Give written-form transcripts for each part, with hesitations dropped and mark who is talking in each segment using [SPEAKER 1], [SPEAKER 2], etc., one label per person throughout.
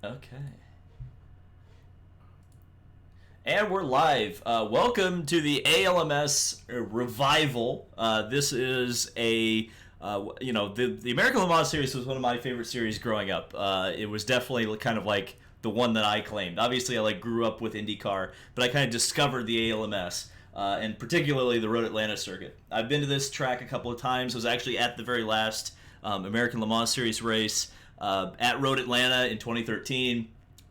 [SPEAKER 1] Okay. And we're live. Welcome to the ALMS revival. This is the American Le Mans series was one of my favorite series growing up. It was definitely kind of like the one that I claimed. Obviously, I grew up with IndyCar, but I kind of discovered the ALMS. And particularly the Road Atlanta circuit. I've been to this track a couple of times. I was actually at the very last American Le Mans Series race at Road Atlanta in 2013.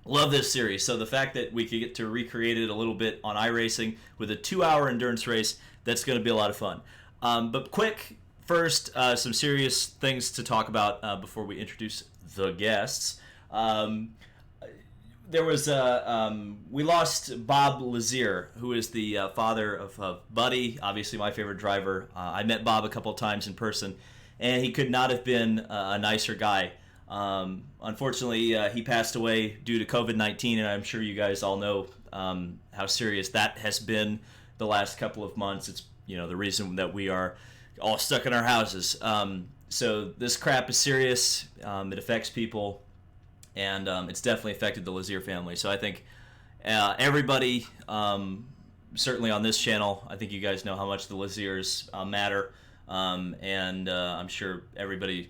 [SPEAKER 1] Love this series. So the fact that we could get to recreate it a little bit on iRacing with a 2-hour endurance race, that's going to be a lot of fun. But quick, first, some serious things to talk about before we introduce the guests. We lost Bob Lazier, who is the father of Buddy, obviously my favorite driver. I met Bob a couple of times in person, and he could not have been a nicer guy. Unfortunately, he passed away due to COVID-19, and I'm sure you guys all know how serious that has been the last couple of months. It's the reason that we are all stuck in our houses. So this crap is serious. It affects people. And it's definitely affected the Lazier family. So I think everybody, certainly on this channel, I think you guys know how much the Laziers matter. And I'm sure everybody,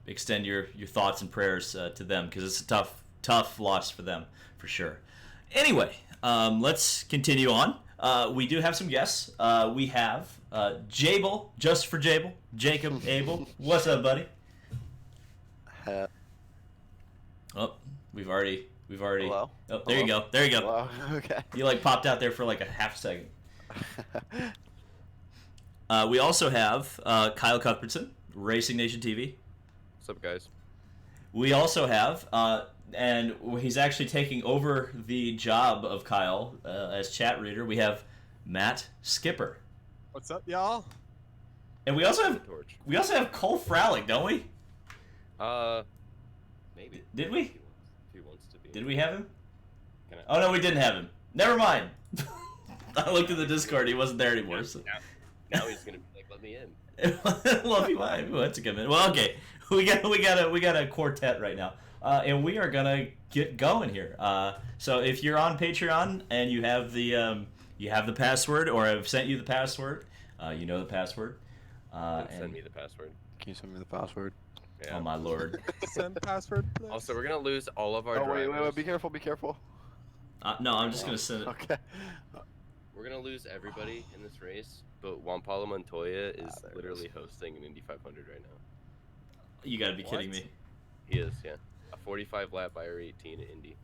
[SPEAKER 1] extend your thoughts and prayers to them, because it's a tough loss for them, for sure. Anyway, let's continue on. We do have some guests. We have Jable, just for Jable, Jacob Abel. What's up, buddy? Oh, we've already.
[SPEAKER 2] Hello?
[SPEAKER 1] Oh, there you go. There you go.
[SPEAKER 2] Hello? Okay.
[SPEAKER 1] You popped out there for a half second. We also have Kyle Cuthbertson, Racing Nation TV.
[SPEAKER 3] What's up, guys?
[SPEAKER 1] We also have, and he's actually taking over the job of Kyle as chat reader. We have Matt Skipper.
[SPEAKER 4] What's up, y'all?
[SPEAKER 1] And we also have Cole Frowling, don't we?
[SPEAKER 3] Maybe.
[SPEAKER 1] Did we?
[SPEAKER 3] If he wants to be.
[SPEAKER 1] Did we have him? Oh no, we didn't have him. Never mind. I looked at the Discord. He wasn't there anymore. So.
[SPEAKER 3] Now he's gonna be like, let me in.
[SPEAKER 1] Well, if you want to come in. Well, okay. We got a quartet right now, and we are gonna get going here. So if you're on Patreon and you have the password, or I've sent you the password, you know the password.
[SPEAKER 3] Send me the password.
[SPEAKER 2] Can you send me the password?
[SPEAKER 3] Yeah.
[SPEAKER 1] Oh my lord.
[SPEAKER 4] Send password, please.
[SPEAKER 3] Also, we're gonna lose all of our
[SPEAKER 2] Oh
[SPEAKER 3] drivers.
[SPEAKER 2] wait, be careful.
[SPEAKER 1] No, I'm just gonna send it.
[SPEAKER 2] Okay.
[SPEAKER 3] We're gonna lose everybody in this race, but Juan Pablo Montoya is literally hosting an Indy 500 right now.
[SPEAKER 1] You gotta be kidding me.
[SPEAKER 3] He is, yeah. A 45 lap IR18 at Indy.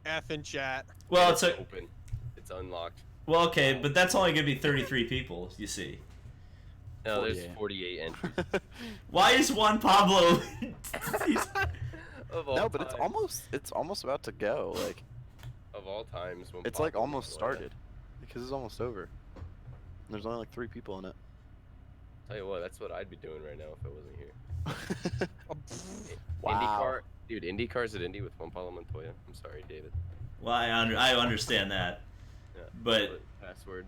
[SPEAKER 4] F in chat.
[SPEAKER 1] Well,
[SPEAKER 3] it's open. It's unlocked.
[SPEAKER 1] Well, okay, but that's only gonna be 33 people. You see.
[SPEAKER 3] No, there's 48 entries.
[SPEAKER 1] Why is Juan Pablo?
[SPEAKER 3] Of all
[SPEAKER 2] No, but
[SPEAKER 3] time.
[SPEAKER 2] it's almost about to go.
[SPEAKER 3] Of all times, when
[SPEAKER 2] It's
[SPEAKER 3] Pablo
[SPEAKER 2] almost
[SPEAKER 3] Montoya-
[SPEAKER 2] started, because it's almost over. And there's only 3 people in it.
[SPEAKER 3] Tell you what, that's what I'd be doing right now if I wasn't here.
[SPEAKER 2] Wow.
[SPEAKER 3] IndyCar's at Indy with Juan Pablo Montoya. I'm sorry, David.
[SPEAKER 1] Well, I understand that,
[SPEAKER 3] Yeah.
[SPEAKER 1] but
[SPEAKER 3] Password.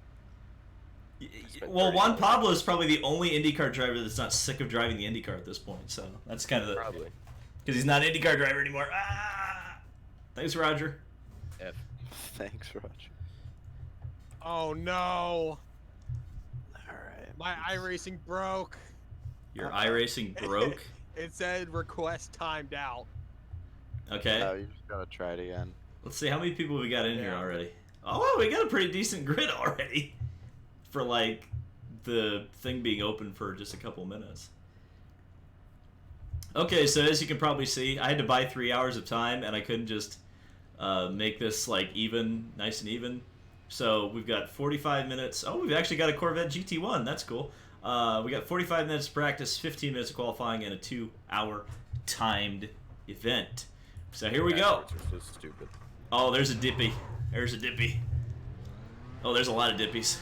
[SPEAKER 1] well, Juan Pablo is probably the only IndyCar driver that's not sick of driving the IndyCar at this point. So that's kind of the
[SPEAKER 3] Probably.
[SPEAKER 1] because he's not an IndyCar driver anymore. Ah! Thanks, Roger.
[SPEAKER 3] F.
[SPEAKER 2] Thanks, Roger.
[SPEAKER 4] Oh no.
[SPEAKER 2] Alright.
[SPEAKER 4] My iRacing broke.
[SPEAKER 1] Your iRacing broke.
[SPEAKER 4] It said request timed out.
[SPEAKER 1] Okay.
[SPEAKER 2] No, you just gotta try it again.
[SPEAKER 1] Let's see how many people we got in here
[SPEAKER 4] Yeah.
[SPEAKER 1] already. Oh, we got a pretty decent grid already for the thing being open for just a couple minutes. Okay, so as you can probably see, I had to buy 3 hours of time, and I couldn't just make this even, nice and even. So we've got 45 minutes. Oh, we've actually got a Corvette GT1. That's cool. We got 45 minutes of practice, 15 minutes of qualifying, and a 2-hour timed event. So here we go.
[SPEAKER 3] Passwords are so stupid.
[SPEAKER 1] Oh, there's a dippy. There's a dippy. Oh, there's a lot of dippies.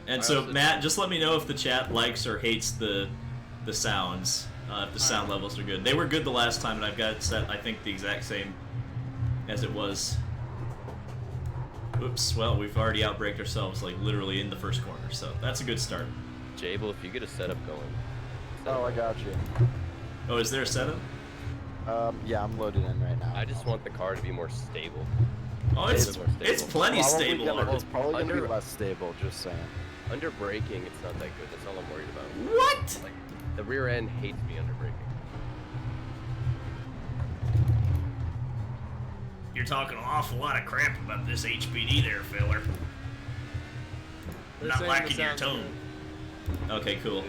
[SPEAKER 1] And so, Matt, just let me know if the chat likes or hates the sounds, if the sound levels are good. They were good the last time, and I've got it set, I think, the exact same as it was. Oops, well, we've already outbraked ourselves, literally in the first corner, so that's a good start.
[SPEAKER 3] Jable, if you get a setup going.
[SPEAKER 2] Oh, I got you.
[SPEAKER 1] Oh, is there a setup?
[SPEAKER 2] Yeah, I'm loaded in right now.
[SPEAKER 3] I just want the car to be more stable.
[SPEAKER 1] Oh, it's
[SPEAKER 3] More stable.
[SPEAKER 1] it's plenty stable.
[SPEAKER 2] It's probably gonna be
[SPEAKER 3] Under-
[SPEAKER 2] less stable. Just saying.
[SPEAKER 3] Under braking, it's not that good. That's all I'm worried about.
[SPEAKER 1] What?
[SPEAKER 3] Like, the rear end hates me under braking.
[SPEAKER 1] You're talking an awful lot of crap about this HPD there, filler.
[SPEAKER 4] They're
[SPEAKER 1] Not
[SPEAKER 4] saying
[SPEAKER 1] liking
[SPEAKER 4] the
[SPEAKER 1] your
[SPEAKER 4] sounds
[SPEAKER 1] tone. Okay, cool.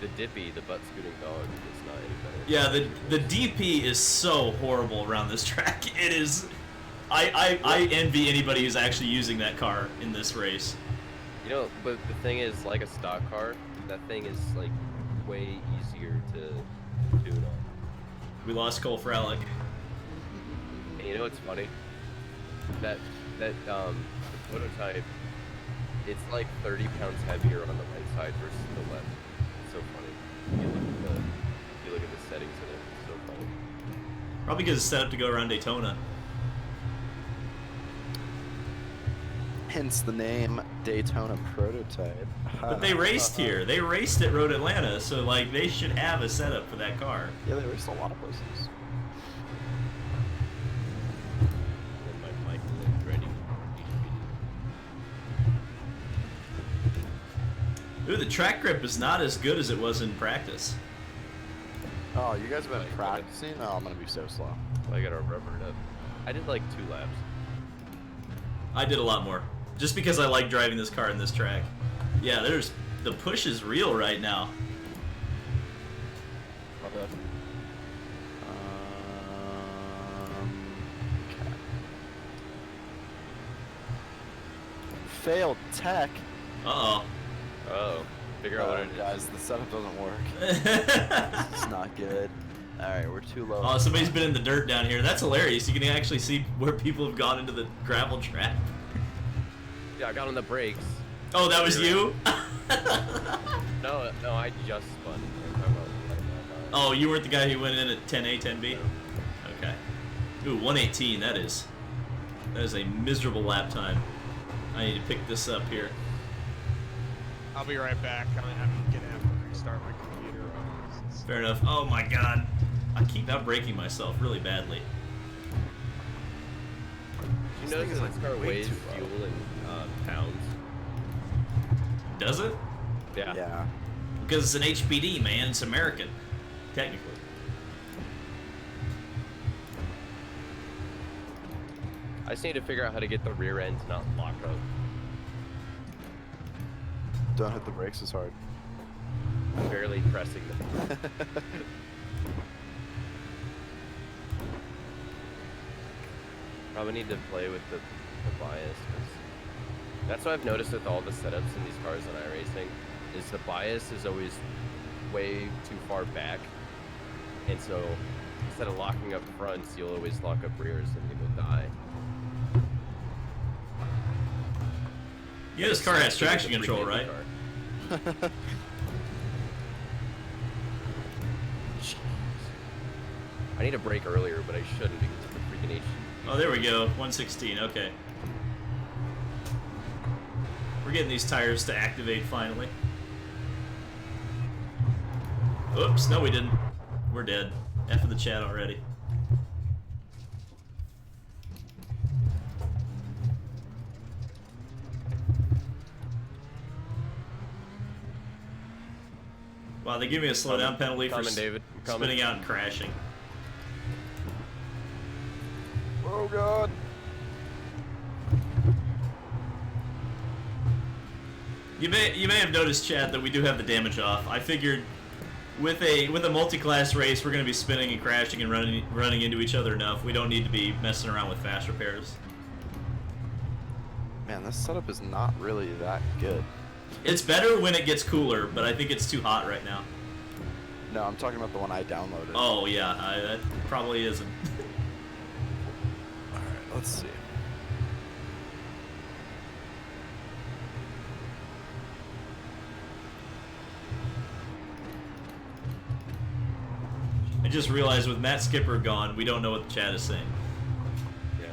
[SPEAKER 3] The dippy, the butt scooting dog, is not any better.
[SPEAKER 1] Yeah, the DP is so horrible around this track. It is. I envy anybody who's actually using that car in this race.
[SPEAKER 3] You know, but the thing is, like a stock car, that thing is like way easier to tune on.
[SPEAKER 1] We lost Cole Frelick.
[SPEAKER 3] And you know what's funny? That prototype, it's like 30 pounds heavier on the right side versus the left. It's so funny. You look at the settings in it. It's so funny.
[SPEAKER 1] Probably because it's set up to go around Daytona.
[SPEAKER 2] Hence the name Daytona Prototype.
[SPEAKER 1] But they raced here. They raced at Road Atlanta, so like they should have a setup for that car.
[SPEAKER 2] Yeah, they raced a lot of places.
[SPEAKER 3] And my mic is ready.
[SPEAKER 1] Ooh, the track grip is not as good as it was in practice.
[SPEAKER 2] Oh, you guys have been
[SPEAKER 3] Like,
[SPEAKER 2] practicing? Oh, I'm gonna be so slow.
[SPEAKER 3] I gotta rubber it up. I did like 2 laps.
[SPEAKER 1] I did a lot more. Just because I like driving this car in this track. Yeah, the push is real right now.
[SPEAKER 2] Okay. Failed tech.
[SPEAKER 1] Uh-oh.
[SPEAKER 3] Oh, figure out what it is.
[SPEAKER 2] Guys, the setup doesn't work.
[SPEAKER 1] Oh,
[SPEAKER 2] It's not good. Alright, we're too low.
[SPEAKER 1] somebody's been in the dirt down here. That's hilarious. You can actually see where people have gone into the gravel trap.
[SPEAKER 3] Yeah, I got on the brakes.
[SPEAKER 1] Oh, that was you?
[SPEAKER 3] No, I just spun.
[SPEAKER 1] Oh, you weren't the guy who went in at 10A, 10B? Okay. Ooh, 118, that is a miserable lap time. I need to pick this up here.
[SPEAKER 4] I'll be right back. I'm gonna have to restart my computer.
[SPEAKER 1] Fair enough. Oh my god. I keep outbraking myself really badly.
[SPEAKER 3] You know
[SPEAKER 2] thing is,
[SPEAKER 3] this car
[SPEAKER 2] way
[SPEAKER 3] weighs
[SPEAKER 2] too low.
[SPEAKER 3] fuel in pounds?
[SPEAKER 1] Does it?
[SPEAKER 3] Yeah.
[SPEAKER 2] Yeah.
[SPEAKER 1] Because it's an HPD, man. It's American. Technically.
[SPEAKER 3] I just need to figure out how to get the rear end to not lock up.
[SPEAKER 2] Don't hit the brakes as hard.
[SPEAKER 3] I'm barely pressing them. Probably need to play with the bias. 'Cause that's what I've noticed with all the setups in these cars on iRacing, is the bias is always way too far back. And so instead of locking up fronts, you'll always lock up rears and you will die.
[SPEAKER 1] Yeah, this car has traction control, right?
[SPEAKER 3] Jeez. I need to brake earlier, but I shouldn't because of the freaking H.
[SPEAKER 1] Oh, there we go. 116. Okay. We're getting these tires to activate finally. Oops, no we didn't. We're dead. F in the chat already. Wow, they give me a slowdown penalty for
[SPEAKER 3] Coming, David. I'm coming.
[SPEAKER 1] spinning out and crashing.
[SPEAKER 2] Oh god.
[SPEAKER 1] You may have noticed, Chad, that we do have the damage off. I figured with a multi-class race, we're going to be spinning and crashing and running into each other enough. We don't need to be messing around with fast repairs.
[SPEAKER 2] Man, this setup is not really that good.
[SPEAKER 1] It's better when it gets cooler, but I think it's too hot right now.
[SPEAKER 2] No, I'm talking about the one I downloaded.
[SPEAKER 1] Oh yeah, that probably isn't.
[SPEAKER 2] Alright, let's see.
[SPEAKER 1] I just realized with Matt Skipper gone, we don't know what the chat is saying.
[SPEAKER 3] Yeah.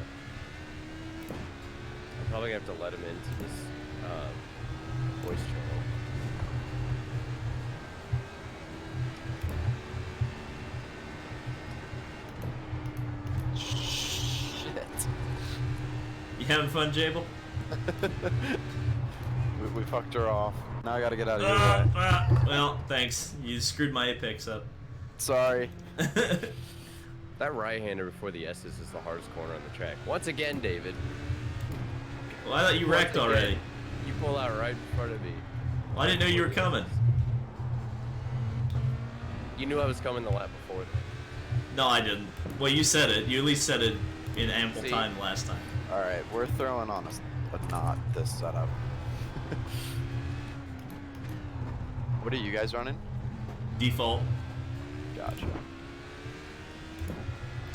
[SPEAKER 3] I'm probably gonna have to let him into this voice channel.
[SPEAKER 1] having fun, Jable?
[SPEAKER 2] we fucked her off. Now I gotta get out of here.
[SPEAKER 1] Well, thanks. You screwed my apex up.
[SPEAKER 2] Sorry.
[SPEAKER 3] That right-hander before the S's is the hardest corner on the track. Once again, David.
[SPEAKER 1] Well, I thought you wrecked already.
[SPEAKER 3] You pull out right in front of me.
[SPEAKER 1] Well, I didn't know you were coming.
[SPEAKER 3] You knew I was coming the lap before.
[SPEAKER 1] No, I didn't. Well, you said it. You at least said it in ample
[SPEAKER 3] See?
[SPEAKER 1] time last time.
[SPEAKER 2] Alright, we're throwing on us, but not this setup. What are you guys running?
[SPEAKER 1] Default.
[SPEAKER 2] Gotcha.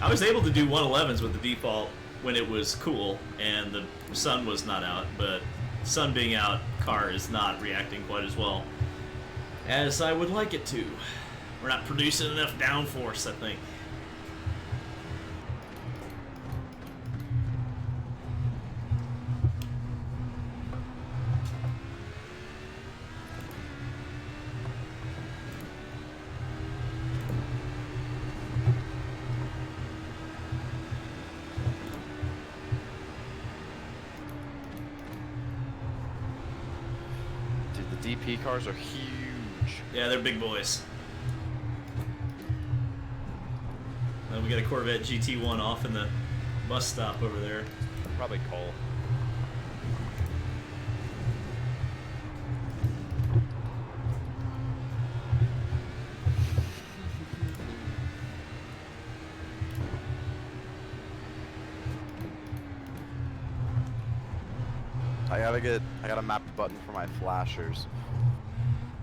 [SPEAKER 1] I was able to do 111s with the default when it was cool and the sun was not out, but sun being out, car is not reacting quite as well as I would like it to. We're not producing enough downforce, I think.
[SPEAKER 2] Dude, the DP cars are huge.
[SPEAKER 1] Yeah, they're big boys. We got a Corvette GT1 off in the bus stop over there.
[SPEAKER 3] Probably Cole.
[SPEAKER 2] I gotta map the button for my flashers.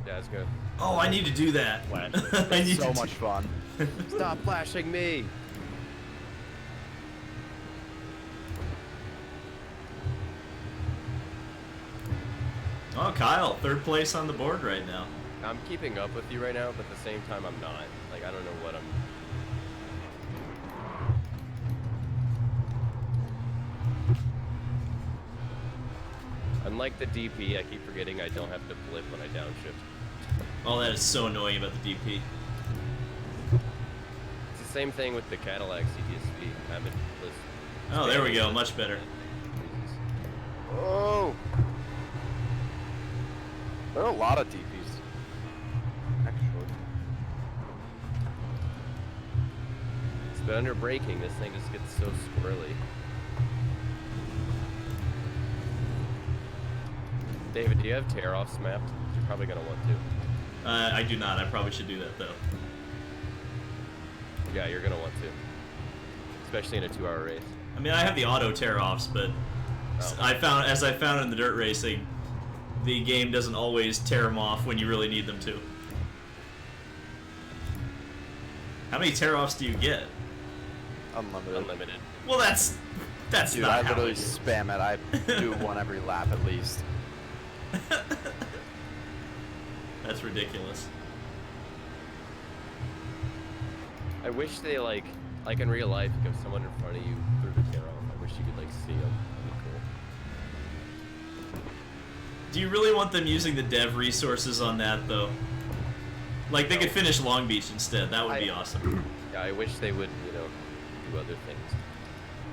[SPEAKER 3] Yeah, it's good.
[SPEAKER 1] Oh, I need to do that. I need
[SPEAKER 2] So
[SPEAKER 1] to
[SPEAKER 2] much fun.
[SPEAKER 3] Stop flashing me!
[SPEAKER 1] Oh, Kyle, third place on the board right now.
[SPEAKER 3] I'm keeping up with you right now, but at the same time, I'm not. Like, I don't know what I'm... Unlike the DP, I keep forgetting I don't have to blip when I downshift.
[SPEAKER 1] Oh, that is so annoying about the DP.
[SPEAKER 3] It's the same thing with the Cadillac CTSV. I haven't listened.
[SPEAKER 1] Oh, there we go. Much better.
[SPEAKER 3] Jesus.
[SPEAKER 2] Oh! There are a lot of DPs. Actually.
[SPEAKER 3] But under braking, this thing just gets so squirrely. David, do you have tear-offs mapped? You're probably going to want to.
[SPEAKER 1] I do not. I probably should do that, though.
[SPEAKER 3] Yeah, you're going to want to. Especially in a 2-hour race.
[SPEAKER 1] I mean, I have the auto tear-offs, but
[SPEAKER 3] Oh.
[SPEAKER 1] as I found in the dirt racing, the game doesn't always tear them off when you really need them to. How many tear-offs do you get?
[SPEAKER 2] Unlimited.
[SPEAKER 3] Unlimited.
[SPEAKER 1] Well, that's
[SPEAKER 2] Dude,
[SPEAKER 1] not
[SPEAKER 2] I
[SPEAKER 1] how
[SPEAKER 2] literally
[SPEAKER 1] it is.
[SPEAKER 2] spam it. I do one every lap at least.
[SPEAKER 1] That's ridiculous.
[SPEAKER 3] I wish they, like in real life, if someone in front of you threw the tear off, I wish you could, like, see them. That'd be cool.
[SPEAKER 1] Do you really want them using the dev resources on that, though? Like, they could finish Long Beach instead. That would be awesome.
[SPEAKER 3] Yeah, I wish they would, you know, do other things.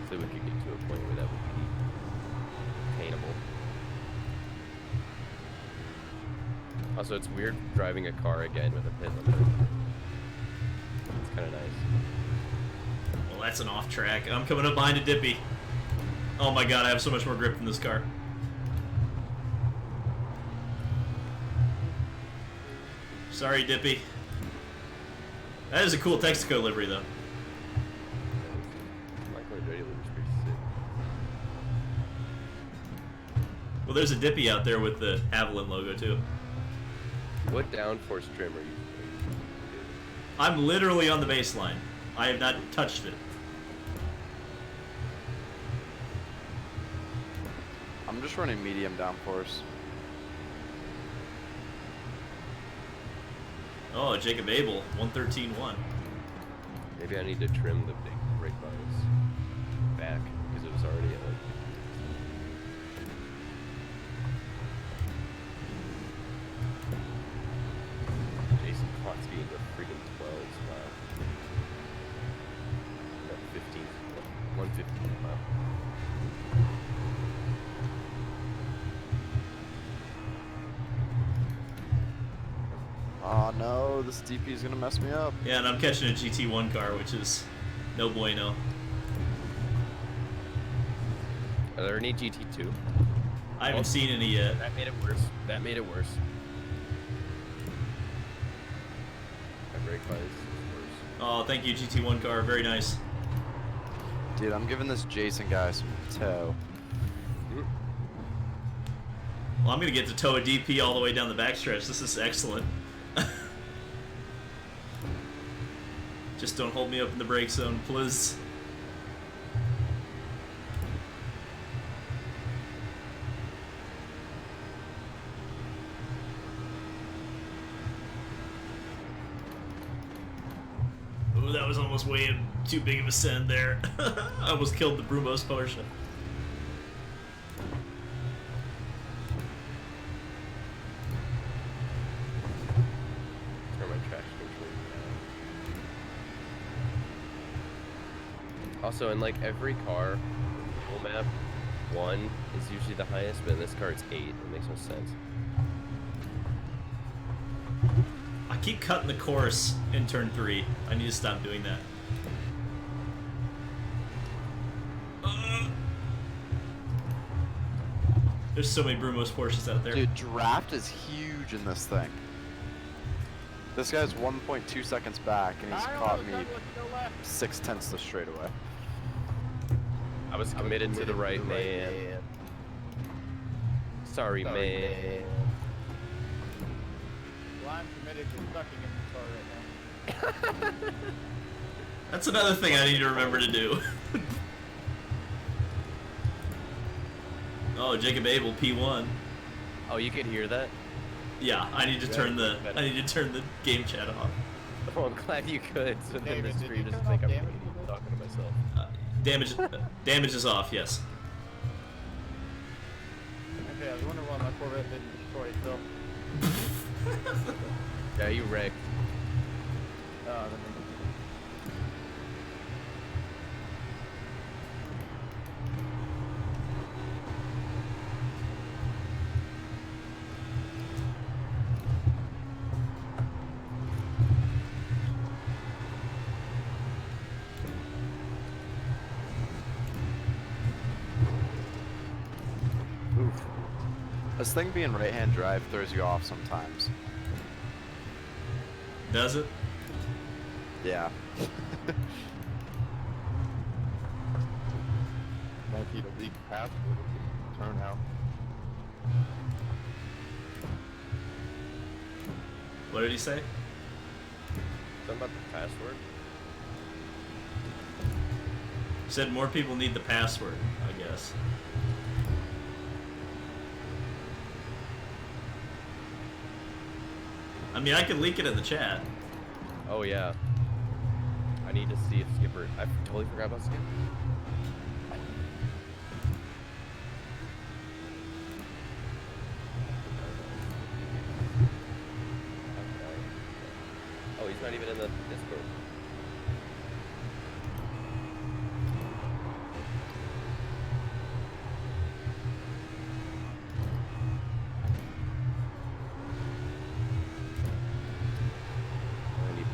[SPEAKER 3] So we could get to a point where that would be attainable. Also, it's weird driving a car again with a pit limiter. It's kind of nice.
[SPEAKER 1] Well, that's an off track. I'm coming up behind a Dippy. Oh my god, I have so much more grip in this car. Sorry, Dippy. That is a cool Texaco livery, though.
[SPEAKER 3] Michael Andretti liver's pretty sick.
[SPEAKER 1] Well, there's a Dippy out there with the Haviland logo, too.
[SPEAKER 3] What downforce trim are you
[SPEAKER 1] I'm literally on the baseline. I have not touched it.
[SPEAKER 2] I'm just running medium downforce.
[SPEAKER 1] Oh, Jacob Abel, 113.1.
[SPEAKER 3] Maybe I need to trim the big brake lines back because it was already at like. Jason Klotsky in the freaking 12s. Wow. That 15, 115. Wow.
[SPEAKER 2] Oh no, this DP is gonna mess me up.
[SPEAKER 1] Yeah, and I'm catching a GT1 car, which is no bueno.
[SPEAKER 3] Are there any GT2?
[SPEAKER 1] I haven't seen any yet.
[SPEAKER 3] That made it worse. That made it worse. My brake bias is worse.
[SPEAKER 1] Oh, thank you, GT1 car. Very nice.
[SPEAKER 2] Dude, I'm giving this Jason guy some tow.
[SPEAKER 1] Well, I'm going to get to tow a DP all the way down the backstretch. This is excellent. Just don't hold me up in the brake zone, please. Ooh, that was almost way too big of a send there. I almost killed the Brumos Porsche.
[SPEAKER 3] Turn my traction control down. Also, in like every car, full map, 1 is usually the highest, but in this car it's 8. It makes no sense.
[SPEAKER 1] I keep cutting the course in turn 3. I need to stop doing that. There's so many Brumos Porsches out there.
[SPEAKER 2] Dude, draft is huge in this thing. This guy's 1.2 seconds back, and he's caught me 0.6 the straightaway.
[SPEAKER 3] I was committed to the right man. Sorry, man.
[SPEAKER 5] Well, I'm committed to sucking in the car right now.
[SPEAKER 1] That's another thing I need to remember to do. Oh, Jacob Abel P1.
[SPEAKER 3] Oh, you could hear that?
[SPEAKER 1] Yeah, I need to turn the game chat off.
[SPEAKER 3] Oh, I'm glad you could. So then
[SPEAKER 5] David,
[SPEAKER 3] the
[SPEAKER 5] did
[SPEAKER 3] stream
[SPEAKER 5] you
[SPEAKER 3] doesn't
[SPEAKER 5] turn
[SPEAKER 3] think
[SPEAKER 5] off
[SPEAKER 3] I'm
[SPEAKER 5] damage?
[SPEAKER 3] talking to myself.
[SPEAKER 1] Damage is off. Yes.
[SPEAKER 5] Okay, I was wondering why my Corvette didn't destroy itself.
[SPEAKER 3] Yeah, you wrecked.
[SPEAKER 2] Oof. This thing being right-hand drive throws you off sometimes.
[SPEAKER 1] Does it?
[SPEAKER 2] Yeah.
[SPEAKER 5] Might need a leak password turn out.
[SPEAKER 1] What did he say?
[SPEAKER 3] Something about the password?
[SPEAKER 1] He said more people need the password, I guess. I mean, I could leak it in the chat.
[SPEAKER 3] Oh, yeah. I need to see if Skipper... I totally forgot about Skipper. Oh, he's not even in the Discord. I need-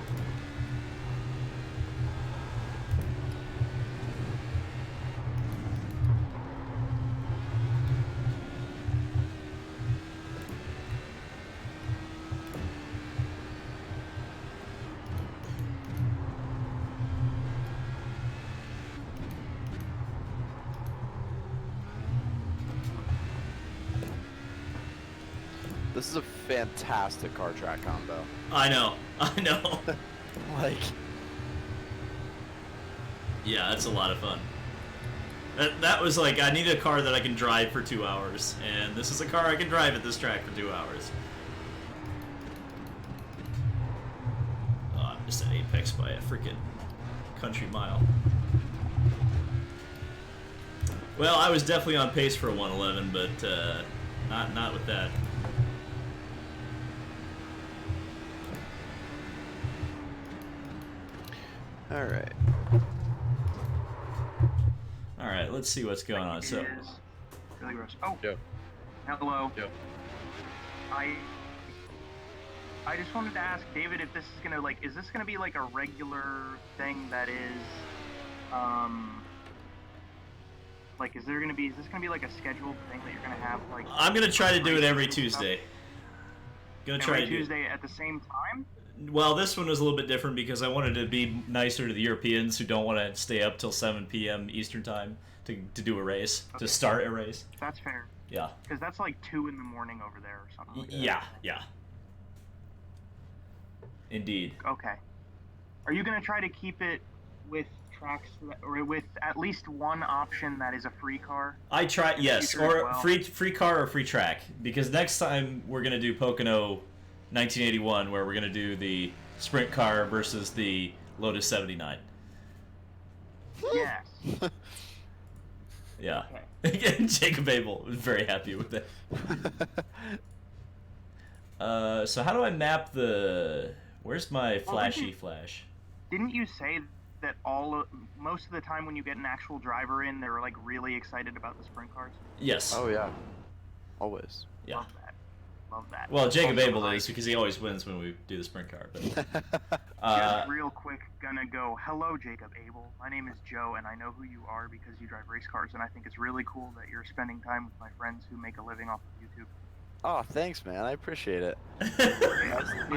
[SPEAKER 2] This is a fantastic car track combo.
[SPEAKER 1] I know. I know.
[SPEAKER 2] Like,
[SPEAKER 1] Yeah, it's a lot of fun. That was like, I need a car that I can drive for 2 hours, and this is a car I can drive at this track for 2 hours. Oh, I'm just at apex by a freaking country mile. Well, I was definitely on pace for a 111, but not with that.
[SPEAKER 2] alright.
[SPEAKER 1] All right, let's see what's going on. So,
[SPEAKER 6] Oh,
[SPEAKER 3] Joe.
[SPEAKER 6] hello.
[SPEAKER 3] Joe.
[SPEAKER 6] I I just wanted to ask David if this is gonna is this gonna be like a regular thing that is, like, is this gonna be like a scheduled thing that you're gonna have like?
[SPEAKER 1] I'm gonna try to do it every Tuesday. Gonna try
[SPEAKER 6] Every
[SPEAKER 1] to do
[SPEAKER 6] Tuesday at the same time?
[SPEAKER 1] Well, this one was a little bit different because I wanted to be nicer to the Europeans who don't want to stay up till 7 p.m. Eastern time to do a race, to start a race.
[SPEAKER 6] That's fair.
[SPEAKER 1] Yeah.
[SPEAKER 6] Because that's like 2 in the morning over there or something. Like that.
[SPEAKER 1] Yeah. Indeed.
[SPEAKER 6] Okay. Are you gonna try to keep it with tracks or with at least one option that is a free car?
[SPEAKER 1] I try, yes,
[SPEAKER 6] future
[SPEAKER 1] or
[SPEAKER 6] as well?
[SPEAKER 1] free car or free track, because next time we're gonna do Pocono 1981, where we're gonna do the sprint car versus the Lotus 79.
[SPEAKER 6] Yes.
[SPEAKER 1] Yeah. Jacob Abel was very happy with that. So how do I map the? Where's my flashy flash?
[SPEAKER 6] Didn't you say that most of the time when you get an actual driver in, they're like really excited about the sprint cars?
[SPEAKER 1] Yes.
[SPEAKER 2] Oh yeah, always.
[SPEAKER 1] Yeah.
[SPEAKER 6] Love that.
[SPEAKER 1] Well, Jacob
[SPEAKER 6] Also,
[SPEAKER 1] Abel is because he always wins when we do the sprint car. But
[SPEAKER 6] just real quick, gonna go. Hello, Jacob Abel. My name is Joe, and I know who you are because you drive race cars, and I think it's really cool that you're spending time with my friends who make a living off of YouTube.
[SPEAKER 2] Oh, thanks, man. I appreciate it.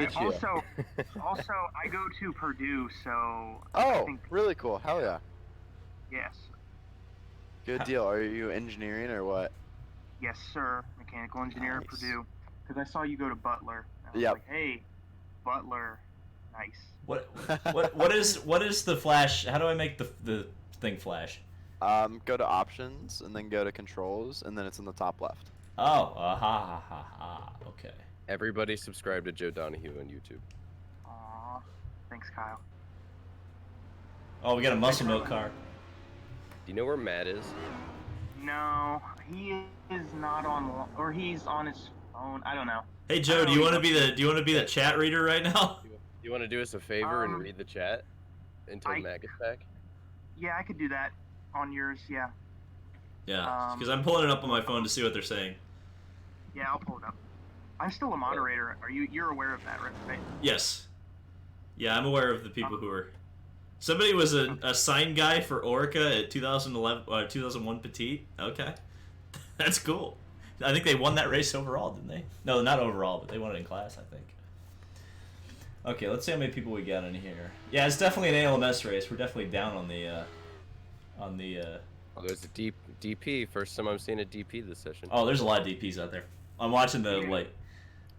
[SPEAKER 6] Also, I go to Purdue, so.
[SPEAKER 2] Oh,
[SPEAKER 6] I think,
[SPEAKER 2] really cool. Hell yeah.
[SPEAKER 6] yes.
[SPEAKER 2] Good deal. Are you engineering or what?
[SPEAKER 6] Yes, sir. Mechanical engineer at
[SPEAKER 2] Nice.
[SPEAKER 6] Purdue. Because I saw you go to Butler. And I was
[SPEAKER 2] Yep.
[SPEAKER 6] like, hey, Butler. Nice.
[SPEAKER 1] what is the flash? How do I make the thing flash?
[SPEAKER 2] Go to options and then go to controls and then it's in the top left.
[SPEAKER 1] Oh, okay.
[SPEAKER 3] Everybody subscribe to Joe Donahue on YouTube.
[SPEAKER 6] Aw. Thanks, Kyle.
[SPEAKER 1] Oh, we got a muscle milk car.
[SPEAKER 3] Do you know where Matt is?
[SPEAKER 6] No, he is not on, or he's on his phone. I don't know.
[SPEAKER 1] Hey Joe, do you want to be the chat reader right now?
[SPEAKER 3] You want to do us a favor and read the chat until Matt gets back?
[SPEAKER 6] Yeah, I could do that on yours. Yeah.
[SPEAKER 1] Yeah, because I'm pulling it up on my phone to see what they're saying.
[SPEAKER 6] Yeah, I'll pull it up. I'm still a moderator. You're aware of that, right?
[SPEAKER 1] Yes. Yeah, I'm aware of the people who are. Somebody was a sign guy for Orica at 2001 Petite. Okay, that's cool. I think they won that race overall, didn't they? No, not overall, but they won it in class, I think. Okay, let's see how many people we got in here. Yeah, it's definitely an ALMS race. We're definitely down on the.
[SPEAKER 3] Oh, there's a DP. First time I'm seeing a DP this session.
[SPEAKER 1] Oh, there's a lot of DPs out there. I'm watching the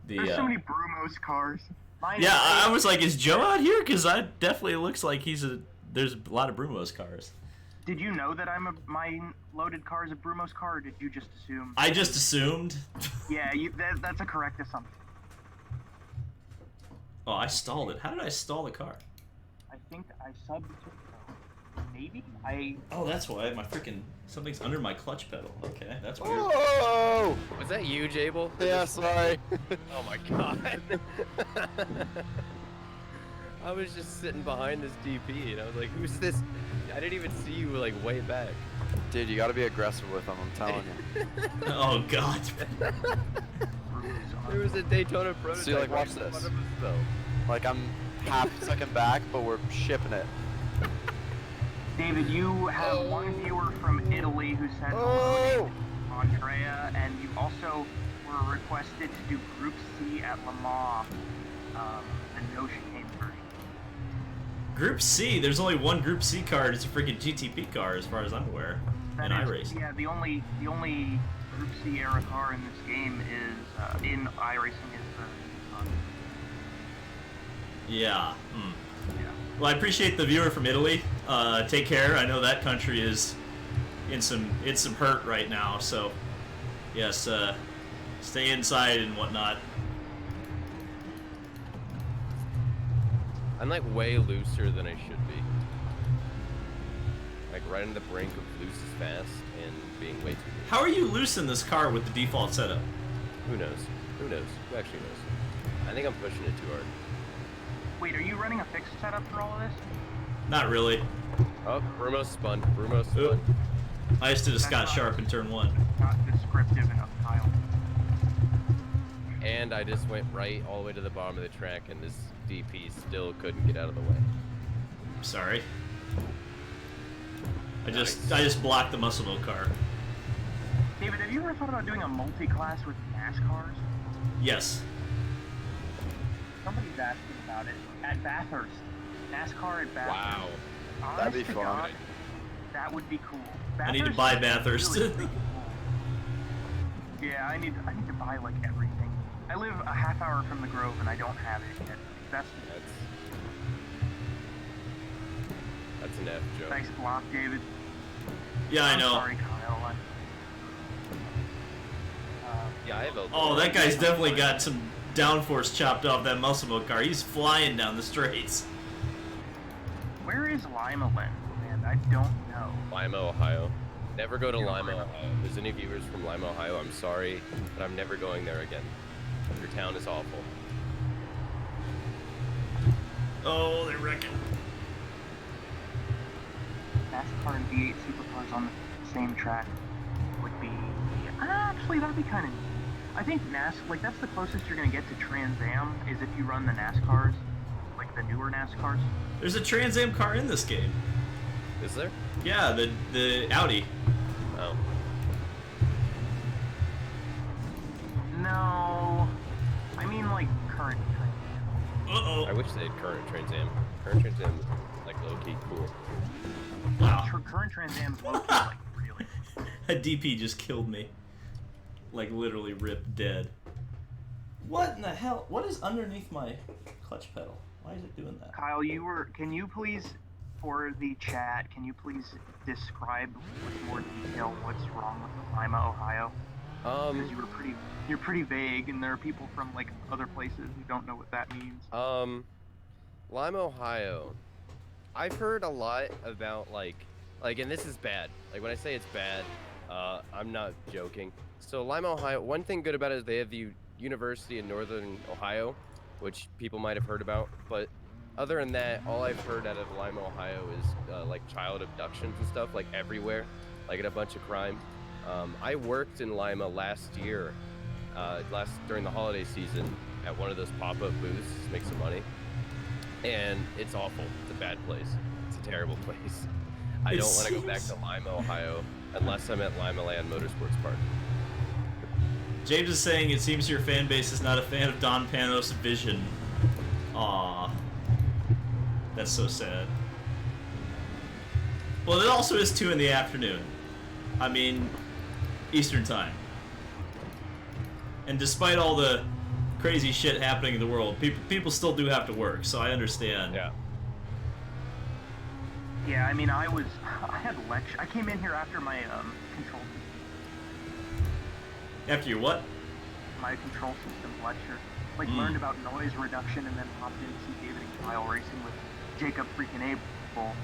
[SPEAKER 6] There's so many Brumos cars.
[SPEAKER 1] Yeah, I was like, is Joe out here? Because that definitely looks like there's a lot of Brumos cars.
[SPEAKER 6] Did you know that my loaded car is a Brumos car, or did you just assume?
[SPEAKER 1] I just assumed.
[SPEAKER 6] Yeah, that's a correct assumption.
[SPEAKER 1] Oh, I stalled it. How did I stall the car?
[SPEAKER 6] I think I subbed to, maybe?
[SPEAKER 1] Oh, that's why. Something's under my clutch pedal. Okay, that's weird.
[SPEAKER 2] Whoa!
[SPEAKER 3] Was that you, Jable?
[SPEAKER 2] Yeah, sorry.
[SPEAKER 3] Oh my god. I was just sitting behind this DP and I was like, who's this? I didn't even see you like way back.
[SPEAKER 2] Dude, you gotta be aggressive with them, I'm telling you.
[SPEAKER 1] Oh god.
[SPEAKER 3] There was a Daytona prototype.
[SPEAKER 2] See, like, watch
[SPEAKER 3] right in
[SPEAKER 2] this.
[SPEAKER 3] front of us, though.
[SPEAKER 2] Like, I'm half a second back, but we're shipping it.
[SPEAKER 6] David, you have one viewer from Italy who said
[SPEAKER 2] Oh!
[SPEAKER 6] Andrea, and you also were requested to do Group C at Le Mans, the no chicane version.
[SPEAKER 1] Group C? There's only one Group C car, and it's a freaking GTP car, as far as I'm aware. In iRacing.
[SPEAKER 6] Yeah, the only Group C era car in this game is in iRacing is the
[SPEAKER 1] Yeah.
[SPEAKER 6] yeah.
[SPEAKER 1] Well, I appreciate the viewer from Italy. Take care. I know that country is in some hurt right now. So, yes, stay inside and whatnot.
[SPEAKER 3] I'm like way looser than I should be. Like right on the brink of loose as fast and being way too loose.
[SPEAKER 1] How are you loose in this car with the default setup?
[SPEAKER 3] Who knows? Who knows? Who actually knows? I think I'm pushing it too hard.
[SPEAKER 6] Wait, are you running a fixed setup for all of this?
[SPEAKER 1] Not really.
[SPEAKER 3] Oh, Brumo spun. Brumo spun.
[SPEAKER 1] Oop. I just did a Scott Sharp in turn 1.
[SPEAKER 6] Not descriptive enough, Kyle.
[SPEAKER 3] And I just went right all the way to the bottom of the track, and this DP still couldn't get out of the way.
[SPEAKER 1] Sorry. I just blocked the muscle car.
[SPEAKER 6] David, have you ever thought about doing a multi-class with NASCARs?
[SPEAKER 1] Yes.
[SPEAKER 6] Somebody's asking about it at Bathurst. NASCAR at Bathurst.
[SPEAKER 3] Wow.
[SPEAKER 2] That'd be
[SPEAKER 6] Honest to
[SPEAKER 2] fun.
[SPEAKER 6] God, that would be cool.
[SPEAKER 1] I need to
[SPEAKER 6] Bathurst
[SPEAKER 1] buy
[SPEAKER 6] is
[SPEAKER 1] Bathurst.
[SPEAKER 6] really cool. Yeah, I need to buy like everything. I live a half hour from the Grove and I don't have it yet. That's
[SPEAKER 3] That's an F, Joe.
[SPEAKER 6] nice block, David.
[SPEAKER 1] Yeah, I
[SPEAKER 6] I'm
[SPEAKER 1] know.
[SPEAKER 6] sorry, Kyle.
[SPEAKER 3] Yeah, I have a...
[SPEAKER 1] Oh, that guy's definitely got some downforce chopped off that muscle car. He's flying down the straights.
[SPEAKER 6] Where is Lima, Lynn? Man, I don't know.
[SPEAKER 3] Lima, Ohio. Never go to Lima, Ohio. If there's any viewers from Lima, Ohio, I'm sorry, but I'm never going there again. Your town is awful.
[SPEAKER 1] Oh, they're wrecking.
[SPEAKER 6] NASCAR and V8 supercars on the same track would be... Actually, that'd be kind of neat. I think like that's the closest you're gonna get to Trans Am is if you run the NASCARs, like the newer NASCARs.
[SPEAKER 1] There's a Trans Am car in this game.
[SPEAKER 3] Is there?
[SPEAKER 1] Yeah, the Audi.
[SPEAKER 3] Oh.
[SPEAKER 6] No, I mean like current Trans Am.
[SPEAKER 1] Uh-oh.
[SPEAKER 3] I wish they had current Trans Am. Current Trans Am is like low-key cool.
[SPEAKER 1] Wow.
[SPEAKER 6] Current Trans Am's low-key, like really.
[SPEAKER 1] A DP just killed me. Like literally ripped dead. What in the hell? What is underneath my clutch pedal? Why is it doing that?
[SPEAKER 6] Kyle, can you please, for the chat, can you please describe with more detail what's wrong with Lima, Ohio? Because you're pretty vague, and there are people from like other places who don't know what that means.
[SPEAKER 3] Lima, Ohio. I've heard a lot about like, and this is bad. Like when I say it's bad, I'm not joking. So Lima, Ohio, one thing good about it is they have the University in Northern Ohio, which people might have heard about. But other than that, all I've heard out of Lima, Ohio is like child abductions and stuff, like everywhere, like in a bunch of crime. I worked in Lima last year, during the holiday season at one of those pop-up booths to make some money. And it's awful. It's a bad place. It's a terrible place. I don't want to go back to Lima, Ohio, unless I'm at Lima Land Motorsports Park.
[SPEAKER 1] James is saying it seems your fan base is not a fan of Don Panos' vision. Aww. That's so sad. Well, it also is 2 in the afternoon. I mean, Eastern time. And despite all the crazy shit happening in the world, people still do have to work, so I understand.
[SPEAKER 3] Yeah.
[SPEAKER 6] Yeah, I mean, I had lecture. I came in here after my control.
[SPEAKER 1] After your what?
[SPEAKER 6] My control systems lecture. Like learned about noise reduction, and then popped in to see David and Kyle racing with Jacob freaking Abel,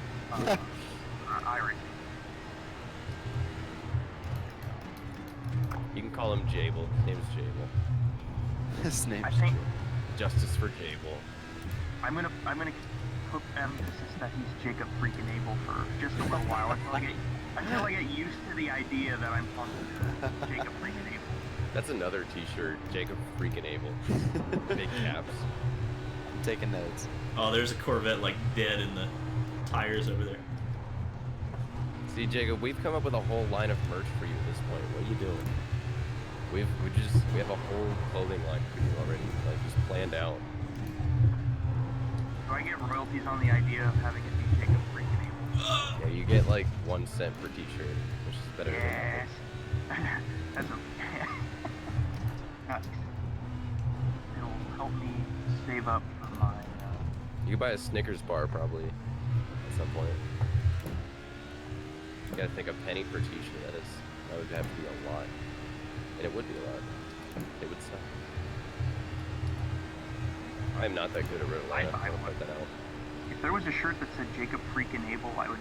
[SPEAKER 6] iRacing.
[SPEAKER 3] You can call him Jable. His name's Jable.
[SPEAKER 2] His name's
[SPEAKER 6] I think
[SPEAKER 3] Justice for Jable.
[SPEAKER 6] I'm gonna put emphasis that he's Jacob freaking Abel for just a little while until I feel like I get used to the idea that I'm talking to Jacob freaking Abel.
[SPEAKER 3] That's another T-shirt. Jacob freaking Abel. Big caps.
[SPEAKER 2] I'm taking notes.
[SPEAKER 1] Oh, there's a Corvette like dead in the tires over there.
[SPEAKER 3] See, Jacob, we've come up with a whole line of merch for you at this point. What are you doing? We have a whole clothing line for you already, like just planned out.
[SPEAKER 6] Do I get royalties on the idea of having it be Jacob freaking Abel?
[SPEAKER 3] Yeah, you get like 1 cent per T-shirt, which is better
[SPEAKER 6] Yes. That's a... Nice. It'll help me save up for my...
[SPEAKER 3] You could buy a Snickers bar probably at some point. You gotta think a penny per T-shirt. That would have to be a lot, and it would be a lot. It would suck. I'm not that good at Red Atlanta. I'll put that out.
[SPEAKER 6] If there was a shirt that said Jacob freaking Abel, I would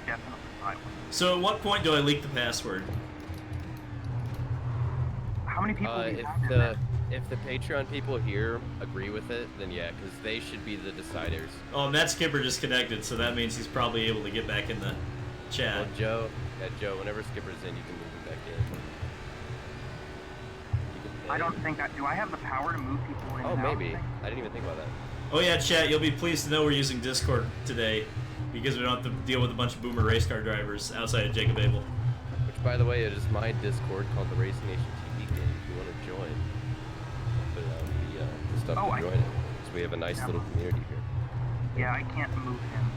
[SPEAKER 6] definitely buy one.
[SPEAKER 1] So at what point do I leak the password?
[SPEAKER 6] How many people do you have in that?
[SPEAKER 3] If the Patreon people here agree with it, then yeah, because they should be the deciders.
[SPEAKER 1] Oh, Matt Skipper just connected, so that means he's probably able to get back in the chat.
[SPEAKER 3] Well, Joe, whenever Skipper's in, you can move him back in.
[SPEAKER 6] I don't think do I have the power to move people in
[SPEAKER 3] Oh,
[SPEAKER 6] and out?
[SPEAKER 3] maybe. I didn't even think about that.
[SPEAKER 1] Oh yeah, chat, you'll be pleased to know we're using Discord today because we don't have to deal with a bunch of boomer race car drivers outside of Jacob Abel.
[SPEAKER 3] Which, by the way, it is my Discord called the Racing Nation TV game. If you want to join, put out the stuff to join it. So we have a nice little community here.
[SPEAKER 6] Yeah, I can't move him.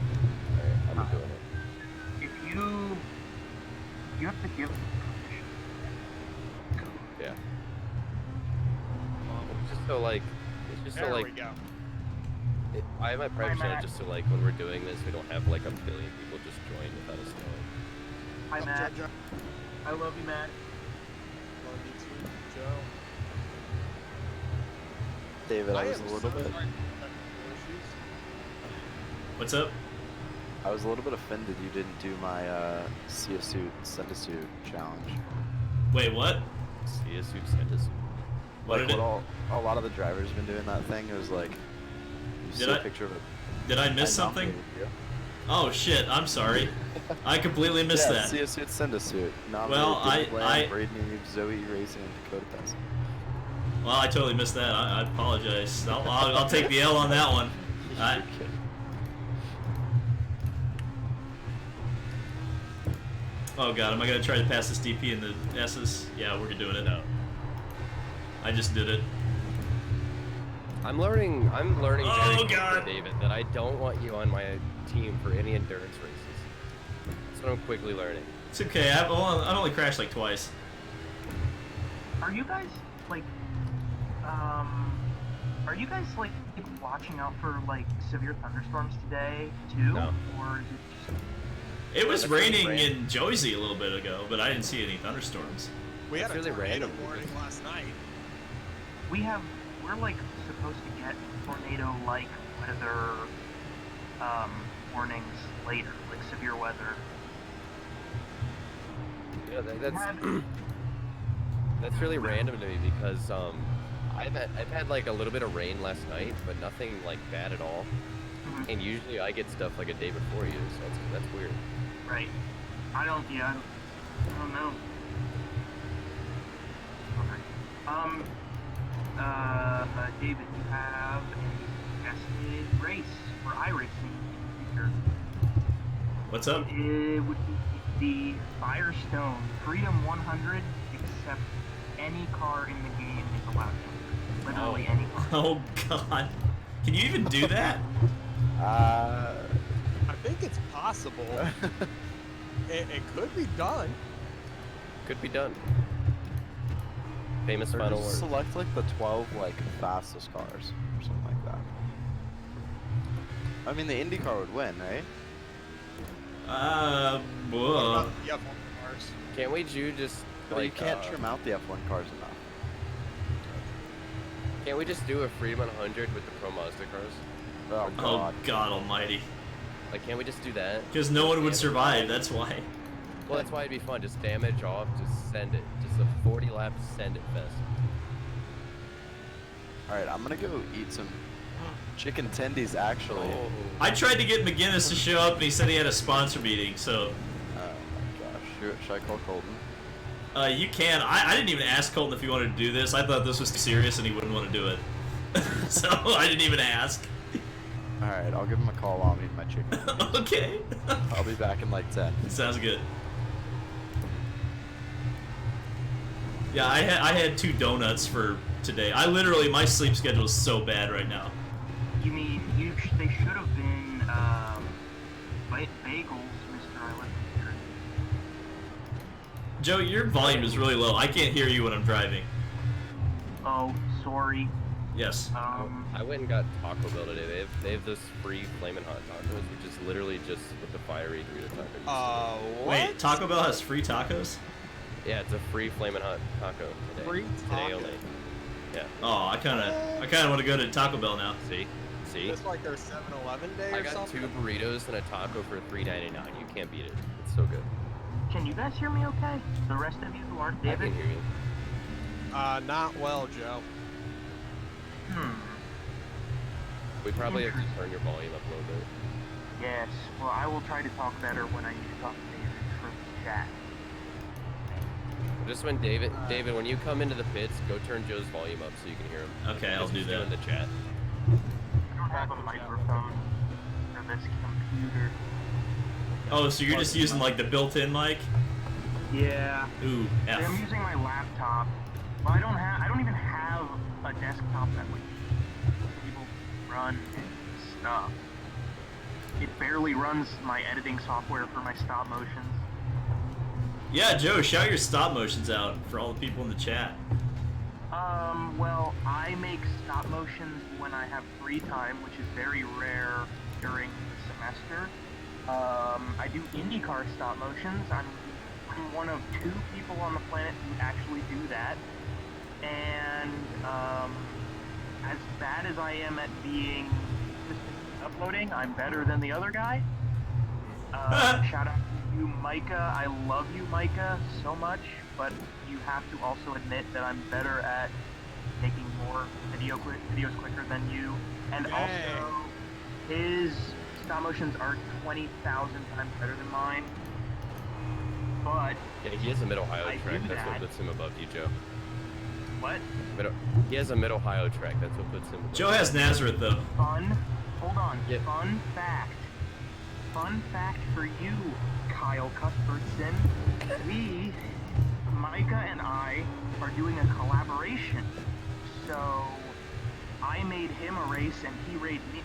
[SPEAKER 3] Alright, I'm doing it.
[SPEAKER 6] If you have to give permission.
[SPEAKER 3] Yeah. It's just so like,
[SPEAKER 4] There we go.
[SPEAKER 3] I have my private
[SPEAKER 6] Hi,
[SPEAKER 3] channel
[SPEAKER 6] Matt.
[SPEAKER 3] just so like when we're doing this, we don't have like a billion people just join without us knowing.
[SPEAKER 6] Hi, Matt. I love you, Matt.
[SPEAKER 4] Love you too, Joe.
[SPEAKER 2] David, I was
[SPEAKER 4] am
[SPEAKER 2] a little
[SPEAKER 4] so
[SPEAKER 2] bit.
[SPEAKER 4] sorry for technical issues.
[SPEAKER 1] What's up?
[SPEAKER 2] I was a little bit offended you didn't do my see a suit, send a suit challenge.
[SPEAKER 1] Wait, what?
[SPEAKER 3] See a suit, send a suit.
[SPEAKER 1] What
[SPEAKER 2] Like
[SPEAKER 1] did it?
[SPEAKER 2] a lot of the drivers have been doing that thing. It was like you see
[SPEAKER 1] Did
[SPEAKER 2] a
[SPEAKER 1] I-
[SPEAKER 2] picture of it.
[SPEAKER 1] Did I miss something?
[SPEAKER 2] nominated you.
[SPEAKER 1] Oh shit, I'm sorry. I completely missed
[SPEAKER 2] Yeah,
[SPEAKER 1] that.
[SPEAKER 2] see a suit, send a suit.
[SPEAKER 1] Well,
[SPEAKER 2] Nominated Dylan
[SPEAKER 1] I-
[SPEAKER 2] Bland, Braden, Zoe Racing, and Dakota Tess.
[SPEAKER 1] Well, I totally missed that. I apologize. I'll take the L on that one.
[SPEAKER 2] You're kidding.
[SPEAKER 1] Oh god, am I gonna try to pass this DP in the S's? Yeah, we're doing it now. I just did it.
[SPEAKER 3] I'm learning
[SPEAKER 1] Oh,
[SPEAKER 3] very quickly,
[SPEAKER 1] God.
[SPEAKER 3] David, that I don't want you on my team for any endurance races. That's what I'm quickly learning.
[SPEAKER 1] It's okay. I've only crashed like twice.
[SPEAKER 6] Are you guys like watching out for like severe thunderstorms today too?
[SPEAKER 3] No.
[SPEAKER 6] Or is it just
[SPEAKER 1] It was
[SPEAKER 3] That's really
[SPEAKER 1] raining
[SPEAKER 3] random.
[SPEAKER 1] in Josie a little bit ago, but I didn't see any thunderstorms.
[SPEAKER 4] We had
[SPEAKER 3] That's
[SPEAKER 4] a
[SPEAKER 3] really
[SPEAKER 4] tornado
[SPEAKER 3] random.
[SPEAKER 4] warning last night.
[SPEAKER 6] we're like supposed to get tornado like weather warnings later, like severe weather.
[SPEAKER 3] Yeah, that's
[SPEAKER 6] Had-
[SPEAKER 3] that's really random to me because I've had like a little bit of rain last night, but nothing like bad at all.
[SPEAKER 6] Mhm.
[SPEAKER 3] And usually I get stuff like a day before you, so that's weird.
[SPEAKER 6] Right. I don't know. Okay. David, you have a suggested race for iRacing future.
[SPEAKER 1] What's up?
[SPEAKER 6] It would be the Firestone Freedom 100, except any car in the game is allowed to enter. Literally any car.
[SPEAKER 1] Oh god. Can you even do that?
[SPEAKER 4] I think it's possible. it could be done.
[SPEAKER 3] Could be done. Famous
[SPEAKER 2] or
[SPEAKER 3] final
[SPEAKER 2] just
[SPEAKER 3] word.
[SPEAKER 2] select like the 12 like fastest cars or something like that. I mean, the Indy car would win, right?
[SPEAKER 4] What
[SPEAKER 1] Whoa.
[SPEAKER 4] about the F1 cars?
[SPEAKER 3] Can't we do just
[SPEAKER 2] But
[SPEAKER 3] like
[SPEAKER 2] you can't trim out the F1 cars enough.
[SPEAKER 3] Can't we just do a Freedom 100 with the Pro Mazda cars?
[SPEAKER 2] Oh
[SPEAKER 1] Oh
[SPEAKER 2] god.
[SPEAKER 1] god almighty.
[SPEAKER 3] Like, can't we just do that?
[SPEAKER 1] Because no one would survive, that's why.
[SPEAKER 3] Well, that's why it'd be fun. Just damage off, just send it. Just a 40 lap send it fest.
[SPEAKER 2] Alright, I'm gonna go eat some chicken tendies actually.
[SPEAKER 3] Oh.
[SPEAKER 1] I tried to get McGinnis to show up and he said he had a sponsor meeting, so
[SPEAKER 2] Oh my gosh. Should I call Colton?
[SPEAKER 1] you can. I didn't even ask Colton if he wanted to do this. I thought this was serious and he wouldn't want to do it. So I didn't even ask.
[SPEAKER 2] Alright, I'll give him a call while I'm eating my chicken tendies.
[SPEAKER 1] Okay.
[SPEAKER 2] I'll be back in like 10.
[SPEAKER 1] Sounds good. Yeah, I had 2 donuts for today. My sleep schedule is so bad right now.
[SPEAKER 6] You mean they should have been bagels, Mr. I live here.
[SPEAKER 1] Joe, your volume is really low. I can't hear you when I'm driving.
[SPEAKER 6] Oh, sorry.
[SPEAKER 1] Yes.
[SPEAKER 3] I went and got Taco Bell today. They have this free flamin' hot tacos, which is literally just with the fiery Dorito taco.
[SPEAKER 4] What?
[SPEAKER 1] Wait, Taco Bell has free tacos?
[SPEAKER 3] Yeah, it's a free flamin' hot taco today.
[SPEAKER 4] Free
[SPEAKER 3] Today
[SPEAKER 4] taco?
[SPEAKER 3] only. Yeah.
[SPEAKER 1] Oh, I kind of want to go to Taco Bell now.
[SPEAKER 3] See?
[SPEAKER 4] It's like their 7-Eleven day
[SPEAKER 3] I
[SPEAKER 4] or
[SPEAKER 3] got
[SPEAKER 4] something?
[SPEAKER 3] 2 burritos and a taco for $3.99. You can't beat it. It's so good.
[SPEAKER 6] Can you guys hear me okay? The rest of you who aren't
[SPEAKER 3] I
[SPEAKER 6] David?
[SPEAKER 3] can hear you.
[SPEAKER 4] Not well, Joe.
[SPEAKER 3] We probably have to turn your volume up a little bit.
[SPEAKER 6] Yes. Well, I will try to talk better when I need to talk to David for the chat.
[SPEAKER 3] Just when David, when you come into the pits, go turn Joe's volume up so you can hear him.
[SPEAKER 1] Okay, I'll do that.
[SPEAKER 3] In the chat.
[SPEAKER 6] I don't have a microphone for this computer.
[SPEAKER 1] Oh, so you're just using like the built-in mic?
[SPEAKER 6] Yeah.
[SPEAKER 1] Ooh, F.
[SPEAKER 6] I'm using my laptop. Well, I don't even have a desktop that would able to run stuff. It barely runs my editing software for my stop motions.
[SPEAKER 1] Yeah, Joe, shout your stop motions out for all the people in the chat.
[SPEAKER 6] Well, I make stop motions when I have free time, which is very rare during the semester. I do IndyCar stop motions. I'm one of 2 people on the planet who actually do that. And, as bad as I am at being uploading, I'm better than the other guy. Shout out to you, Micah. I love you, Micah, so much, but you have to also admit that I'm better at making more videos quicker than you. And also, his stop motions are 20,000 times better than mine. But
[SPEAKER 3] yeah, he has a Mid-Ohio track. That's what puts him above you, Joe.
[SPEAKER 6] What?
[SPEAKER 3] He has a Mid-Ohio track. That's what puts him above
[SPEAKER 1] Joe has Nazareth, though.
[SPEAKER 6] Hold on.
[SPEAKER 3] Yep.
[SPEAKER 6] Fun fact for you, Kyle Cuthbertson. We, Micah and I, are doing a collaboration. So I made him a race, and he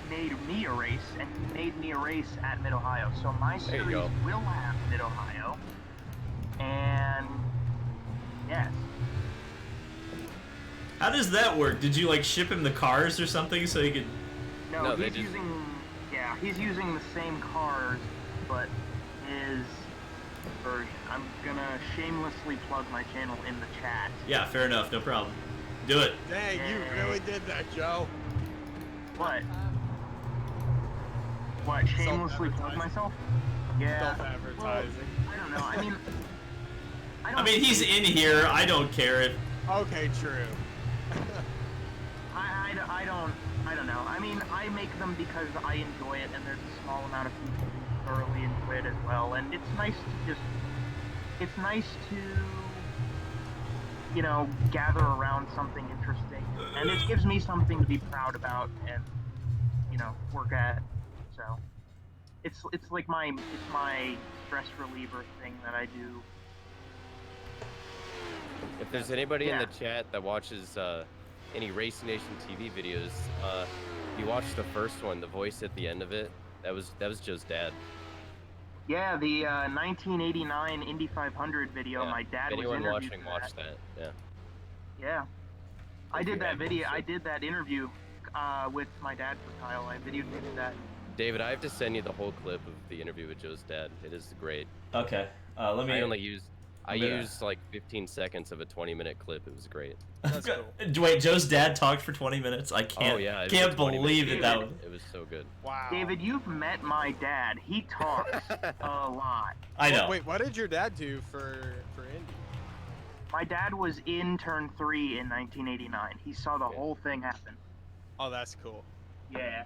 [SPEAKER 6] made me a race, and he made me a race at Mid-Ohio. So my series will have Mid-Ohio. And yes.
[SPEAKER 1] How does that work? Did you like ship him the cars or something so he could?
[SPEAKER 6] No, he's using the same cars, but his version. I'm gonna shamelessly plug my channel in the chat.
[SPEAKER 1] Yeah, fair enough, no problem. Do it.
[SPEAKER 4] Dang, you really did that, Joe.
[SPEAKER 6] What? What? Shamelessly plug myself? Yeah.
[SPEAKER 4] Self-advertising.
[SPEAKER 6] I don't know.
[SPEAKER 1] I mean, he's in here. I don't care if.
[SPEAKER 4] Okay, true.
[SPEAKER 6] I don't know. I mean, I make them because I enjoy it, and there's a small amount of people who thoroughly enjoy it as well. And it's nice to you know, gather around something interesting, and it gives me something to be proud about and, you know, work at. So it's like my stress reliever thing that I do.
[SPEAKER 3] If there's anybody in the chat that watches any Racing Nation TV videos, if you watched the first one, the voice at the end of it, that was Joe's dad.
[SPEAKER 6] Yeah, the 1989 Indy 500 video. My dad was interviewed.
[SPEAKER 3] Anyone watching, watch that. Yeah.
[SPEAKER 6] Yeah. I did that video. I did that interview with my dad for Kyle. I videotaped that.
[SPEAKER 3] David, I have to send you the whole clip of the interview with Joe's dad. It is great.
[SPEAKER 1] Okay. Let me.
[SPEAKER 3] I used like 15 seconds of a 20-minute clip. It was great.
[SPEAKER 4] That's cool.
[SPEAKER 1] Wait, Joe's dad talked for 20 minutes? I can't.
[SPEAKER 3] Oh, yeah,
[SPEAKER 1] can't believe it. That was.
[SPEAKER 3] It was so good.
[SPEAKER 4] Wow.
[SPEAKER 6] David, you've met my dad. He talks a lot.
[SPEAKER 1] I know.
[SPEAKER 4] Wait, what did your dad do for Indy?
[SPEAKER 6] My dad was in turn 3 in 1989. He saw the whole thing happen.
[SPEAKER 4] Oh, that's cool.
[SPEAKER 6] Yeah.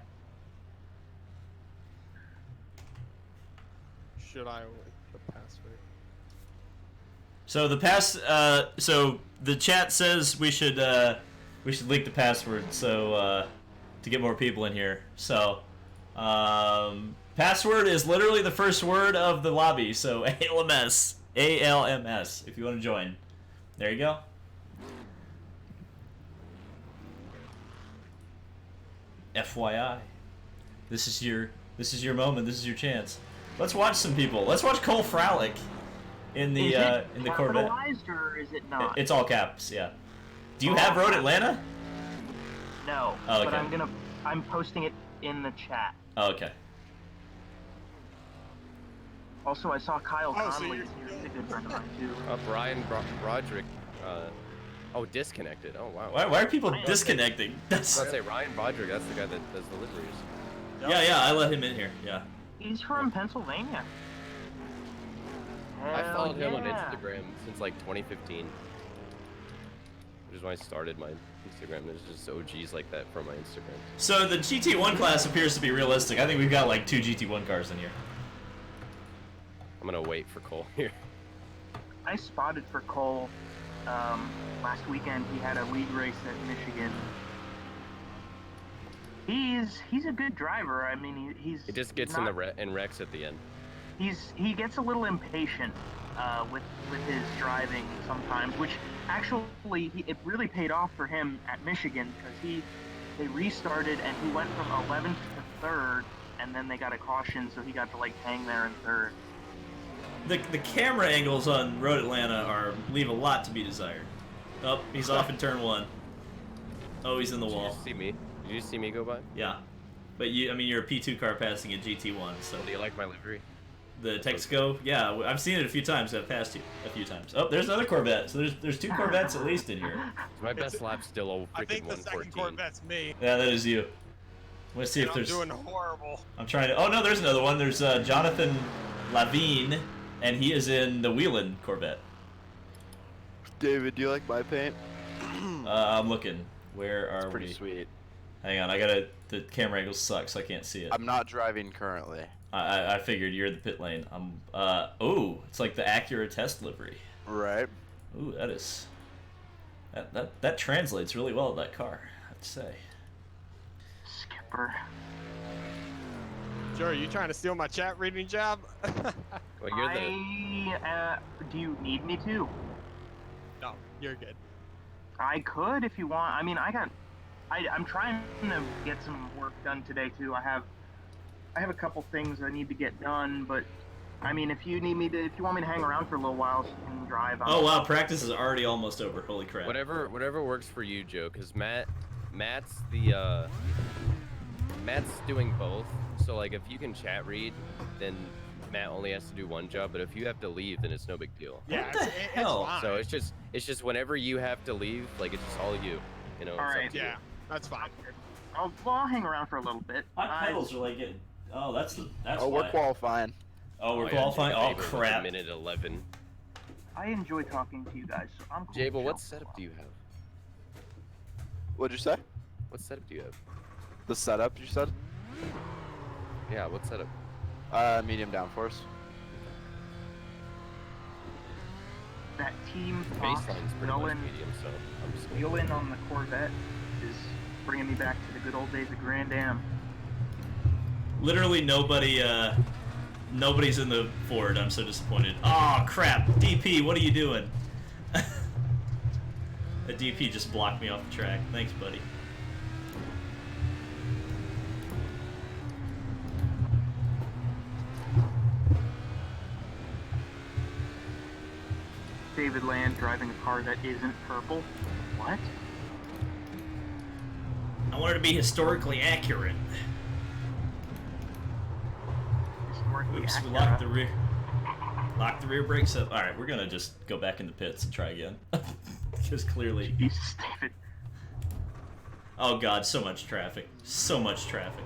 [SPEAKER 4] Should I the password?
[SPEAKER 1] So so the chat says we should leak the password so to get more people in here. So password is literally the first word of the lobby. So ALMS if you want to join. There you go. FYI, this is your moment. This is your chance. Let's watch some people. Let's watch Cole Fralick in the Corvette.
[SPEAKER 6] Capitalized or is it not?
[SPEAKER 1] It's all caps, yeah. Do you have Road Atlanta?
[SPEAKER 6] No.
[SPEAKER 1] Oh, okay.
[SPEAKER 6] But I'm posting it in the chat.
[SPEAKER 1] Oh, okay.
[SPEAKER 6] Also, I saw Kyle
[SPEAKER 4] so
[SPEAKER 6] Conley.
[SPEAKER 4] you're-
[SPEAKER 6] He's a good friend of mine too.
[SPEAKER 3] Brian Broderick. Disconnected. Oh wow.
[SPEAKER 1] Why are people disconnecting? That's,
[SPEAKER 3] Let's say Ryan Broderick. That's the guy that does the liveries.
[SPEAKER 1] yeah, I let him in here. Yeah.
[SPEAKER 6] He's from Pennsylvania.
[SPEAKER 3] I followed him on
[SPEAKER 6] yeah.
[SPEAKER 3] Instagram since like 2015, which is when I started my Instagram. There's just OGs like that from my Instagram.
[SPEAKER 1] So the GT1 class appears to be realistic. I think we've got like 2 GT1 cars in here.
[SPEAKER 3] I'm gonna wait for Cole here.
[SPEAKER 6] I spotted for Cole last weekend. He had a league race at Michigan. He's a good driver. I mean, he
[SPEAKER 3] just gets
[SPEAKER 6] not,
[SPEAKER 3] in wrecks at the end.
[SPEAKER 6] He gets a little impatient with his driving sometimes, which actually it really paid off for him at Michigan because they restarted and he went from 11th to 3rd, and then they got a caution, so he got to like hang there in 3rd.
[SPEAKER 1] The camera angles on Road Atlanta leave a lot to be desired. Oh, he's off in turn 1. Oh, he's in the wall.
[SPEAKER 3] Did you see me? Did you see me go by?
[SPEAKER 1] Yeah, but you're a P2 car passing a GT1. So
[SPEAKER 3] do you like my livery?
[SPEAKER 1] The Texaco, yeah, I've seen it a few times. I've passed you a few times. Oh, there's another Corvette. So there's 2 Corvettes at least in here.
[SPEAKER 3] My best lap's still a freaking 114.
[SPEAKER 4] I think the second Corvette's me.
[SPEAKER 1] Yeah, that is you. Let's see if there's.
[SPEAKER 4] I'm doing horrible.
[SPEAKER 1] I'm trying to. Oh no, there's another one. There's Jonathan Lavigne, and he is in the Wheeling Corvette.
[SPEAKER 2] David, do you like my paint?
[SPEAKER 1] I'm looking. Where are
[SPEAKER 2] It's pretty
[SPEAKER 1] we?
[SPEAKER 2] sweet.
[SPEAKER 1] Hang on, the camera angle sucks, so I can't see it.
[SPEAKER 2] I'm not driving currently.
[SPEAKER 1] I figured you're in the pit lane. Oh, it's like the Acura test livery.
[SPEAKER 2] Right.
[SPEAKER 1] Ooh, that is. That translates really well to that car, I'd say.
[SPEAKER 6] Skipper.
[SPEAKER 4] Joe, are you trying to steal my chat reading job?
[SPEAKER 3] Well, you're the.
[SPEAKER 6] Do you need me to?
[SPEAKER 4] No, you're good.
[SPEAKER 6] I could if you want. I mean, I'm trying to get some work done today too. I have a couple things I need to get done, but I mean, if you want me to hang around for a little while so you can drive.
[SPEAKER 1] Oh wow, practice is already almost over. Holy crap.
[SPEAKER 3] Whatever works for you, Joe, because Matt's doing both. So like, if you can chat read, then Matt only has to do one job. But if you have to leave, then it's no big deal.
[SPEAKER 4] Yeah,
[SPEAKER 1] What the hell?
[SPEAKER 4] It's fine.
[SPEAKER 3] So it's just whenever you have to leave, like it's just all you. You know.
[SPEAKER 6] All
[SPEAKER 3] it's up
[SPEAKER 6] right.
[SPEAKER 3] to you.
[SPEAKER 4] Yeah, that's fine.
[SPEAKER 6] I'll hang around for a little bit.
[SPEAKER 1] My pedals are like getting. Oh, that's
[SPEAKER 2] Oh,
[SPEAKER 1] why.
[SPEAKER 2] we're qualifying.
[SPEAKER 1] Oh, we're
[SPEAKER 3] yeah,
[SPEAKER 1] qualifying. Oh
[SPEAKER 3] Jable with a
[SPEAKER 1] crap.
[SPEAKER 3] minute 11.
[SPEAKER 6] I enjoy talking to you guys. So I'm cool.
[SPEAKER 3] Jable, what
[SPEAKER 6] Chill.
[SPEAKER 3] setup do you have?
[SPEAKER 2] What'd you say?
[SPEAKER 3] What setup do you have?
[SPEAKER 2] The setup, you said?
[SPEAKER 3] Yeah, what setup?
[SPEAKER 2] Medium downforce.
[SPEAKER 6] That team Fox
[SPEAKER 3] Baseline's pretty much medium, so I'm just gonna...
[SPEAKER 6] wheeling on the Corvette is bringing me back to the good old days of Grand Am.
[SPEAKER 1] Literally nobody's in the Ford. I'm so disappointed. Oh crap, DP, what are you doing? The DP just blocked me off the track. Thanks, buddy.
[SPEAKER 6] David Land driving a car that isn't purple. What?
[SPEAKER 1] I wanted to be historically accurate.
[SPEAKER 6] Historically
[SPEAKER 1] Oops, we
[SPEAKER 6] accurate.
[SPEAKER 1] locked the rear brakes up. All right, we're gonna just go back in the pits and try again. Just clearly.
[SPEAKER 6] Jesus, David.
[SPEAKER 1] Oh god, so much traffic. So much traffic.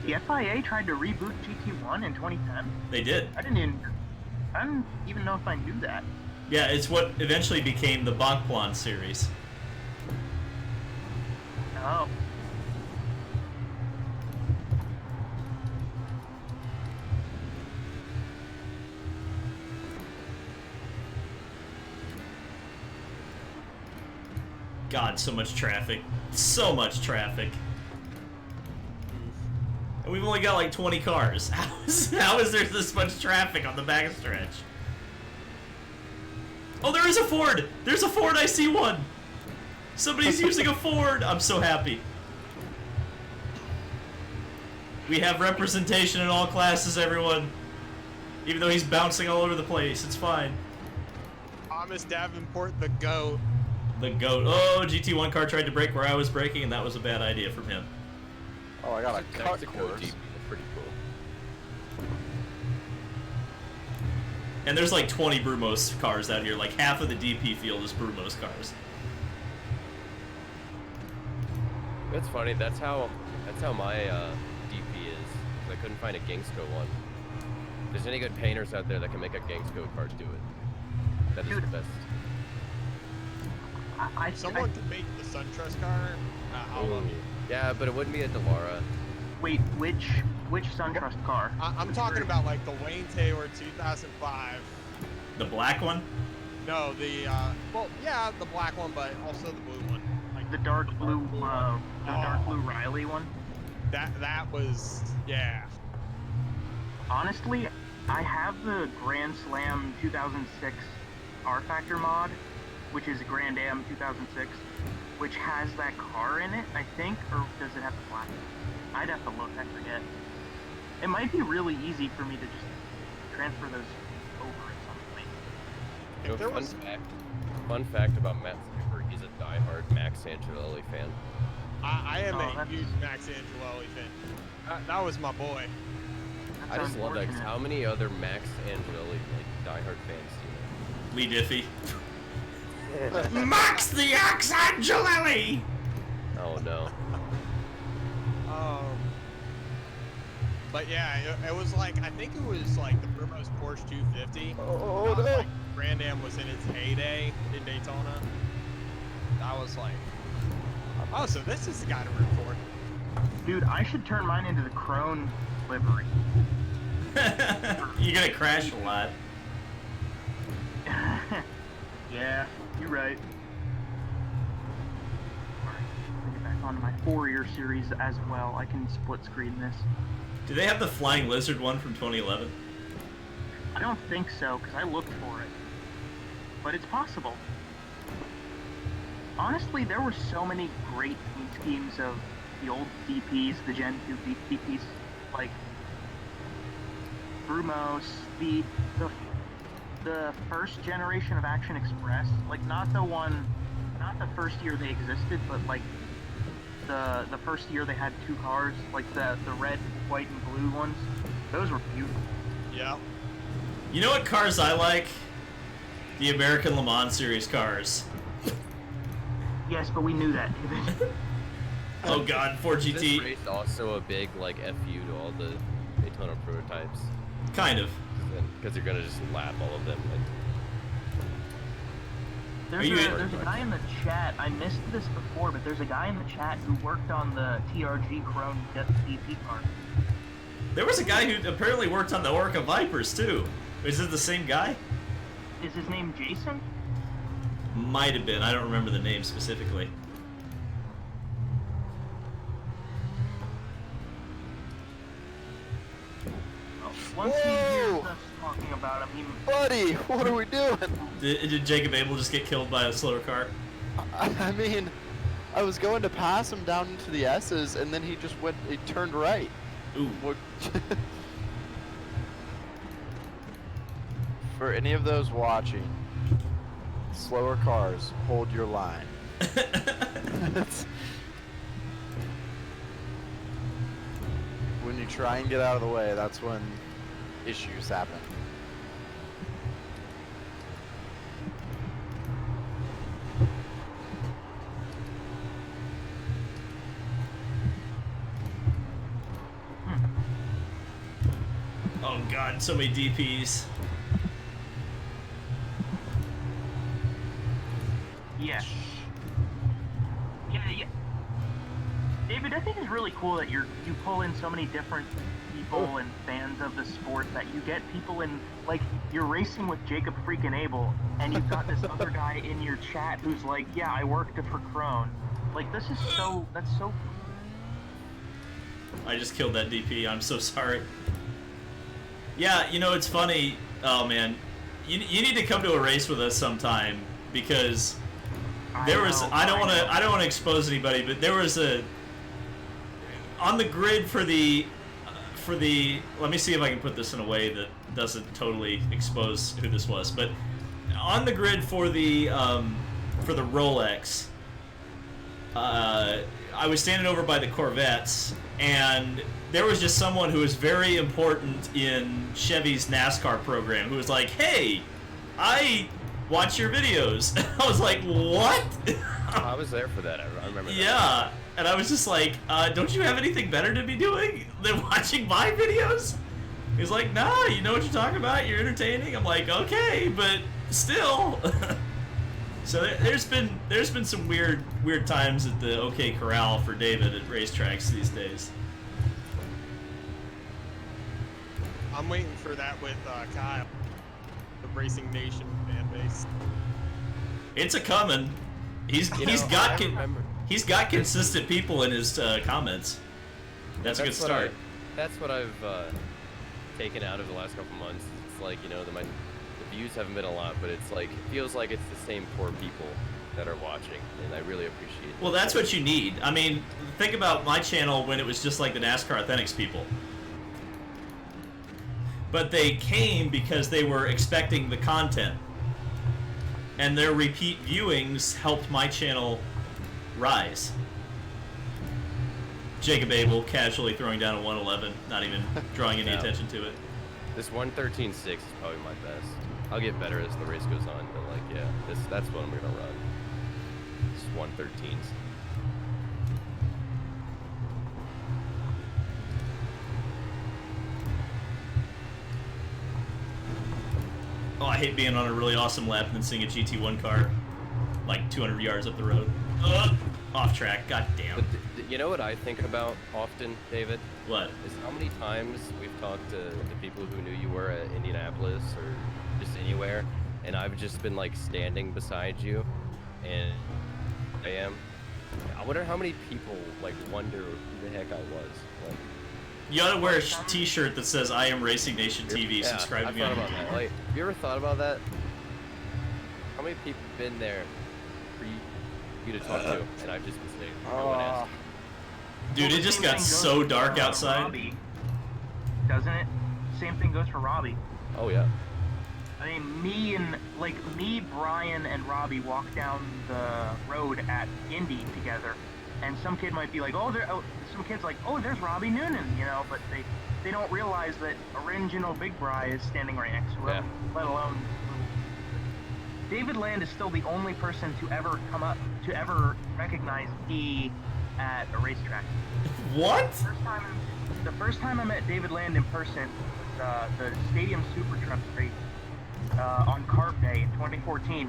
[SPEAKER 6] The FIA tried to reboot GT1 in 2010.
[SPEAKER 1] They did.
[SPEAKER 6] I didn't even know if I knew that.
[SPEAKER 1] Yeah, it's what eventually became the Bonplan series.
[SPEAKER 6] Oh.
[SPEAKER 1] God, so much traffic. So much traffic. And we've only got like 20 cars. How is there this much traffic on the backstretch? Oh, there is a Ford! There's a Ford, I see one! Somebody's using a Ford! I'm so happy. We have representation in all classes, everyone. Even though he's bouncing all over the place, it's fine.
[SPEAKER 4] Thomas Davenport, the GOAT.
[SPEAKER 1] The GOAT. Oh, GT1 car tried to brake where I was braking, and that was a bad idea from him.
[SPEAKER 2] Oh, I got a cut
[SPEAKER 3] Mexico
[SPEAKER 2] course.
[SPEAKER 3] Jeep. Pretty cool.
[SPEAKER 1] And there's like 20 Brumos cars out here. Like half of the DP field is Brumos cars.
[SPEAKER 3] That's funny. That's how my DP is. I couldn't find a Gangsto one. If there's any good painters out there that can make a Gangsto car, do it. That is the best.
[SPEAKER 4] If someone could make the SunTrust car, I'll love you.
[SPEAKER 3] Yeah, but it wouldn't be a Delara.
[SPEAKER 6] Wait, which SunTrust car?
[SPEAKER 4] I'm talking about like the Wayne Taylor 2005.
[SPEAKER 1] The black one?
[SPEAKER 4] No, well, yeah, the black one, but also the blue one. Like
[SPEAKER 6] The dark blue, dark blue Riley one.
[SPEAKER 4] that was, yeah.
[SPEAKER 6] Honestly, I have the Grand Slam 2006 R Factor mod, which is a Grand Am 2006, which has that car in it, I think, or does it have the black? I'd have to look, I forget. It might be really easy for me to just transfer those over at some point.
[SPEAKER 4] If there was,
[SPEAKER 3] Fun fact about Matt Skipper, he's a diehard Max Angelelli fan.
[SPEAKER 4] I am a
[SPEAKER 6] that's-
[SPEAKER 4] huge Max Angelelli fan. That was my boy.
[SPEAKER 3] I just love that. 'Cause how many other Max Angelelli like diehard fans do you know?
[SPEAKER 1] Lee Diffie. Max the Axe Angelelli!
[SPEAKER 3] Oh no.
[SPEAKER 4] But yeah, it was like, I think it was like the Brumos Porsche 250.
[SPEAKER 2] Oh,
[SPEAKER 4] That was
[SPEAKER 2] no.
[SPEAKER 4] like Grand Am was in its heyday in Daytona. I was like, oh, so this is the guy to root for.
[SPEAKER 6] Dude, I should turn mine into the Crone livery.
[SPEAKER 1] You're gonna crash a lot.
[SPEAKER 6] Yeah, you're right. Alright, let me get back onto my 4-year series as well. I can split screen this.
[SPEAKER 1] Do they have the Flying Lizard one from 2011?
[SPEAKER 6] I don't think so, because I looked for it. But it's possible. Honestly, there were so many great paint schemes of the old DPs, the Gen 2 DPs, like Brumos, the first generation of Action Express, like not the first year they existed, but like the first year they had 2 cars, like the red, white, and blue ones. Those were beautiful.
[SPEAKER 4] Yeah.
[SPEAKER 1] You know what cars I like? The American Le Mans Series cars.
[SPEAKER 6] Yes, but we knew that, David.
[SPEAKER 1] Oh god, 4GT.
[SPEAKER 3] This race also a big like FU to all the Daytona prototypes.
[SPEAKER 1] Kind of.
[SPEAKER 3] Because you're gonna just lap all of them.
[SPEAKER 6] There's
[SPEAKER 1] you in-
[SPEAKER 6] a guy in the chat, I missed this before, but there's a guy in the chat who worked on the TRG Chrome DP car.
[SPEAKER 1] There was a guy who apparently worked on the Orca Vipers too. Is it the same guy?
[SPEAKER 6] Is his name Jason?
[SPEAKER 1] Might have been. I don't remember the name specifically.
[SPEAKER 6] Oh, once he hears us talking about him, he...
[SPEAKER 2] Buddy, what are we doing?
[SPEAKER 1] Did Jacob Abel just get killed by a slower car?
[SPEAKER 2] I mean, I was going to pass him down into the S's, and then he turned right.
[SPEAKER 1] Ooh.
[SPEAKER 2] What- For any of those watching, slower cars, hold your line. When you try and get out of the way, that's when issues happen.
[SPEAKER 1] Oh god, so many DPs.
[SPEAKER 6] Yeah. Yeah. David, I think it's really cool that you pull in so many different people and fans of the sport, that you get people in, like, you're racing with Jacob freaking Abel, and you've got this other guy in your chat who's like, yeah, I worked for Crone. Like, that's so
[SPEAKER 1] I just killed that DP. I'm so sorry. Yeah, you know, it's funny. Oh man, you need to come to a race with us sometime, because there was I don't want to expose anybody, but there was on the grid for the let me see if I can put this in a way that doesn't totally expose who this was, but on the grid for the Rolex, I was standing over by the Corvettes, and there was just someone who was very important in Chevy's NASCAR program who was like, hey, I watch your videos. I was like, what?
[SPEAKER 3] I was there for that. I remember that.
[SPEAKER 1] Yeah, and I was just like, don't you have anything better to be doing than watching my videos? He's like, nah, you know what you're talking about, you're entertaining. I'm like, okay, but still. So there's been some weird times at the OK Corral for David at racetracks these days.
[SPEAKER 4] I'm waiting for that with Kyle, the Racing Nation fan base.
[SPEAKER 1] It's a coming. He's got consistent people in his comments. That's a good start.
[SPEAKER 3] That's what I've taken out of the last couple months. It's like, you know, the views haven't been a lot, but it's like, it feels like it's the same core people that are watching, and I really appreciate it.
[SPEAKER 1] Well, that's what you need. I mean, think about my channel when it was just like the NASCAR Authentics people. But they came because they were expecting the content. And their repeat viewings helped my channel rise. Jacob Abel casually throwing down a 111, not even drawing any attention to it.
[SPEAKER 3] This 113.6 is probably my best. I'll get better as the race goes on, but like, yeah, that's what I'm gonna run. Just 113s.
[SPEAKER 1] Oh, I hate being on a really awesome lap and then seeing a GT1 car like 200 yards up the road. Off track, god damn.
[SPEAKER 3] But you know what I think about often, David?
[SPEAKER 1] What?
[SPEAKER 3] Is how many times we've talked to people who knew you were at Indianapolis or just anywhere, and I've just been like standing beside you, and I wonder how many people like wonder who the heck I was. Like,
[SPEAKER 1] You ought to wear a t-shirt that says "I am Racing Nation TV."
[SPEAKER 3] yeah,
[SPEAKER 1] Subscribe to me.
[SPEAKER 3] I thought about that. Like, have you ever thought about that? How many people have been there for you to talk to, and I've just been sitting. No one asked.
[SPEAKER 1] Dude, it just got so dark outside.
[SPEAKER 6] Robbie, doesn't it? Same thing goes for Robbie.
[SPEAKER 3] Oh yeah.
[SPEAKER 6] I mean, me, Brian, and Robbie walk down the road at Indy together, and some kid might be like, some kid's like, oh, there's Robbie Noonan, you know, but they don't realize that original Big Bri is standing right next to him, let alone David Land is still the only person to ever recognize me at a racetrack.
[SPEAKER 1] What?
[SPEAKER 6] The first time I met David Land in person was the Stadium Super Truck race on Carb Day in 2014,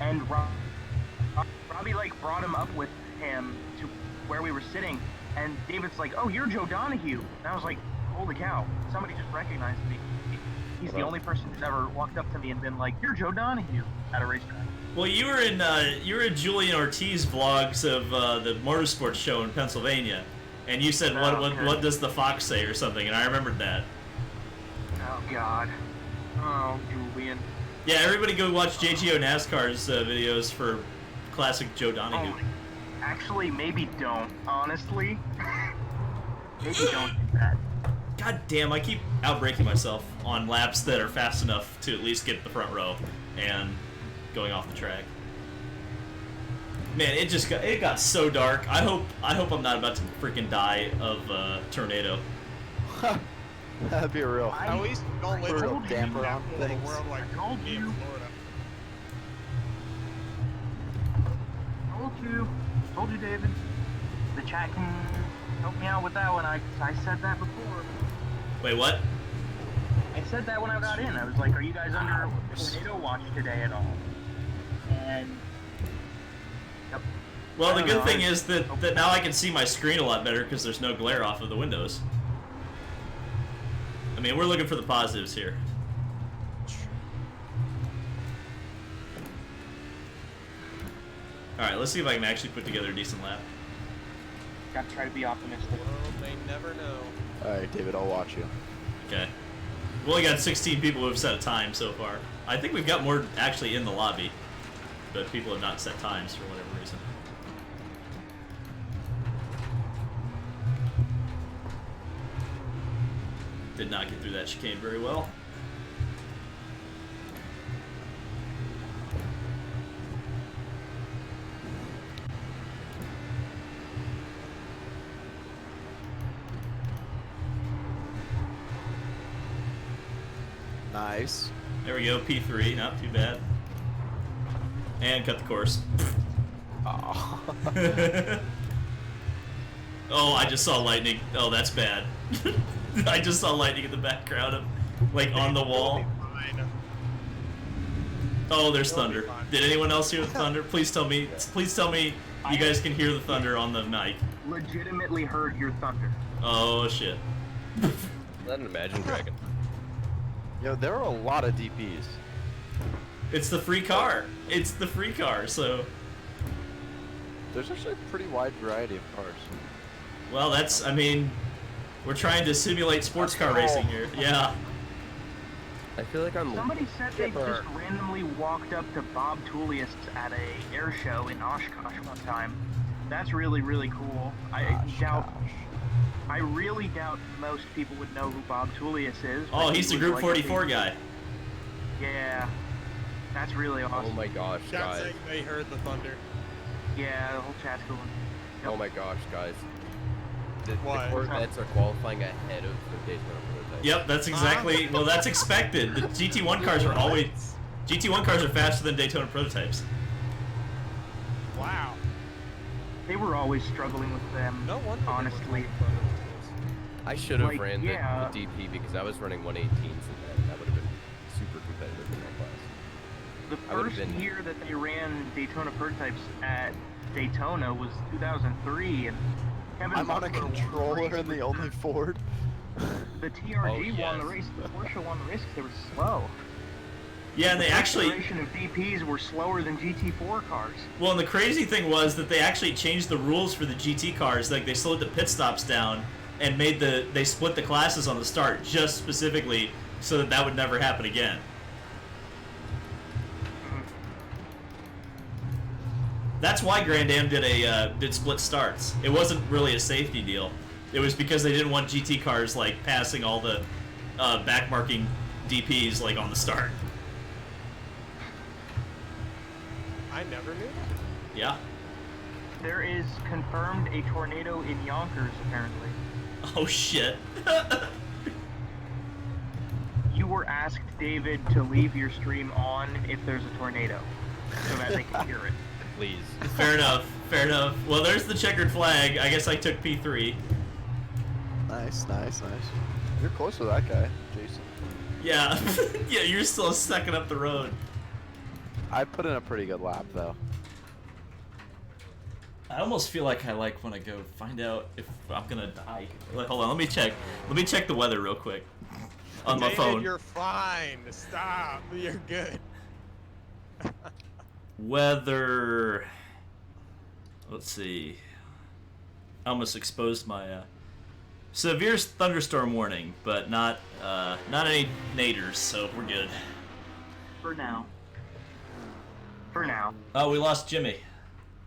[SPEAKER 6] and Robbie like brought him up with him to where we were sitting, and David's like, "Oh, you're Joe Donahue," and I was like, "Holy cow! Somebody just recognized me." He's the only person who's ever walked up to me and been like, "You're Joe Donahue" at a racetrack.
[SPEAKER 1] Well, you were in Julian Ortiz vlogs of the Motorsport show in Pennsylvania, and you said, "What does the fox say?" or something, and I remembered that.
[SPEAKER 6] Oh God. Oh, Julian.
[SPEAKER 1] Yeah, everybody go watch JGO NASCAR's videos for classic Joe Donahue.
[SPEAKER 6] Oh, actually, maybe don't. Honestly, maybe don't do that.
[SPEAKER 1] God damn, I keep outbraking myself on laps that are fast enough to at least get the front row and going off the track. Man, it got so dark. I hope I'm not about to freaking die of a tornado.
[SPEAKER 2] That'd be a real.
[SPEAKER 4] At least don't live
[SPEAKER 2] real
[SPEAKER 4] in
[SPEAKER 2] damper on
[SPEAKER 4] the
[SPEAKER 2] things.
[SPEAKER 4] world like me in Florida.
[SPEAKER 6] Told you, David. The chat can help me out with that one. I said that before.
[SPEAKER 1] Wait, what?
[SPEAKER 6] I said that when I got in. I was like, "Are you guys under tornado watch today at all?" And yep.
[SPEAKER 1] Well, the good thing is that now I can see my screen a lot better because there's no glare off of the windows. I mean, we're looking for the positives here. Alright, let's see if I can actually put together a decent lap.
[SPEAKER 6] Gotta try to be optimistic.
[SPEAKER 4] World may never know.
[SPEAKER 2] Alright, David, I'll watch you.
[SPEAKER 1] Okay. We've only got 16 people who have set a time so far. I think we've got more actually in the lobby, but people have not set times for whatever reason. Did not get through that chicane very well.
[SPEAKER 2] Nice.
[SPEAKER 1] There we go, P3, not too bad. And cut the course.
[SPEAKER 2] Oh.
[SPEAKER 1] Oh, I just saw lightning. Oh, that's bad. I just saw lightning in the background of, like, on the wall. Oh, there's
[SPEAKER 4] It'll be
[SPEAKER 1] thunder.
[SPEAKER 4] fun.
[SPEAKER 1] Did anyone else hear the thunder? Please tell me. Please tell me you guys can hear the thunder on the mic.
[SPEAKER 6] Legitimately heard your thunder.
[SPEAKER 1] Oh shit.
[SPEAKER 3] Let an Imagine Dragon.
[SPEAKER 2] Yo, there are a lot of DPs.
[SPEAKER 1] It's the free car. It's the free car. So,
[SPEAKER 2] There's actually a pretty wide variety of cars.
[SPEAKER 1] well, that's. I mean, we're trying to simulate sports car racing here. Yeah.
[SPEAKER 3] I feel like I'm.
[SPEAKER 6] Somebody said they
[SPEAKER 3] Chipper.
[SPEAKER 6] just randomly walked up to Bob Tullius at a air show in Oshkosh one time. That's really, really cool. I really doubt most people would know who Bob Tullius is.
[SPEAKER 1] Oh,
[SPEAKER 6] but
[SPEAKER 1] he's the
[SPEAKER 6] he was
[SPEAKER 1] Group
[SPEAKER 6] like
[SPEAKER 1] 44 guy.
[SPEAKER 6] Yeah. That's really awesome.
[SPEAKER 3] Oh my gosh,
[SPEAKER 4] Chat
[SPEAKER 3] guys.
[SPEAKER 4] saying they heard the thunder.
[SPEAKER 6] Yeah, the whole chat's going.
[SPEAKER 3] Oh my gosh, guys. The
[SPEAKER 4] What?
[SPEAKER 3] Corvettes are qualifying ahead of the Daytona prototype.
[SPEAKER 1] Yep, that's exactly. Well, that's expected. The GT1 cars are always. GT1 cars are faster than Daytona prototypes.
[SPEAKER 4] Wow.
[SPEAKER 6] They were always struggling with them,
[SPEAKER 4] No wonder. they were
[SPEAKER 6] honestly.
[SPEAKER 4] making fun of this.
[SPEAKER 3] I should have
[SPEAKER 6] Like,
[SPEAKER 3] ran
[SPEAKER 6] yeah.
[SPEAKER 3] the DP because I was running 118s and that would have been super competitive in that class.
[SPEAKER 6] The
[SPEAKER 3] I would've
[SPEAKER 6] first
[SPEAKER 3] been-
[SPEAKER 6] year that they ran Daytona prototypes at Daytona was 2003, and Kevin
[SPEAKER 2] I'm on a
[SPEAKER 6] Butler won the
[SPEAKER 2] controller
[SPEAKER 6] race
[SPEAKER 2] and the
[SPEAKER 6] with-
[SPEAKER 2] only Ford.
[SPEAKER 6] The TRG
[SPEAKER 3] Oh,
[SPEAKER 6] won the
[SPEAKER 3] yes.
[SPEAKER 6] race. The Porsche won the race because they were slow.
[SPEAKER 1] Yeah, and they
[SPEAKER 6] The
[SPEAKER 1] actually.
[SPEAKER 6] generation of DPs were slower than GT4 cars.
[SPEAKER 1] Well, and the crazy thing was that they actually changed the rules for the GT cars. Like they slowed the pit stops down and they split the classes on the start just specifically so that that would never happen again. That's why Grand Am did split starts. It wasn't really a safety deal. It was because they didn't want GT cars like passing all the backmarking DPs like on the start.
[SPEAKER 4] I never knew that.
[SPEAKER 1] Yeah.
[SPEAKER 6] There is confirmed a tornado in Yonkers, apparently.
[SPEAKER 1] Oh shit.
[SPEAKER 6] You were asked, David, to leave your stream on if there's a tornado, so that they can hear it.
[SPEAKER 3] Please.
[SPEAKER 1] Fair enough. Fair enough. Well, there's the checkered flag. I guess I took P3.
[SPEAKER 2] Nice, nice, nice. You're close to that guy, Jason.
[SPEAKER 1] Yeah. Yeah, you're still sucking up the road.
[SPEAKER 2] I put in a pretty good lap though.
[SPEAKER 1] I almost feel like I like when I go find out if I'm gonna die. Like, hold on, let me check. Let me check the weather real quick on my
[SPEAKER 4] David,
[SPEAKER 1] phone.
[SPEAKER 4] You're fine. Stop. You're good.
[SPEAKER 1] Weather. Let's see. I almost exposed my severe thunderstorm warning, but not any naders, so we're good.
[SPEAKER 6] For now. For now.
[SPEAKER 1] Oh, we lost Jimmy.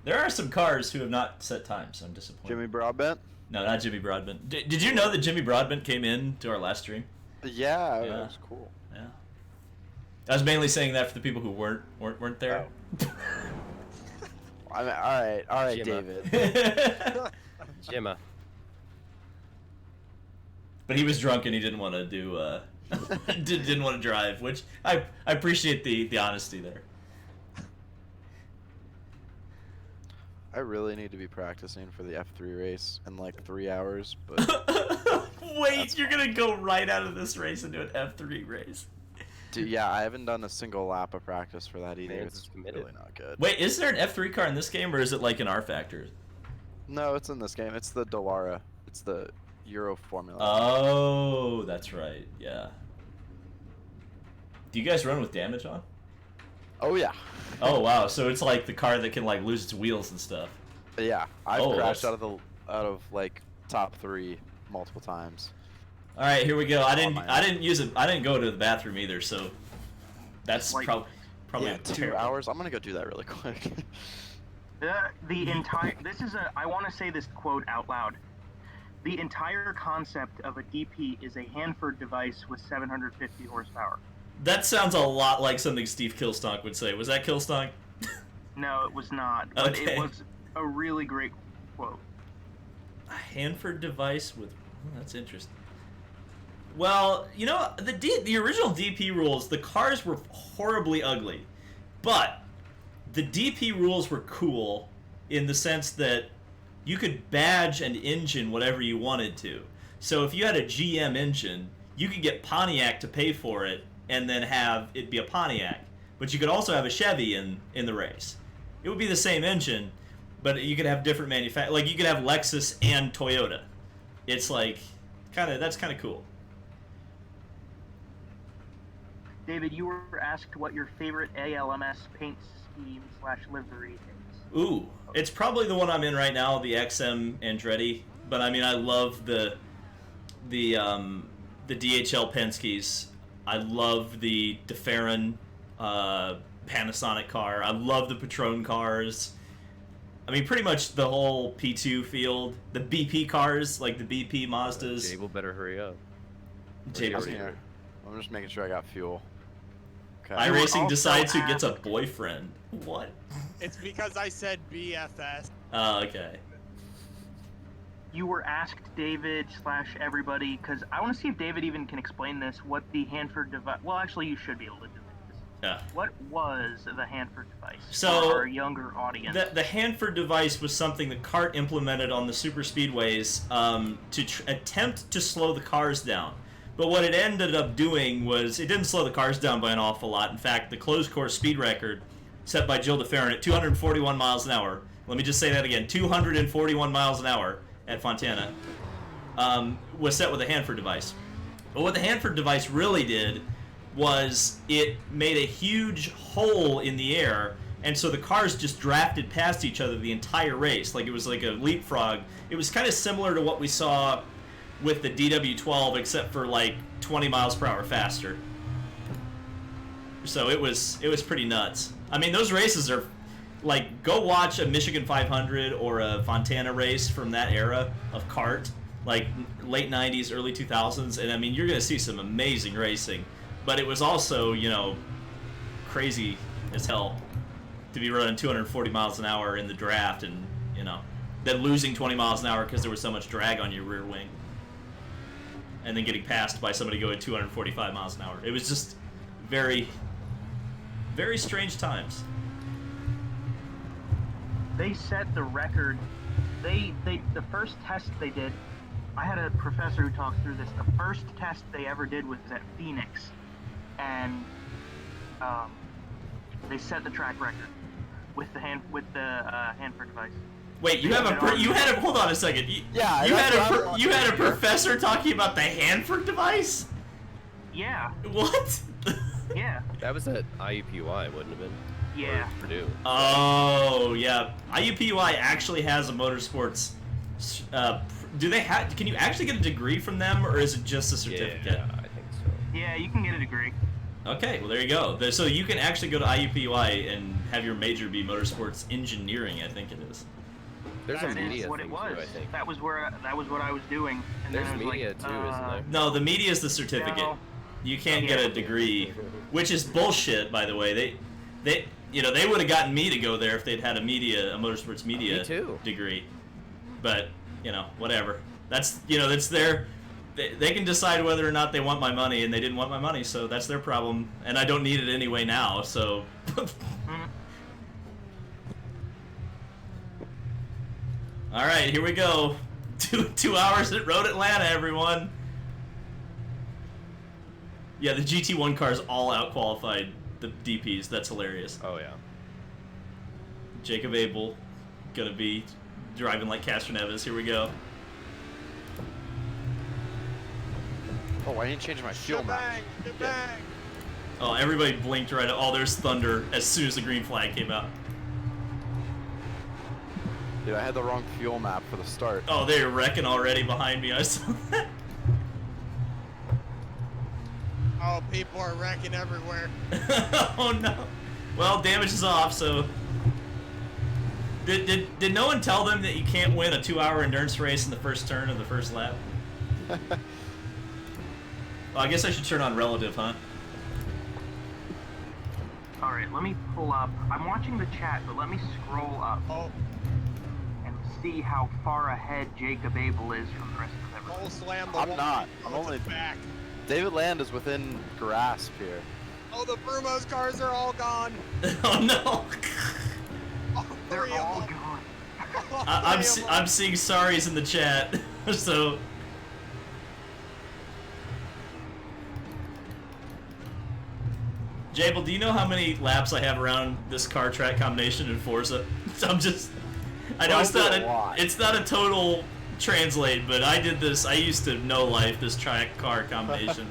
[SPEAKER 1] There are some cars who have not set times, so I'm disappointed.
[SPEAKER 2] Jimmy Broadbent?
[SPEAKER 1] No, not Jimmy Broadbent. Did you know that Jimmy Broadbent came in to our last stream?
[SPEAKER 2] Yeah,
[SPEAKER 1] Yeah.
[SPEAKER 2] that was cool.
[SPEAKER 1] Yeah. I was mainly saying that for the people who weren't there.
[SPEAKER 2] I mean, all right,
[SPEAKER 3] Jimma.
[SPEAKER 2] David.
[SPEAKER 3] Jimma.
[SPEAKER 1] But he was drunk and he didn't want to do didn't want to drive, which I appreciate the honesty there.
[SPEAKER 2] I really need to be practicing for the F3 race in like 3 hours, but
[SPEAKER 1] Wait, you're gonna go right out of this race and do an F3 race?
[SPEAKER 2] dude, yeah, I haven't done a single lap of practice for that either.
[SPEAKER 3] Man's
[SPEAKER 2] It's
[SPEAKER 3] committed.
[SPEAKER 2] really not good.
[SPEAKER 1] Wait, is there an F3 car in this game, or is it like an R Factor?
[SPEAKER 2] No, it's in this game. It's the Dallara. It's the Euro Formula.
[SPEAKER 1] Oh, that's right. Yeah. Do you guys run with damage on?
[SPEAKER 2] Oh yeah.
[SPEAKER 1] Oh wow, so it's like the car that can like lose its wheels and stuff.
[SPEAKER 2] Yeah, I've
[SPEAKER 1] Oh,
[SPEAKER 2] crashed
[SPEAKER 1] that's-
[SPEAKER 2] out of like top 3 multiple times.
[SPEAKER 1] All right, here we go. I didn't
[SPEAKER 2] my
[SPEAKER 1] I didn't go to the bathroom either, so that's
[SPEAKER 6] Like-
[SPEAKER 1] probably
[SPEAKER 2] Yeah, 2
[SPEAKER 1] terrible.
[SPEAKER 2] hours. I'm gonna go do that really quick.
[SPEAKER 6] The entire. This is a. I want to say this quote out loud. The entire concept of a DP is a Hanford device with 750 horsepower.
[SPEAKER 1] That sounds a lot like something Steve Kilstonk would say. Was that Kilstonk?
[SPEAKER 6] No, it was not. But
[SPEAKER 1] Okay.
[SPEAKER 6] it was a really great quote.
[SPEAKER 1] A Hanford device with... that's interesting. Well, you know, the original DP rules, the cars were horribly ugly. But the DP rules were cool in the sense that you could badge an engine whatever you wanted to. So if you had a GM engine, you could get Pontiac to pay for it and then have it be a Pontiac. but you could also have a Chevy in the race. It would be the same engine, but you could have different like you could have Lexus and Toyota. It's like that's kind of cool.
[SPEAKER 6] David, you were asked what your favorite ALMS paint scheme / livery is.
[SPEAKER 1] Ooh, it's probably the one I'm in right now, the XM Andretti. But I mean, I love the DHL Penske's. I love the DeFerrin Panasonic car. I love the Patron cars. I mean, pretty much the whole P2 field. The BP cars, like the BP Mazdas.
[SPEAKER 3] Jable better hurry up.
[SPEAKER 1] Jable's
[SPEAKER 2] here. I'm just making sure I got fuel. Okay.
[SPEAKER 1] iRacing decides who gets a boyfriend. What?
[SPEAKER 4] It's because I said BFS.
[SPEAKER 1] Oh, okay.
[SPEAKER 6] You were asked, David / everybody, because I want to see if David even can explain this, what the Hanford device... Well, actually, you should be able to do this.
[SPEAKER 1] Yeah.
[SPEAKER 6] What was the Hanford device
[SPEAKER 1] so,
[SPEAKER 6] for our younger audience?
[SPEAKER 1] The Hanford device was something that CART implemented on the super speedways to attempt to slow the cars down. But what it ended up doing was it didn't slow the cars down by an awful lot. In fact, the closed course speed record set by Jill DeFerrin at 241 miles an hour. Let me just say that again, 241 miles an hour at Fontana was set with the Hanford device. But what the Hanford device really did was it made a huge hole in the air, and so the cars just drafted past each other the entire race. Like it was like a leapfrog. It was kind of similar to what we saw with the DW12, except for like 20 miles per hour faster. So it was pretty nuts. I mean, those races are like, go watch a Michigan 500 or a Fontana race from that era of kart, like late 90s, early 2000s, and I mean, you're gonna see some amazing racing. But it was also, you know, crazy as hell to be running 240 miles an hour in the draft, and you know, then losing 20 miles an hour because there was so much drag on your rear wing, and then getting passed by somebody going 245 miles an hour. It was just very, very strange times.
[SPEAKER 6] They set the record. The first test they did, I had a professor who talked through this. The first test they ever did was at Phoenix, and they set the track record with the Hanford device.
[SPEAKER 1] Wait, you had a hold on a second. You had a professor talking about the Hanford device?
[SPEAKER 6] Yeah.
[SPEAKER 1] What?
[SPEAKER 6] Yeah.
[SPEAKER 3] That was at IUPUI, wouldn't have been?
[SPEAKER 6] Yeah.
[SPEAKER 3] Or Purdue.
[SPEAKER 1] Oh, yeah. IUPUI actually has a motorsports. Do they have? Can you actually get a degree from them, or is it just a certificate?
[SPEAKER 3] Yeah, I think so.
[SPEAKER 6] Yeah, you can get a degree.
[SPEAKER 1] Okay, well there you go. So you can actually go to IUPUI and have your major be motorsports engineering. I think it is.
[SPEAKER 3] There's
[SPEAKER 6] That
[SPEAKER 3] a media
[SPEAKER 6] is what
[SPEAKER 3] thing
[SPEAKER 6] it was.
[SPEAKER 3] too, I think.
[SPEAKER 6] That was what I was doing. And
[SPEAKER 3] There's
[SPEAKER 6] then I was
[SPEAKER 3] media
[SPEAKER 6] like,
[SPEAKER 3] too, isn't there?
[SPEAKER 1] No, the media is the certificate.
[SPEAKER 6] No.
[SPEAKER 1] You can't get a degree, which is bullshit, by the way. They would have gotten me to go there if they'd had a motorsports media
[SPEAKER 3] Me too.
[SPEAKER 1] degree. But whatever. That's their. They can decide whether or not they want my money, and they didn't want my money, so that's their problem. And I don't need it anyway now, so. All right, here we go. 2 hours at Road Atlanta, everyone. Yeah, the GT1 cars all out-qualified the DPs. That's hilarious.
[SPEAKER 3] Oh, yeah.
[SPEAKER 1] Jacob Abel gonna be driving like Castroneves. Here we go.
[SPEAKER 2] Oh, I didn't change my fuel map.
[SPEAKER 4] Bang!
[SPEAKER 1] Oh, everybody blinked right up. Oh, there's thunder as soon as the green flag came out.
[SPEAKER 2] Dude, I had the wrong fuel map for the start.
[SPEAKER 1] Oh, they're wrecking already behind me. I saw that.
[SPEAKER 4] Oh, people are wrecking everywhere.
[SPEAKER 1] Oh no. Well, damage is off, so. Did no one tell them that you can't win a 2-hour endurance race in the first turn of the first lap? Well, I guess I should turn on relative, huh?
[SPEAKER 6] Alright, let me pull up. I'm watching the chat, but let me scroll up
[SPEAKER 4] Oh,
[SPEAKER 6] and see how far ahead Jacob Abel is from the rest of everyone.
[SPEAKER 4] full slam the
[SPEAKER 2] I'm
[SPEAKER 4] wall.
[SPEAKER 2] not.
[SPEAKER 4] Oh,
[SPEAKER 2] I'm
[SPEAKER 4] it's
[SPEAKER 2] only-
[SPEAKER 4] back.
[SPEAKER 2] David Land is within grasp here.
[SPEAKER 4] Oh, the Brumos cars are all gone.
[SPEAKER 1] Oh no.
[SPEAKER 4] All
[SPEAKER 6] They're
[SPEAKER 4] three of
[SPEAKER 6] all
[SPEAKER 4] them.
[SPEAKER 6] gone.
[SPEAKER 4] All
[SPEAKER 1] I'm
[SPEAKER 4] three of them.
[SPEAKER 1] I'm seeing sorries in the chat, so. Jable, do you know how many laps I have around this car track combination in Forza? I know it's not a total translate, but I did this. I used to know life this track car combination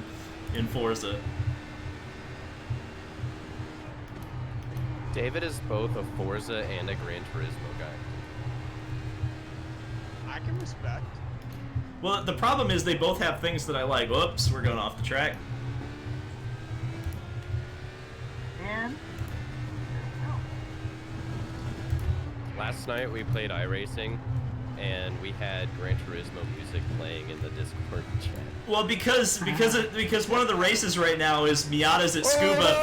[SPEAKER 1] in Forza.
[SPEAKER 3] David is both a Forza and a Gran Turismo guy.
[SPEAKER 4] I can respect.
[SPEAKER 1] Well, the problem is they both have things that I like. Whoops, we're going off the track.
[SPEAKER 6] And
[SPEAKER 3] Last night we played iRacing, and we had Gran Turismo music playing in the Discord chat.
[SPEAKER 1] Well, because one of the races right now is Miata's at Scuba.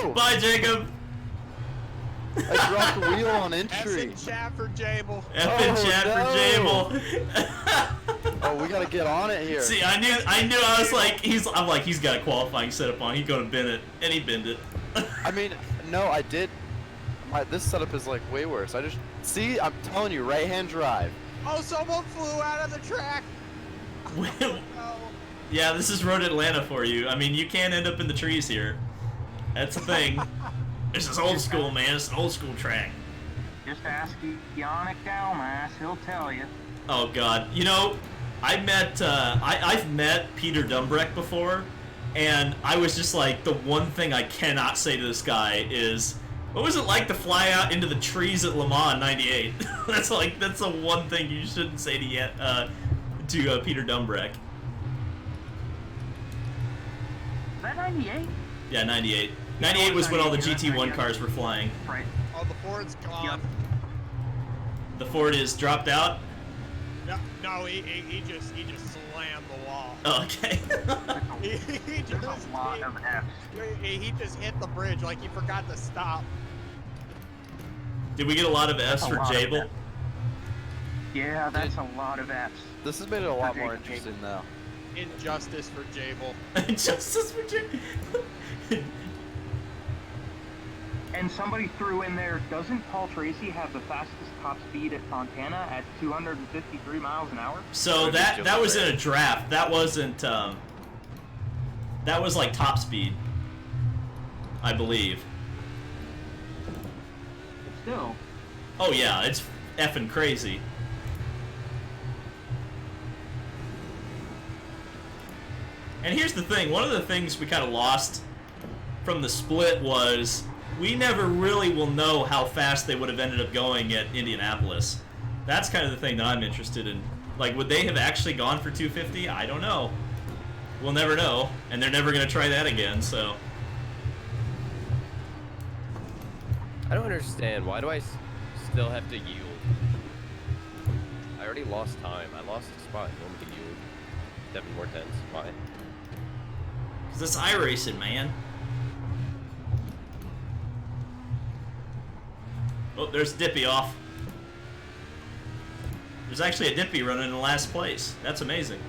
[SPEAKER 2] Oh!
[SPEAKER 1] Bye, Jacob.
[SPEAKER 2] I dropped the wheel on entry.
[SPEAKER 4] F in chat for Jable.
[SPEAKER 1] F in chat for Jable.
[SPEAKER 2] Oh, we gotta get on it here.
[SPEAKER 1] See, I knew. I was like, he's got a qualifying setup on. He's gonna bin it, and he binned it.
[SPEAKER 2] I mean, no, I did. This setup is like way worse. See, I'm telling you, right-hand drive.
[SPEAKER 4] Oh, someone flew out of the track. Oh.
[SPEAKER 1] Yeah, this is Road Atlanta for you. I mean, you can't end up in the trees here. That's the thing. This is old school, man. It's an old school track.
[SPEAKER 6] just ask Yannick Dalmas, he'll tell you.
[SPEAKER 1] Oh God, you know, I've met Peter Dumbreck before, and I was just like, the one thing I cannot say to this guy is, what was it like to fly out into the trees at Le Mans in '98? That's the one thing you shouldn't say to Peter Dumbreck.
[SPEAKER 6] Is that 98?
[SPEAKER 1] Yeah, 98. 98 was when all the GT1 cars were flying.
[SPEAKER 6] Right.
[SPEAKER 4] Oh, the Ford's gone.
[SPEAKER 6] Yep.
[SPEAKER 1] The Ford is dropped out.
[SPEAKER 4] No, he just slammed the wall.
[SPEAKER 1] Oh, okay.
[SPEAKER 6] There's a lot of F's.
[SPEAKER 4] He just hit the bridge like he forgot to stop.
[SPEAKER 1] Did we get a lot of Fs for Jable?
[SPEAKER 6] Yeah, that's a lot of F's.
[SPEAKER 2] This has made it a lot more interesting now.
[SPEAKER 4] Injustice for Jable.
[SPEAKER 1] Justice for Jable.
[SPEAKER 6] And somebody threw in there, doesn't Paul Tracy have the fastest top speed at Fontana at 253 miles an hour?
[SPEAKER 1] So that was in a draft. That wasn't, that was like top speed, I believe.
[SPEAKER 6] Still.
[SPEAKER 1] Oh yeah, it's effing crazy. And here's the thing, one of the things we kind of lost from the split was we never really will know how fast they would have ended up going at Indianapolis. That's kind of the thing that I'm interested in. Like, would they have actually gone for 250? I don't know. We'll never know, and they're never going to try that again, so.
[SPEAKER 3] I don't understand. Why do I still have to yield? I already lost time. I lost a spot. You want me to yield 7 more tenths? Why?
[SPEAKER 1] Because it's iRacing, man. Oh, there's Dippy off. There's actually a Dippy running in last place. That's amazing.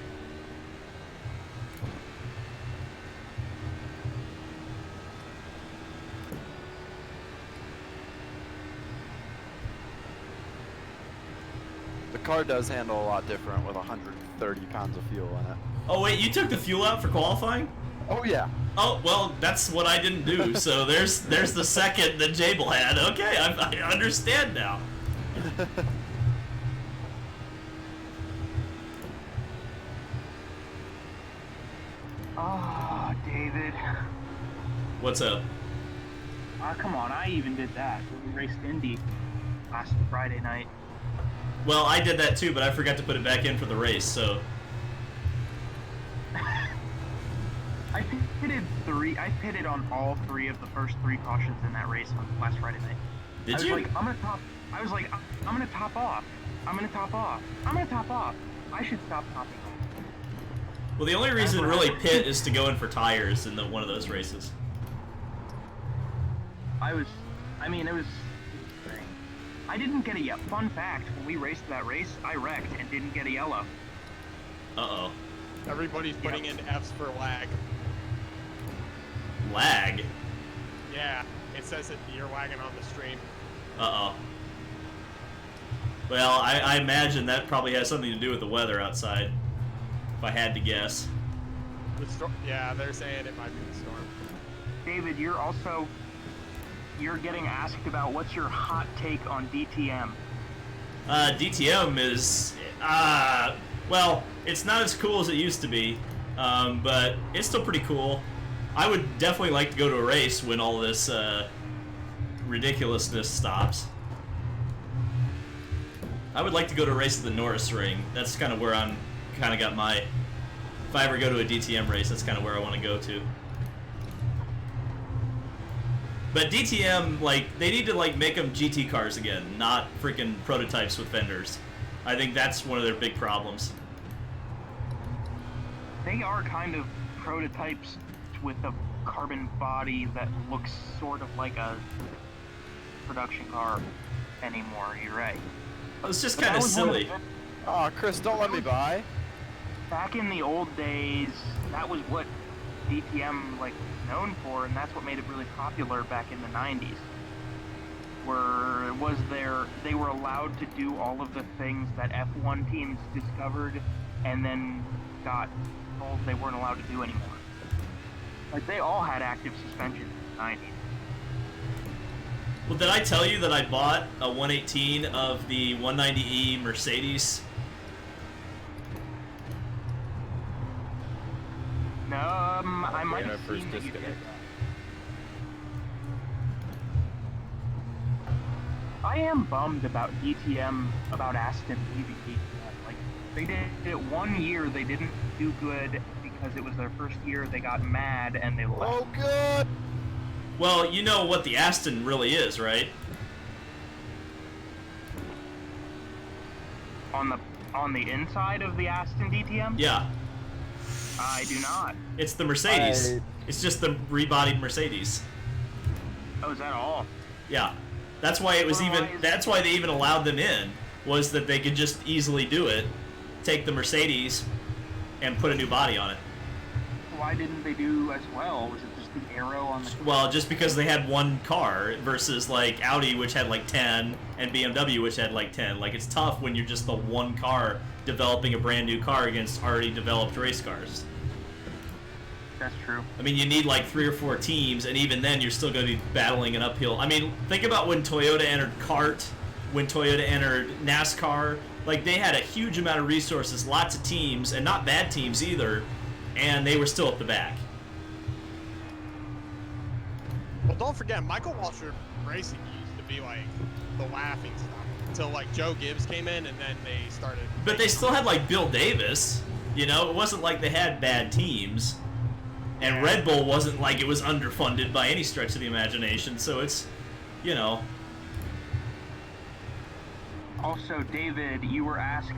[SPEAKER 2] The car does handle a lot different with 130 pounds of fuel in it.
[SPEAKER 1] Oh wait, you took the fuel out for qualifying?
[SPEAKER 2] Oh yeah.
[SPEAKER 1] Oh, well, that's what I didn't do, so there's the second that Jable had. Okay, I understand now.
[SPEAKER 6] Oh, David.
[SPEAKER 1] What's up?
[SPEAKER 6] Oh, come on, I even did that when we raced Indy last Friday night.
[SPEAKER 1] Well, I did that too, but I forgot to put it back in for the race, so.
[SPEAKER 6] I pitted on all 3 of the first 3 cautions in that race on last Friday night.
[SPEAKER 1] Did you?
[SPEAKER 6] I'm gonna top off. I should stop topping off.
[SPEAKER 1] Well, the only reason to really pit is to go in for tires in one of those races.
[SPEAKER 6] It was. I didn't get a yellow. Fun fact: when we raced that race, I wrecked and didn't get a yellow.
[SPEAKER 1] Uh-oh.
[SPEAKER 4] Everybody's putting in F's for lag.
[SPEAKER 1] Lag?
[SPEAKER 4] Yeah, it says that you're lagging on the stream.
[SPEAKER 1] Uh-oh. Well, I imagine that probably has something to do with the weather outside, if I had to guess.
[SPEAKER 4] Yeah, they're saying it might be the storm.
[SPEAKER 6] David, you're getting asked about what's your hot take on DTM.
[SPEAKER 1] DTM is, well, it's not as cool as it used to be, but it's still pretty cool. I would definitely like to go to a race when all this ridiculousness stops. I would like to go to a race at the Norris Ring. That's kind of where I'm kind of got my... If I ever go to a DTM race, that's kind of where I want to go to. But DTM, like, they need to, like, make them GT cars again, not freaking prototypes with fenders. I think that's one of their big problems.
[SPEAKER 6] They are kind of prototypes with a carbon body that looks sort of like a production car anymore, you're right.
[SPEAKER 1] It's just kind of silly.
[SPEAKER 2] Oh, Chris, don't let me by.
[SPEAKER 6] Back in the old days, that was what DTM like known for, and that's what made it really popular back in the 90s. Where it was they were allowed to do all of the things that F1 teams discovered and then got told they weren't allowed to do anymore. Like, they all had active suspension in the 90s.
[SPEAKER 1] Well, did I tell you that I bought a 118 of the 190E Mercedes?
[SPEAKER 6] No, I might have
[SPEAKER 3] first
[SPEAKER 6] seen that you did
[SPEAKER 3] disconnect.
[SPEAKER 6] that. I am bummed about DTM, about Aston leaving DTM. Like, they did it 1 year, they didn't do good because it was their first year, they got mad and they left.
[SPEAKER 2] Oh, good.
[SPEAKER 1] Well, you know what the Aston really is, right?
[SPEAKER 6] On the inside of the Aston DTM?
[SPEAKER 1] Yeah.
[SPEAKER 6] I do not.
[SPEAKER 1] It's the Mercedes. It's just the rebodied Mercedes.
[SPEAKER 6] Oh, is that all?
[SPEAKER 1] Yeah. That's why it was that's why they even allowed them in, was that they could just easily do it, take the Mercedes and put a new body on it.
[SPEAKER 6] Why didn't they do as well? Was it just the arrow on the...
[SPEAKER 1] Well, just because they had one car versus like Audi, which had like 10, and BMW, which had like 10. Like, it's tough when you're just the one car developing a brand new car against already developed race cars.
[SPEAKER 6] That's true.
[SPEAKER 1] I mean, you need like 3 or 4 teams, and even then you're still going to be battling an uphill. I mean, think about when Toyota entered kart, when Toyota entered NASCAR. Like, they had a huge amount of resources, lots of teams, and not bad teams either, and they were still at the back.
[SPEAKER 4] Well, don't forget, Michael Waltrip Racing used to be like the laughing stock until like Joe Gibbs came in, and then they started.
[SPEAKER 1] But they still had like Bill Davis. You know, it wasn't like they had bad teams. And Red Bull wasn't like it was underfunded by any stretch of the imagination, so it's, you know.
[SPEAKER 6] Also, David, you were asked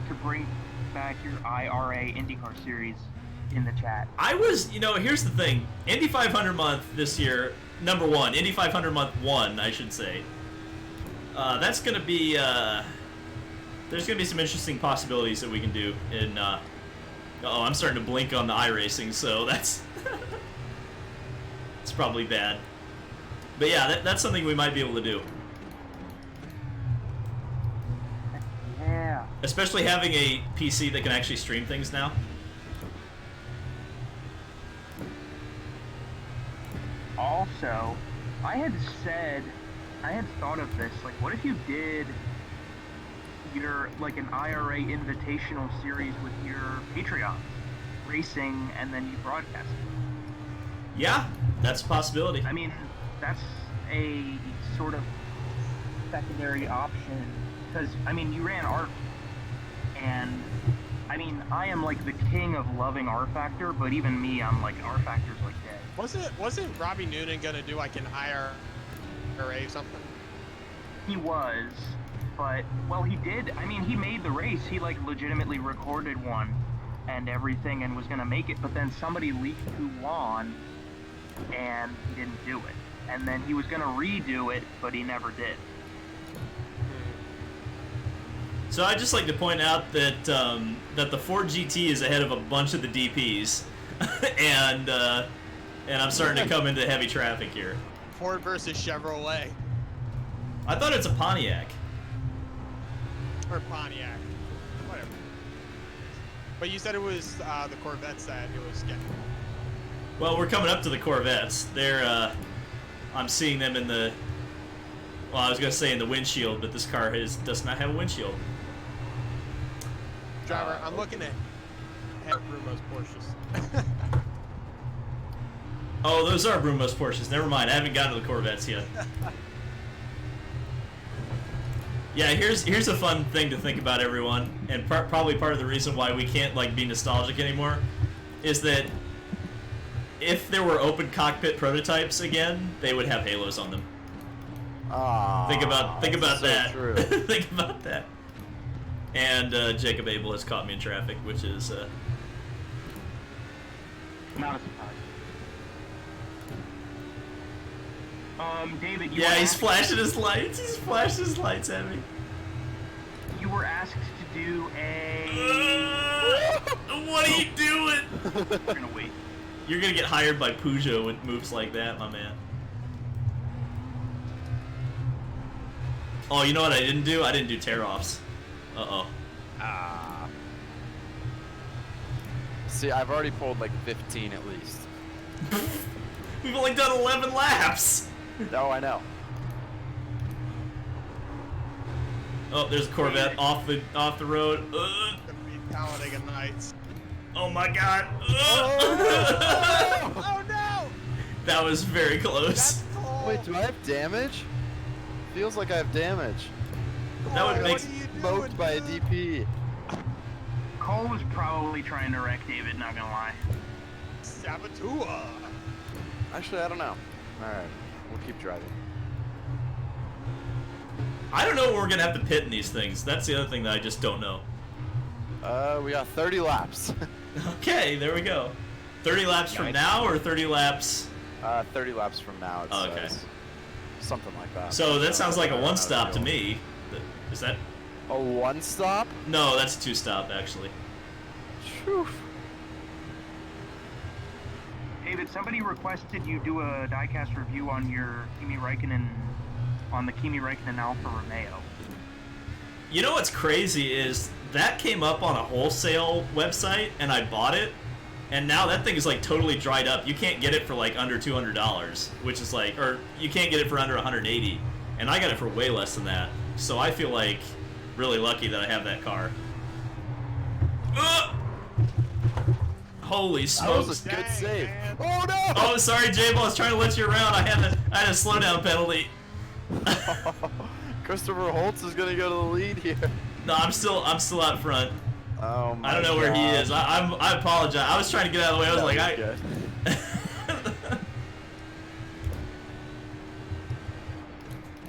[SPEAKER 6] to bring back your IRA IndyCar series in the chat.
[SPEAKER 1] I was, you know, here's the thing. Indy 500 month this year, number 1. Indy 500 month 1, I should say. That's going to be, there's going to be some interesting possibilities that we can do in, oh, I'm starting to blink on the iRacing, so that's, it's probably bad. But yeah, that's something we might be able to do.
[SPEAKER 6] Yeah.
[SPEAKER 1] Especially having a PC that can actually stream things now.
[SPEAKER 6] Also, I had thought of this, like, what if you did your, like, an IRA invitational series with your Patreons, racing, and then you broadcast it?
[SPEAKER 1] Yeah, that's a possibility.
[SPEAKER 6] I mean, that's a sort of secondary option, because, I mean, you ran R, and, I mean, I am, like, the king of loving R-Factor, but even me, I'm like, R-Factor's, like, dead.
[SPEAKER 4] Wasn't Robbie Noonan gonna do, like, an IRA or something?
[SPEAKER 6] He was, but, well, he did, I mean, he made the race, he, like, legitimately recorded one and everything and was gonna make it, but then somebody leaked who won, and he didn't do it. And then he was gonna redo it, but he never did.
[SPEAKER 1] So I'd just like to point out that that the Ford GT is ahead of a bunch of the DPs, and I'm starting to come into heavy traffic here.
[SPEAKER 4] Ford versus Chevrolet.
[SPEAKER 1] I thought it's a Pontiac.
[SPEAKER 4] Or Pontiac. Whatever. But you said it was the Corvettes that it was getting.
[SPEAKER 1] Well, we're coming up to the Corvettes. They're, I'm seeing them in the, well, I was going to say in the windshield, but this car does not have a windshield.
[SPEAKER 4] Driver, I'm looking at Brumo's Porsches.
[SPEAKER 1] Oh, those are Brumo's Porsches. Never mind. I haven't gotten to the Corvettes yet. Yeah, here's a fun thing to think about, everyone, and probably part of the reason why we can't like be nostalgic anymore, is that if there were open cockpit prototypes again, they would have halos on them. Think about that.
[SPEAKER 2] True.
[SPEAKER 1] Think about that. And Jacob Abel has caught me in traffic, which is
[SPEAKER 6] Not a surprise. David, you
[SPEAKER 1] yeah,
[SPEAKER 6] were
[SPEAKER 1] he's
[SPEAKER 6] asked-
[SPEAKER 1] flashing his lights. He's flashing his lights at me.
[SPEAKER 6] You were asked to do a.
[SPEAKER 1] What are you doing?
[SPEAKER 6] We're gonna wait.
[SPEAKER 1] You're gonna get hired by Peugeot with moves like that, my man. Oh, you know what I didn't do? I didn't do tear-offs. Uh-oh.
[SPEAKER 2] See, I've already pulled like 15 at least.
[SPEAKER 1] We've only done 11 laps.
[SPEAKER 2] No, I know.
[SPEAKER 1] Oh, there's a Corvette off the road.
[SPEAKER 4] Gonna be Talladega Nights.
[SPEAKER 1] Oh my God.
[SPEAKER 4] Oh no!
[SPEAKER 1] That was very close.
[SPEAKER 4] That's cold.
[SPEAKER 2] Wait, do I have damage? Feels like I have damage.
[SPEAKER 1] That would
[SPEAKER 4] Cole,
[SPEAKER 1] make
[SPEAKER 4] what are you
[SPEAKER 2] Smoked
[SPEAKER 4] doing,
[SPEAKER 2] by a
[SPEAKER 4] dude?
[SPEAKER 2] DP.
[SPEAKER 6] Cole was probably trying to wreck David, not gonna lie.
[SPEAKER 4] Saboteur.
[SPEAKER 2] Actually, I don't know. Alright, we'll keep driving.
[SPEAKER 1] I don't know when we're gonna have to pit in these things. That's the other thing that I just don't know.
[SPEAKER 2] We got 30 laps.
[SPEAKER 1] Okay, there we go. 30 laps from now or 30 laps?
[SPEAKER 2] 30 laps from now, it
[SPEAKER 1] Oh, okay.
[SPEAKER 2] says. Something like that.
[SPEAKER 1] So that sounds like a
[SPEAKER 2] Not
[SPEAKER 1] one-stop to
[SPEAKER 2] real.
[SPEAKER 1] me. Is that?
[SPEAKER 2] A one-stop?
[SPEAKER 1] No, that's a two-stop actually.
[SPEAKER 2] Phew.
[SPEAKER 6] David, somebody requested you do a diecast review on your Kimi Räikkönen, on the Kimi Räikkönen Alfa Romeo.
[SPEAKER 1] You know what's crazy is that came up on a wholesale website and I bought it, and now that thing is like totally dried up. You can't get it for like under $200, which is like, or you can't get it for under 180, and I got it for way less than that. So I feel like really lucky that I have that car. Ugh! Holy
[SPEAKER 2] That
[SPEAKER 1] smokes!
[SPEAKER 2] was a good
[SPEAKER 4] Dang,
[SPEAKER 2] save.
[SPEAKER 4] man.
[SPEAKER 2] Oh no!
[SPEAKER 1] Oh, sorry, J-Ball. I was trying to let you around. I had a slowdown penalty.
[SPEAKER 2] Christopher Holtz is gonna go to the lead here.
[SPEAKER 1] No, I'm still out front.
[SPEAKER 2] Oh my
[SPEAKER 1] I don't know where he
[SPEAKER 2] God.
[SPEAKER 1] is. I apologize. I was trying to get out of the way. I was
[SPEAKER 2] That
[SPEAKER 1] like,
[SPEAKER 2] good.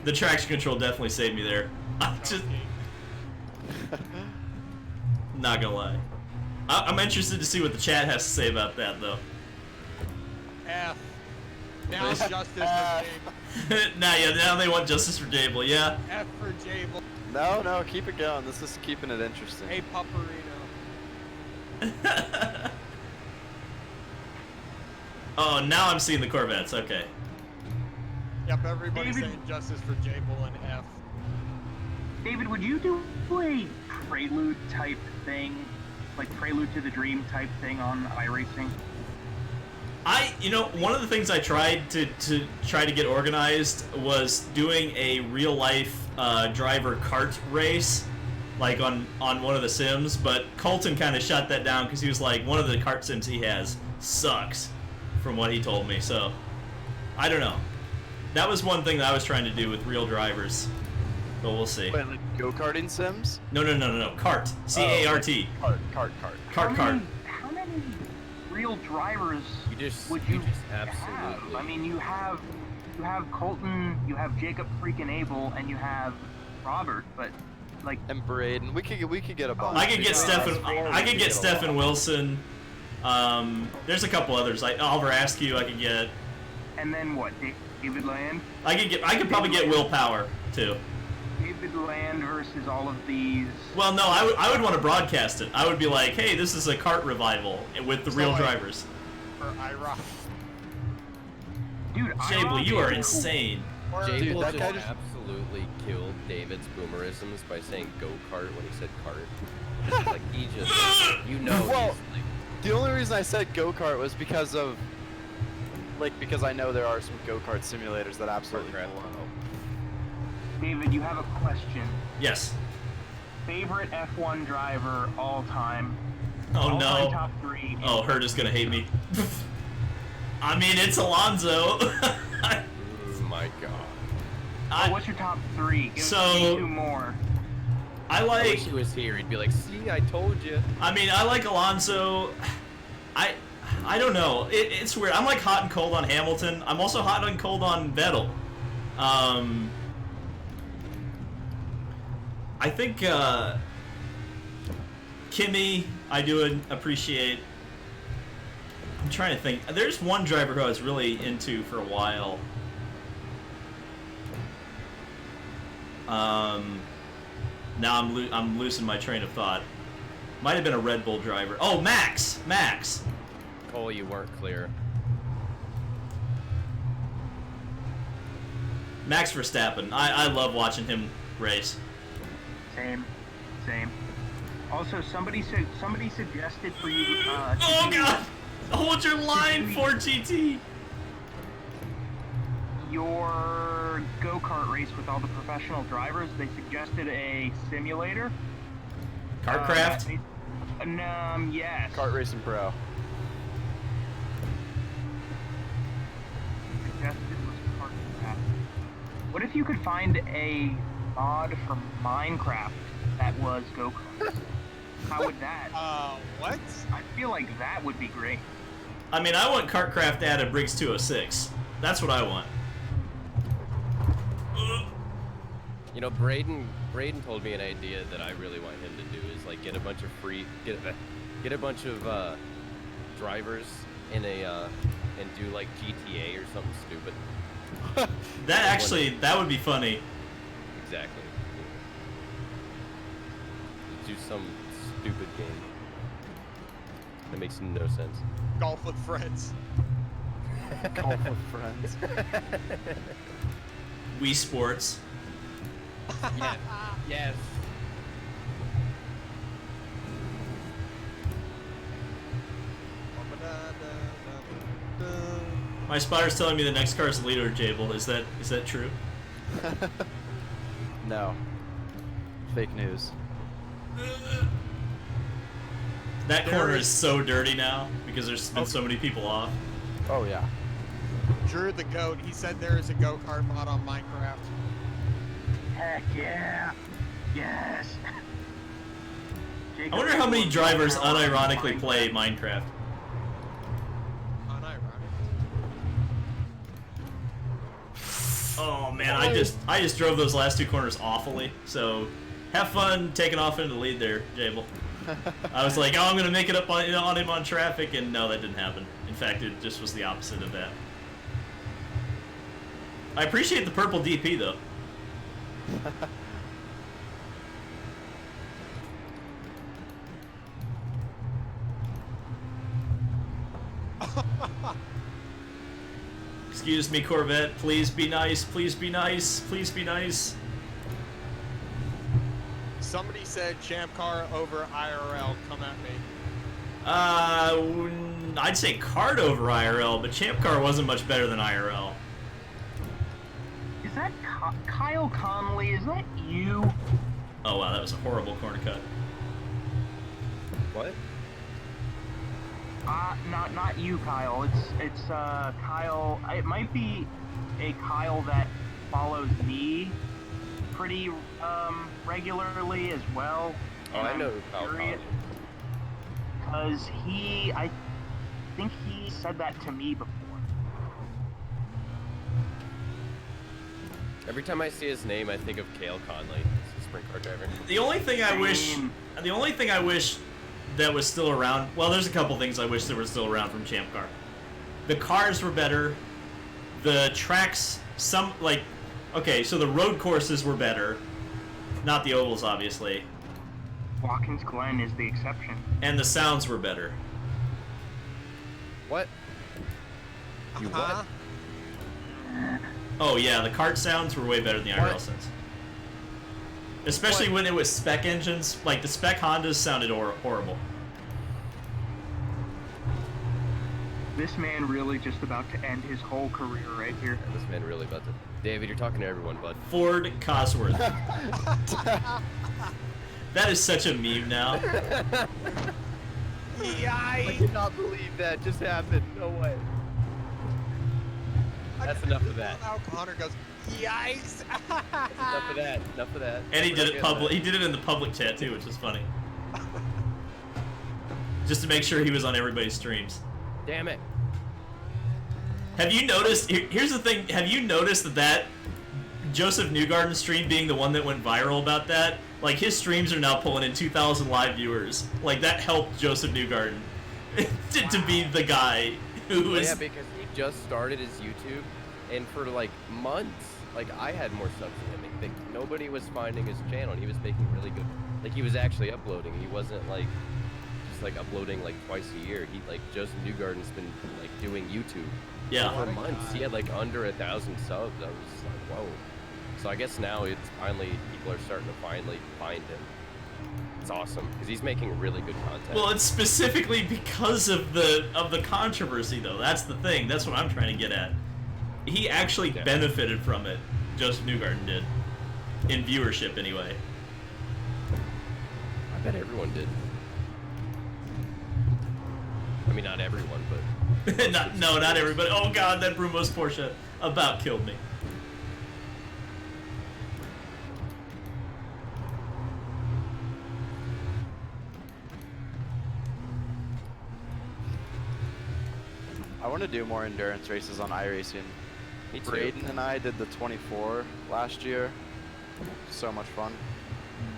[SPEAKER 1] The traction control definitely saved me there. I'm just not gonna lie. I'm interested to see what the chat has to say about that, though.
[SPEAKER 4] F. Now it's justice for Jable.
[SPEAKER 1] Now they want justice for Jable. Yeah.
[SPEAKER 4] F for Jable.
[SPEAKER 2] No, keep it going. This is keeping it interesting.
[SPEAKER 4] Hey, Pupperino.
[SPEAKER 1] Oh, now I'm seeing the Corvettes. Okay.
[SPEAKER 4] Yep, everybody's
[SPEAKER 6] David-
[SPEAKER 4] saying justice for Jable and F.
[SPEAKER 6] David, would you do a prelude type thing, like Prelude to the Dream type thing on iRacing?
[SPEAKER 1] One of the things I tried to try to get organized was doing a real life driver kart race, like on one of the sims. But Colton kind of shut that down because he was like, one of the kart sims he has sucks, from what he told me. So I don't know. That was one thing that I was trying to do with real drivers, but we'll see.
[SPEAKER 2] Wait, like go-karting sims?
[SPEAKER 1] No, kart. C-A-R-T.
[SPEAKER 2] Cart.
[SPEAKER 1] Kart.
[SPEAKER 6] How many real drivers would
[SPEAKER 3] you
[SPEAKER 6] you
[SPEAKER 3] just
[SPEAKER 6] have?
[SPEAKER 3] absolutely.
[SPEAKER 6] I mean, you have Colton, you have Jacob freaking Abel, and you have Robert, but like
[SPEAKER 2] And Braden. We could get a bunch.
[SPEAKER 1] I could get
[SPEAKER 2] Stefan.
[SPEAKER 1] Stefan Wilson. There's a couple others. Like Oliver Askew, I could get.
[SPEAKER 6] and then what? David Land?
[SPEAKER 1] I could probably get Will Power too.
[SPEAKER 6] David Land versus all of these.
[SPEAKER 1] Well, no, I would want to broadcast it. I would be like, hey, this is a kart revival with the
[SPEAKER 4] So,
[SPEAKER 1] real
[SPEAKER 4] like,
[SPEAKER 1] drivers.
[SPEAKER 4] For IROC.
[SPEAKER 6] Dude,
[SPEAKER 1] Jable, you are insane.
[SPEAKER 4] Or
[SPEAKER 3] Jable
[SPEAKER 2] that
[SPEAKER 3] just
[SPEAKER 2] guy just-
[SPEAKER 3] absolutely killed David's boomerisms by saying go-kart when he said cart. Like, he just, you know,
[SPEAKER 2] Well,
[SPEAKER 3] he's like,
[SPEAKER 2] The only reason I said go-kart was because of like, because I know there are some go-kart simulators that absolutely
[SPEAKER 3] Crap.
[SPEAKER 2] blow.
[SPEAKER 6] David, you have a question.
[SPEAKER 1] Yes.
[SPEAKER 6] Favorite F1 driver all time?
[SPEAKER 1] Oh
[SPEAKER 6] All-time
[SPEAKER 1] no.
[SPEAKER 6] top 3.
[SPEAKER 1] Oh, Hurt is gonna hate me. I mean, it's Alonso.
[SPEAKER 3] Oh my god.
[SPEAKER 6] What's your top 3? Give
[SPEAKER 1] So-
[SPEAKER 6] me 2 more.
[SPEAKER 1] I
[SPEAKER 3] I
[SPEAKER 1] like.
[SPEAKER 3] wish he was here. He'd be like, see, I told you.
[SPEAKER 1] I mean, I like Alonso. I don't know. It's weird. I'm like hot and cold on Hamilton. I'm also hot and cold on Vettel. I think Kimi, I do appreciate. I'm trying to think. There's one driver who I was really into for a while. Now I'm losing my train of thought. Might have been a Red Bull driver. Oh, Max! Max!
[SPEAKER 3] Cole, you weren't clear.
[SPEAKER 1] Max Verstappen. I love watching him race.
[SPEAKER 6] Same. Also, somebody suggested for you. To
[SPEAKER 1] Oh
[SPEAKER 6] do
[SPEAKER 1] god! Hold your line, 4GT!
[SPEAKER 6] Your go-kart race with all the professional drivers. They suggested a simulator.
[SPEAKER 1] Kartcraft?
[SPEAKER 6] Yes.
[SPEAKER 2] Kart Racing Pro.
[SPEAKER 6] Suggested was Kartcraft. What if you could find a mod from Minecraft that was go-kart? How would that?
[SPEAKER 4] What?
[SPEAKER 6] I feel like that would be great.
[SPEAKER 1] I mean, I want Kartcraft to add a Briggs 206. That's what I want.
[SPEAKER 3] You know, Braden told me an idea that I really want him to do is like get a bunch of drivers in a and do like GTA or something stupid.
[SPEAKER 1] That would be funny.
[SPEAKER 3] Exactly. Do some stupid game. That makes no sense.
[SPEAKER 4] Golf with friends.
[SPEAKER 2] Golf with friends.
[SPEAKER 1] Wii Sports.
[SPEAKER 3] Yeah. Yes.
[SPEAKER 1] My spotter's telling me the next car is leader Jable. Is that true?
[SPEAKER 2] No. Fake news.
[SPEAKER 1] That corner is so dirty now because there's been so many people off.
[SPEAKER 2] Oh yeah.
[SPEAKER 4] Drew the goat. He said there is a go-kart mod on Minecraft.
[SPEAKER 6] Heck yeah. Yes.
[SPEAKER 1] I wonder how many drivers unironically play Minecraft. Oh man, I just drove those last 2 corners awfully. So, have fun taking off into the lead there, Jable. I was like, oh, I'm gonna make it up on him on traffic, and no, that didn't happen. In fact, it just was the opposite of that. I appreciate the purple DP though. Excuse me, Corvette. Please be nice. Please be nice. Please be nice.
[SPEAKER 4] Somebody said Champ Car over IRL. Come at me.
[SPEAKER 1] I'd say Kart over IRL, but Champ Car wasn't much better than IRL.
[SPEAKER 6] Is that Kyle Conley? Is that you?
[SPEAKER 1] Oh wow, that was a horrible corner cut.
[SPEAKER 3] What?
[SPEAKER 6] Not you, Kyle. It's Kyle. It might be a Kyle that follows me pretty regularly as well.
[SPEAKER 3] Oh, I know who Kyle is.
[SPEAKER 6] Because I think he said that to me before.
[SPEAKER 3] Every time I see his name, I think of Cale Conley. He's a sprint car driver.
[SPEAKER 1] The only thing I wish that was still around. Well, there's a couple things I wish that were still around from Champ Car. The cars were better. The tracks, okay, so the road courses were better. Not the ovals, obviously.
[SPEAKER 6] Watkins Glen is the exception.
[SPEAKER 1] And the sounds were better.
[SPEAKER 3] What? You what?
[SPEAKER 1] Oh yeah, the kart sounds were way better than the IRL sounds. Especially when it was spec engines. Like, the spec Hondas sounded horrible.
[SPEAKER 6] this man really just about to end his whole career right here?
[SPEAKER 3] Yeah, this man really about to. David, you're talking to everyone, bud.
[SPEAKER 1] Ford Cosworth. That is such a meme now.
[SPEAKER 3] I cannot believe that just happened. No way. That's enough of that.
[SPEAKER 4] How Connor goes, yikes!
[SPEAKER 3] Enough of that. Enough of that.
[SPEAKER 1] And he did it public. He did it in the public chat too, which is funny. Just to make sure he was on everybody's streams.
[SPEAKER 3] Damn it.
[SPEAKER 1] Have you noticed? Here's the thing. Have you noticed that Joseph Newgarden stream being the one that went viral about that? Like, his streams are now pulling in 2,000 live viewers. Like, that helped Joseph Newgarden to be the guy who was...
[SPEAKER 3] Yeah, because he just started his YouTube, and for, like, months, like, I had more subs than him. Like, nobody was finding his channel, and he was making really good... Like, he was actually uploading. He wasn't, like, just, like, uploading, like, twice a year. He, like, Joseph Newgarden's been, like, doing YouTube.
[SPEAKER 1] Yeah.
[SPEAKER 3] For months. He had, like, under 1,000 subs. I was just like, whoa. So I guess now it's finally, people are starting to finally find him. It's awesome, because he's making really good content.
[SPEAKER 1] Well, it's specifically because of the controversy, though. That's the thing. That's what I'm trying to get at. He actually benefited from it. Joseph Newgarden did. In viewership, anyway.
[SPEAKER 3] I bet everyone did. I mean, not everyone, but...
[SPEAKER 1] not everybody. Oh, God, that Brumos Porsche about killed me.
[SPEAKER 2] I want to do more endurance races on iRacing.
[SPEAKER 3] Me too.
[SPEAKER 2] Braden and I did the 24 last year. So much fun.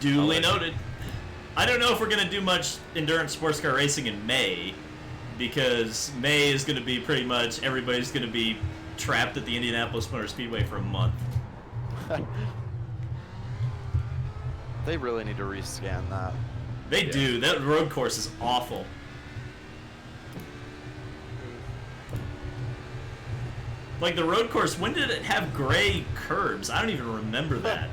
[SPEAKER 1] Duly noted. I don't know if we're going to do much endurance sports car racing in May, because May is going to be pretty much, everybody's going to be trapped at the Indianapolis Motor Speedway for a month.
[SPEAKER 2] They really need to rescan that.
[SPEAKER 1] They do. That road course is awful. Like, the road course, when did it have gray curbs? I don't even remember that.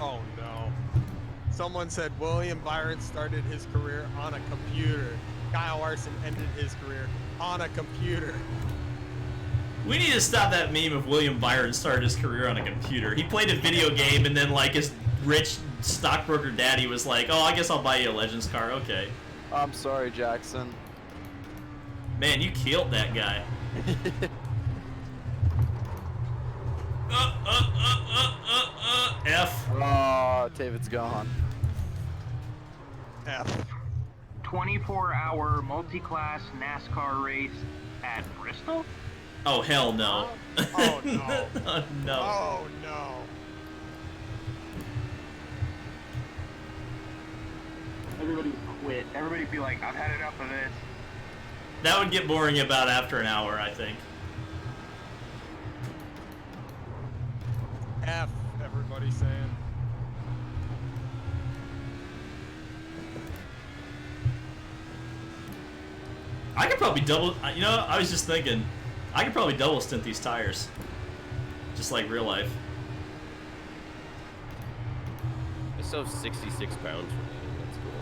[SPEAKER 4] Oh no. Someone said William Byron started his career on a computer. Kyle Larson ended his career on a computer.
[SPEAKER 1] We need to stop that meme of William Byron started his career on a computer. He played a video game, and then, like, his rich stockbroker daddy was like, oh, I guess I'll buy you a Legends car. Okay.
[SPEAKER 2] I'm sorry, Jackson.
[SPEAKER 1] Man, you killed that guy. F.
[SPEAKER 2] Oh, David's gone.
[SPEAKER 4] F.
[SPEAKER 6] 24-hour multi-class NASCAR race at Bristol?
[SPEAKER 1] Oh, hell no.
[SPEAKER 4] Oh no.
[SPEAKER 1] No.
[SPEAKER 4] Oh no.
[SPEAKER 6] Everybody quit. Everybody be like, I've had enough of this.
[SPEAKER 1] That would get boring about after an hour, I think.
[SPEAKER 4] F, everybody's saying.
[SPEAKER 1] I could probably double, you know, I was just thinking, I could probably double stint these tires. Just like real life.
[SPEAKER 3] I still have 66 pounds remaining. That's cool.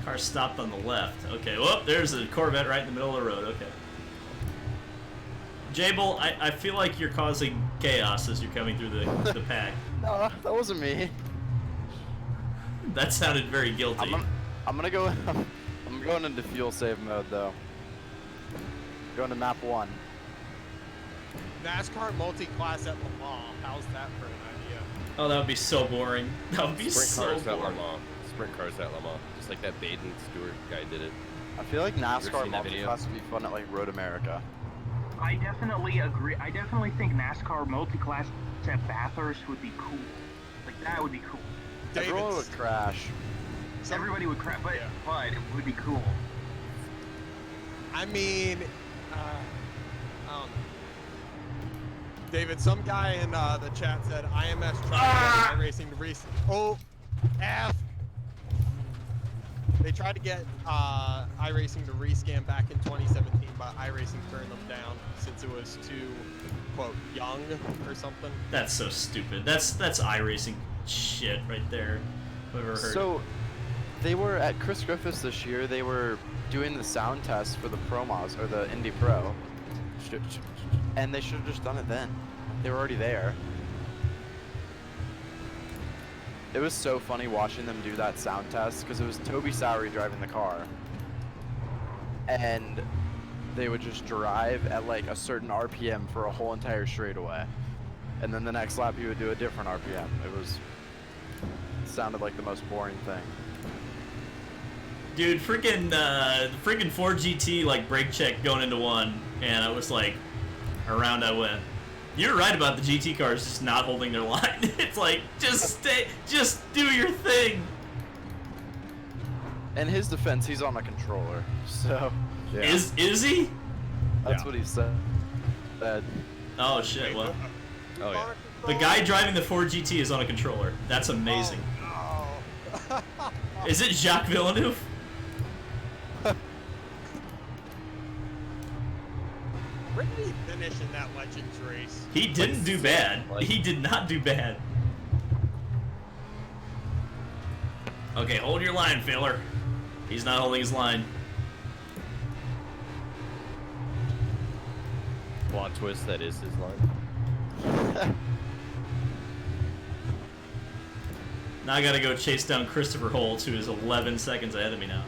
[SPEAKER 1] Car stopped on the left. Okay, well, there's a Corvette right in the middle of the road. Okay. Jable, I feel like you're causing chaos as you're coming through the pack.
[SPEAKER 2] No, that wasn't me.
[SPEAKER 1] That sounded very guilty.
[SPEAKER 2] I'm gonna go. I'm going into fuel save mode though. Going to map 1.
[SPEAKER 4] NASCAR multi-class at Le Mans. How's that for an idea?
[SPEAKER 1] Oh, that would be so boring. That would be
[SPEAKER 3] Sprint
[SPEAKER 1] so
[SPEAKER 3] cars at Le
[SPEAKER 1] boring.
[SPEAKER 3] Mans. Sprint cars at Le Mans. Just like that Baden Stewart guy did it.
[SPEAKER 2] I feel like NASCAR
[SPEAKER 3] seen that video?
[SPEAKER 2] multi-class would be fun at like Road America.
[SPEAKER 6] I definitely agree. I definitely think NASCAR multi-class at Bathurst would be cool. Like, that would be cool.
[SPEAKER 2] Everyone would crash.
[SPEAKER 6] Everybody would crash, but,
[SPEAKER 4] Yeah.
[SPEAKER 6] but it would be cool.
[SPEAKER 4] I mean, I don't know. David, some guy in the chat said IMS tried to get iRacing to rescan. Oh, F. They tried to get iRacing to rescan back in 2017, but iRacing turned them down since it was too, quote, young or something.
[SPEAKER 1] That's so stupid. That's iRacing shit right there. Whoever heard
[SPEAKER 2] So, they were at Chris Griffiths this year. They were doing the sound test for the Pro Mods or the Indy Pro, and they should have just done it then. They were already there. It was so funny watching them do that sound test because it was Toby Sowery driving the car, and they would just drive at like a certain RPM for a whole entire straightaway, and then the next lap he would do a different RPM. It sounded like the most boring thing.
[SPEAKER 1] Dude, freaking 4GT like brake check going into one, and I was like, around I went. You're right about the GT cars just not holding their line. It's like, just do your thing.
[SPEAKER 2] In his defense, he's on a controller, so yeah.
[SPEAKER 1] Is he?
[SPEAKER 2] That's what he said.
[SPEAKER 1] Oh shit! Well,
[SPEAKER 3] Oh yeah.
[SPEAKER 1] the guy driving the 4GT is on a controller. That's amazing.
[SPEAKER 4] Oh, no.
[SPEAKER 1] Is it Jacques Villeneuve?
[SPEAKER 4] Where did he finish in that Legends race?
[SPEAKER 1] He didn't do bad. He did not do bad. Okay, hold your line, Filler. He's not holding his line.
[SPEAKER 3] Plot twist, that is his line.
[SPEAKER 1] Now I gotta go chase down Christopher Holtz, who is 11 seconds ahead of me now.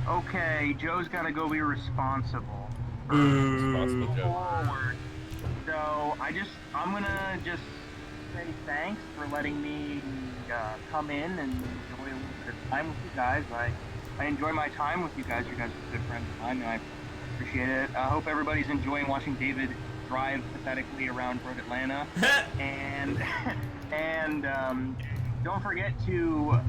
[SPEAKER 6] Okay, Joe's got to go be responsible.
[SPEAKER 3] Responsible Joe.
[SPEAKER 6] Forward. So I'm gonna just say thanks for letting me come in and enjoy a little bit of time with you guys. I enjoy my time with you guys. You guys are good friends of mine, and I appreciate it. I hope everybody's enjoying watching David drive pathetically around Road Atlanta. and don't forget to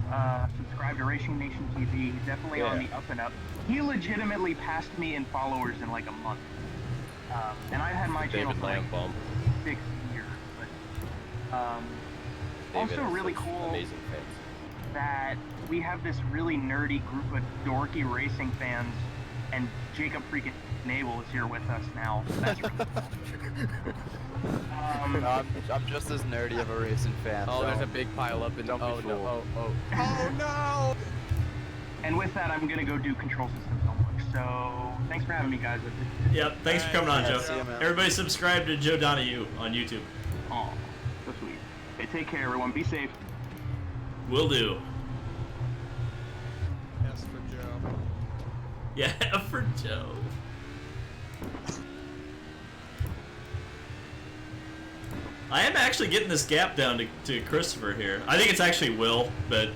[SPEAKER 6] subscribe to Racing Nation TV. He's definitely on the up and up. He legitimately passed me in followers in like a month. And I've had my channel for like 6 years. But also really cool
[SPEAKER 3] amazing fans.
[SPEAKER 6] that we have this really nerdy group of dorky racing fans, and Jacob freaking Nabel is here with us now. That's really cool.
[SPEAKER 2] I'm just as nerdy of a racing fan.
[SPEAKER 3] Oh,
[SPEAKER 2] so
[SPEAKER 3] there's a big pile up in.
[SPEAKER 2] Don't be
[SPEAKER 3] Oh no!
[SPEAKER 2] fooled.
[SPEAKER 4] Oh no!
[SPEAKER 6] And with that, I'm gonna go do control systems homework. So thanks for having me, guys.
[SPEAKER 1] Yep, thanks for coming on, Joe.
[SPEAKER 2] See ya, man.
[SPEAKER 1] Everybody subscribe to Joe Donahue on YouTube.
[SPEAKER 6] Oh, so sweet. Hey, take care, everyone. Be safe.
[SPEAKER 1] Will do.
[SPEAKER 4] Yes, for Joe.
[SPEAKER 1] Yeah, for Joe. I am actually getting this gap down to Christopher here. I think it's actually Will, but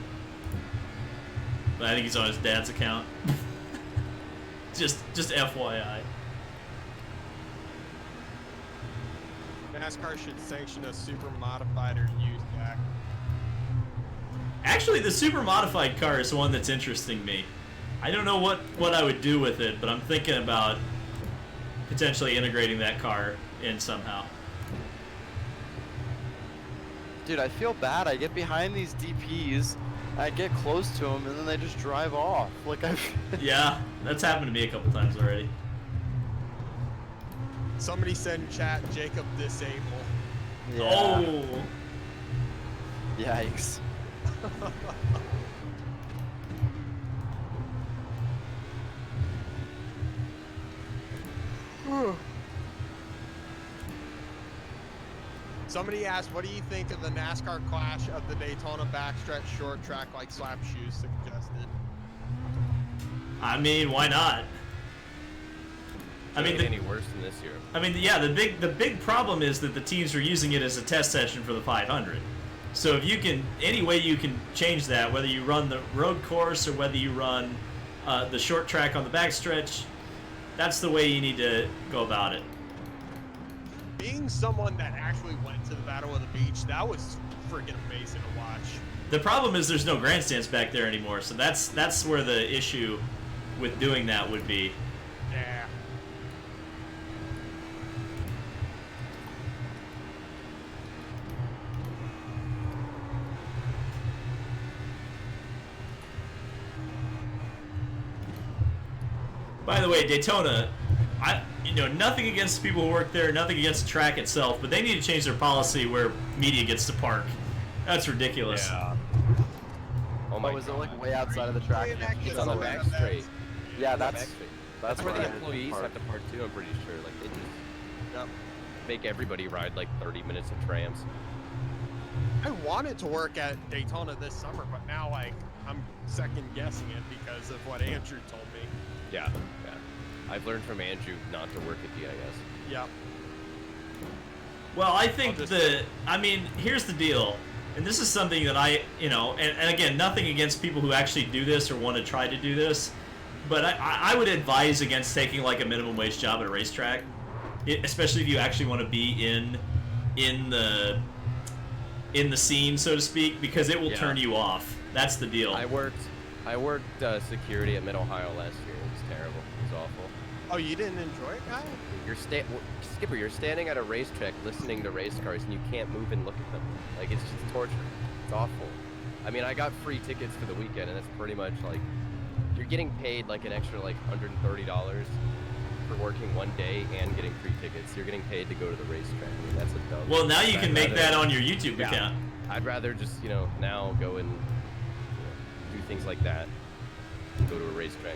[SPEAKER 1] I think he's on his dad's account. just FYI.
[SPEAKER 4] NASCAR should sanction a super modified or used act.
[SPEAKER 1] Actually, the super modified car is the one that's interesting me. I don't know what I would do with it, but I'm thinking about potentially integrating that car in somehow.
[SPEAKER 2] Dude, I feel bad. I get behind these DPs, I get close to them, and then they just drive off. Like
[SPEAKER 1] Yeah, that's happened to me a couple times already.
[SPEAKER 4] Somebody said in chat, Jacob disable.
[SPEAKER 2] Yeah.
[SPEAKER 1] Oh!
[SPEAKER 2] Yikes.
[SPEAKER 4] Somebody asked, what do you think of the NASCAR clash of the Daytona backstretch short track like Slap Shoes suggested?
[SPEAKER 1] I mean, why not? I mean,
[SPEAKER 3] any worse than this year.
[SPEAKER 1] I mean, yeah. The big problem is that the teams are using it as a test session for the 500. So if you can, any way you can change that, whether you run the road course or whether you run the short track on the backstretch, that's the way you need to go about it.
[SPEAKER 4] Being someone that actually went to the Battle of the Beach, that was freaking amazing to watch.
[SPEAKER 1] The problem is there's no grandstands back there anymore, so that's where the issue with doing that would be.
[SPEAKER 4] Yeah.
[SPEAKER 1] By the way, Daytona, nothing against people who work there, nothing against the track itself, but they need to change their policy where media gets to park. That's ridiculous.
[SPEAKER 3] Yeah. Oh my
[SPEAKER 2] was it
[SPEAKER 3] God.
[SPEAKER 2] like way outside of the track?
[SPEAKER 3] It's on the back straight.
[SPEAKER 2] Yeah,
[SPEAKER 3] That's
[SPEAKER 2] that's
[SPEAKER 3] where
[SPEAKER 2] where
[SPEAKER 3] the
[SPEAKER 2] I
[SPEAKER 3] employees
[SPEAKER 2] park.
[SPEAKER 3] have to park too, I'm pretty sure. Like, they just
[SPEAKER 4] Yep.
[SPEAKER 3] make everybody ride like 30 minutes of trams.
[SPEAKER 4] I wanted to work at Daytona this summer, but now like I'm second guessing it because of what Andrew told me.
[SPEAKER 3] Yeah, yeah. I've learned from Andrew not to work at DIS.
[SPEAKER 4] Yep.
[SPEAKER 1] Well, I think here's the deal, and this is something that and again, nothing against people who actually do this or want to try to do this, but I would advise against taking like a minimum wage job at a racetrack, especially if you actually want to be in the scene, so to speak, because it will turn you off. That's the deal.
[SPEAKER 3] I worked security at Mid Ohio last year. It was terrible. It was awful.
[SPEAKER 4] Oh, you didn't enjoy it, guy?
[SPEAKER 3] Skipper, you're standing at a racetrack listening to race cars and you can't move and look at them. Like, it's just torture. It's awful. I mean, I got free tickets for the weekend, and that's pretty much like you're getting paid like an extra like $130 for working one day and getting free tickets. You're getting paid to go to the racetrack. I mean, that's a dumb.
[SPEAKER 1] Well, now you can make that on your YouTube account.
[SPEAKER 3] I'd rather just now go and do things like that and go to a racetrack.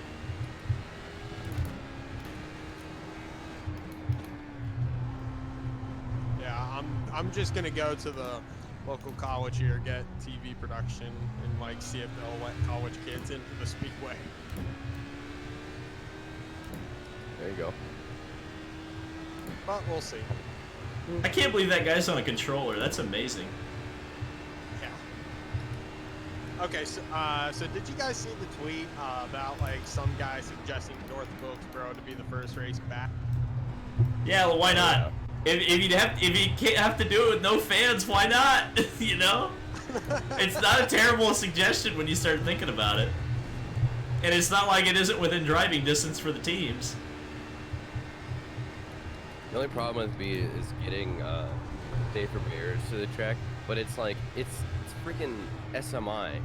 [SPEAKER 4] Yeah, I'm just gonna go to the local college here, get TV production, and like see if they'll let college kids into the speedway.
[SPEAKER 3] There you go.
[SPEAKER 4] But we'll see.
[SPEAKER 1] I can't believe that guy's on a controller. That's amazing.
[SPEAKER 4] Yeah. Okay, so did you guys see the tweet about like some guy suggesting North Wilkesboro to be the first race back?
[SPEAKER 1] Yeah, well, why not? If you can't have to do it with no fans, why not? It's not a terrible suggestion when you start thinking about it. And it's not like it isn't within driving distance for the teams.
[SPEAKER 3] The only problem with me is getting safer barriers to the track, but it's like it's freaking SMI,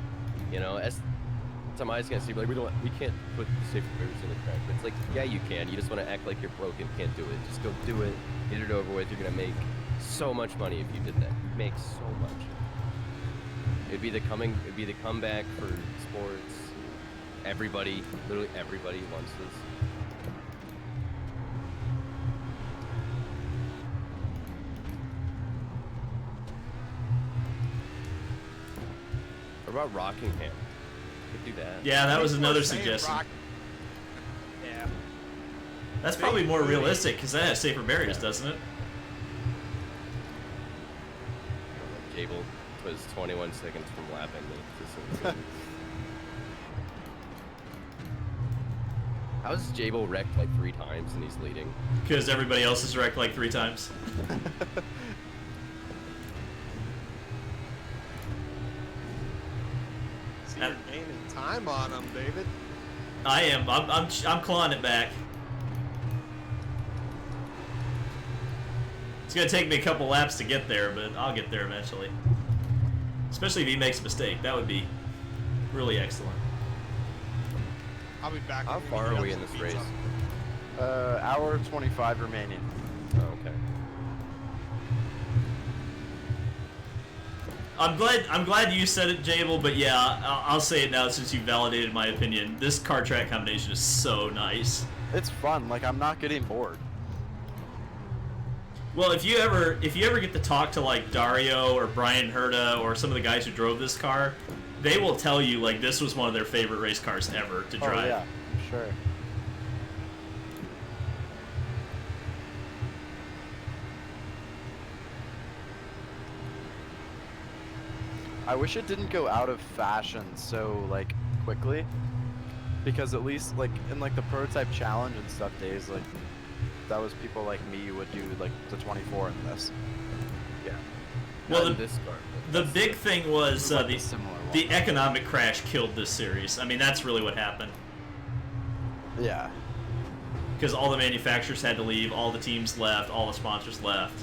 [SPEAKER 3] SMI is gonna see like we can't put the safer barriers in the track. But it's like, yeah, you can. You just want to act like you're broken, can't do it. Just go do it, get it over with. You're gonna make so much money if you did that. You'd make so much. It'd be the comeback for sports. Everybody, literally everybody wants this. What about Rockingham? Could do that.
[SPEAKER 1] Yeah, that was
[SPEAKER 4] People are
[SPEAKER 1] another
[SPEAKER 4] saying
[SPEAKER 1] suggestion.
[SPEAKER 4] Yeah.
[SPEAKER 1] That's probably more realistic because that has safer barriers, doesn't it?
[SPEAKER 3] Cable was 21 seconds from lapping me. How's Jable wrecked like 3 times and he's leading?
[SPEAKER 1] Because everybody else is wrecked like 3 times.
[SPEAKER 4] See, you're gaining time on him, David.
[SPEAKER 1] I am. I'm clawing it back. It's gonna take me a couple laps to get there, but I'll get there eventually. Especially if he makes a mistake, that would be really excellent.
[SPEAKER 4] I'll be back.
[SPEAKER 3] How
[SPEAKER 4] when
[SPEAKER 3] far
[SPEAKER 4] get
[SPEAKER 3] are we
[SPEAKER 4] up
[SPEAKER 3] in
[SPEAKER 4] to
[SPEAKER 3] this
[SPEAKER 4] pizza.
[SPEAKER 3] race?
[SPEAKER 2] Hour 25 remaining.
[SPEAKER 3] Oh, okay.
[SPEAKER 1] I'm glad you said it, Jable, but yeah, I'll say it now since you validated my opinion. This car track combination is so nice.
[SPEAKER 2] It's fun. Like, I'm not getting bored.
[SPEAKER 1] Well, if you ever get to talk to like Dario or Brian Herta or some of the guys who drove this car, they will tell you like this was one of their favorite race cars ever to drive.
[SPEAKER 2] Oh yeah, I'm sure. I wish it didn't go out of fashion so like quickly, because at least like in like the prototype challenge and stuff days, like that was people like me would do like the 24 in this.
[SPEAKER 3] Yeah.
[SPEAKER 1] Well,
[SPEAKER 3] this car.
[SPEAKER 1] the big thing was
[SPEAKER 2] Like
[SPEAKER 1] the
[SPEAKER 2] a similar one.
[SPEAKER 1] the economic crash killed this series. I mean, that's really what happened.
[SPEAKER 2] Yeah.
[SPEAKER 1] Because all the manufacturers had to leave, all the teams left, all the sponsors left.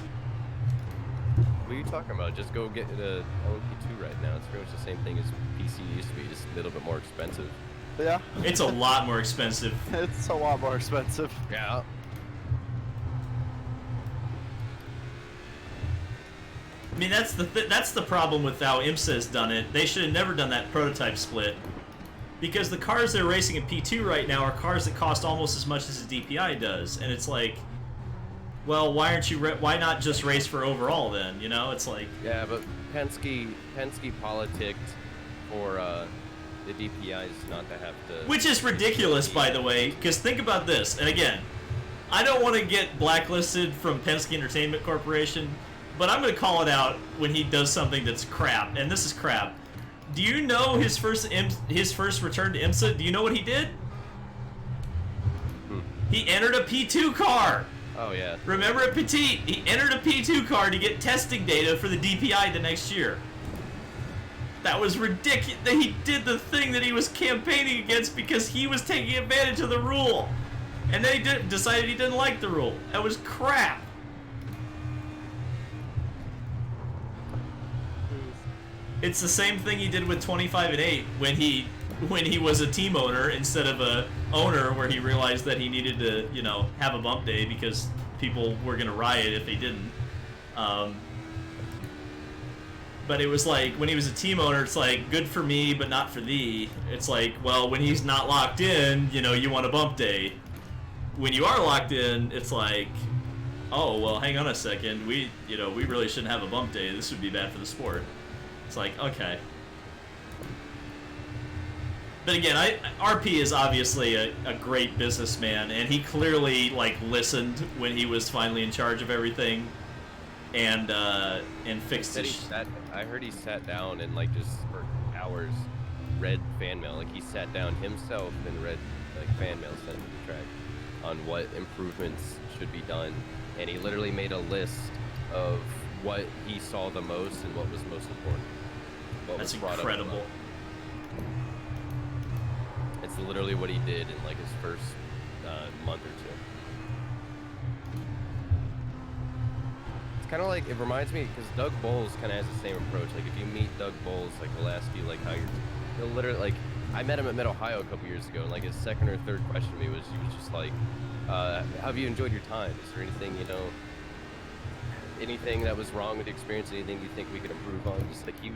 [SPEAKER 3] What are you talking about? Just go get the LMP2 right now. It's pretty much the same thing as PC used to be, just a little bit more expensive.
[SPEAKER 2] Yeah.
[SPEAKER 1] It's a lot more expensive.
[SPEAKER 2] It's a lot more expensive.
[SPEAKER 3] Yeah.
[SPEAKER 1] I mean, that's the problem with how IMSA has done it. They should have never done that prototype split, because the cars they're racing in P2 right now are cars that cost almost as much as a DPI does, and it's like, well, why not just race for overall then? You know, it's like.
[SPEAKER 3] Yeah, but Penske politicked for the DPIs not to have to.
[SPEAKER 1] Which is ridiculous, by the way, because think about this, and again, I don't want to get blacklisted from Penske Entertainment Corporation, but I'm going to call it out when he does something that's crap, and this is crap. Do you know his first return to IMSA? Do you know what he did? He entered a P2 car.
[SPEAKER 3] Oh yeah.
[SPEAKER 1] Remember at Petit, he entered a P2 car to get testing data for the DPI the next year. That was ridiculous. He did the thing that he was campaigning against because he was taking advantage of the rule. And then he decided he didn't like the rule. That was crap. It's the same thing he did with 25 and 8 when he was a team owner instead of a owner, where he realized that he needed to, you know, have a bump day because people were going to riot if he didn't. But it was like, when he was a team owner, it's like, good for me, but not for thee. It's like, well, when he's not locked in, you know, you want a bump day. When you are locked in, it's like, oh, well, hang on a second. We really shouldn't have a bump day. This would be bad for the sport. It's like, okay. But again, RP is obviously a great businessman, and he clearly, like, listened when he was finally in charge of everything, and fixed it.
[SPEAKER 3] I heard he sat down and, like, just for hours read fan mail. Like, he sat down himself and read, like, fan mail sent to the track on what improvements should be done, and he literally made a list of what he saw the most and what was most important.
[SPEAKER 1] That's incredible.
[SPEAKER 3] It's literally what he did in, like, his first month or two. It's kind of like, it reminds me, because Doug Bowles kind of has the same approach. Like, if you meet Doug Bowles, like, he'll ask you, like, how he'll literally, like, I met him at Mid-Ohio a couple years ago, and, like, his second or third question to me was, he was just like, how have you enjoyed your time? Is there anything, you know, anything that was wrong with the experience, anything you think we could improve on? Just, like, he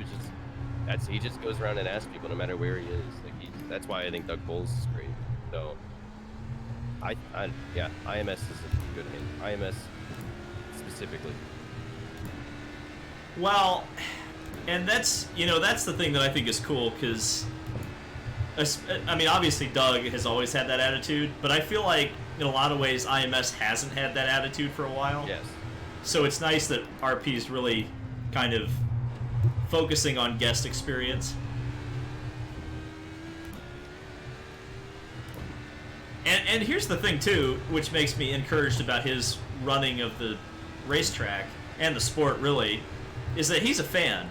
[SPEAKER 3] just goes around and asks people no matter where he is. Like, that's why I think Doug Bowles is great. So, yeah, IMS is a good name. IMS specifically.
[SPEAKER 1] Well, and that's the thing that I think is cool, because, I mean, obviously Doug has always had that attitude, but I feel like in a lot of ways IMS hasn't had that attitude for a while.
[SPEAKER 3] Yes.
[SPEAKER 1] So it's nice that RP is really kind of focusing on guest experience. And here's the thing too, which makes me encouraged about his running of the racetrack and the sport really, is that he's a fan.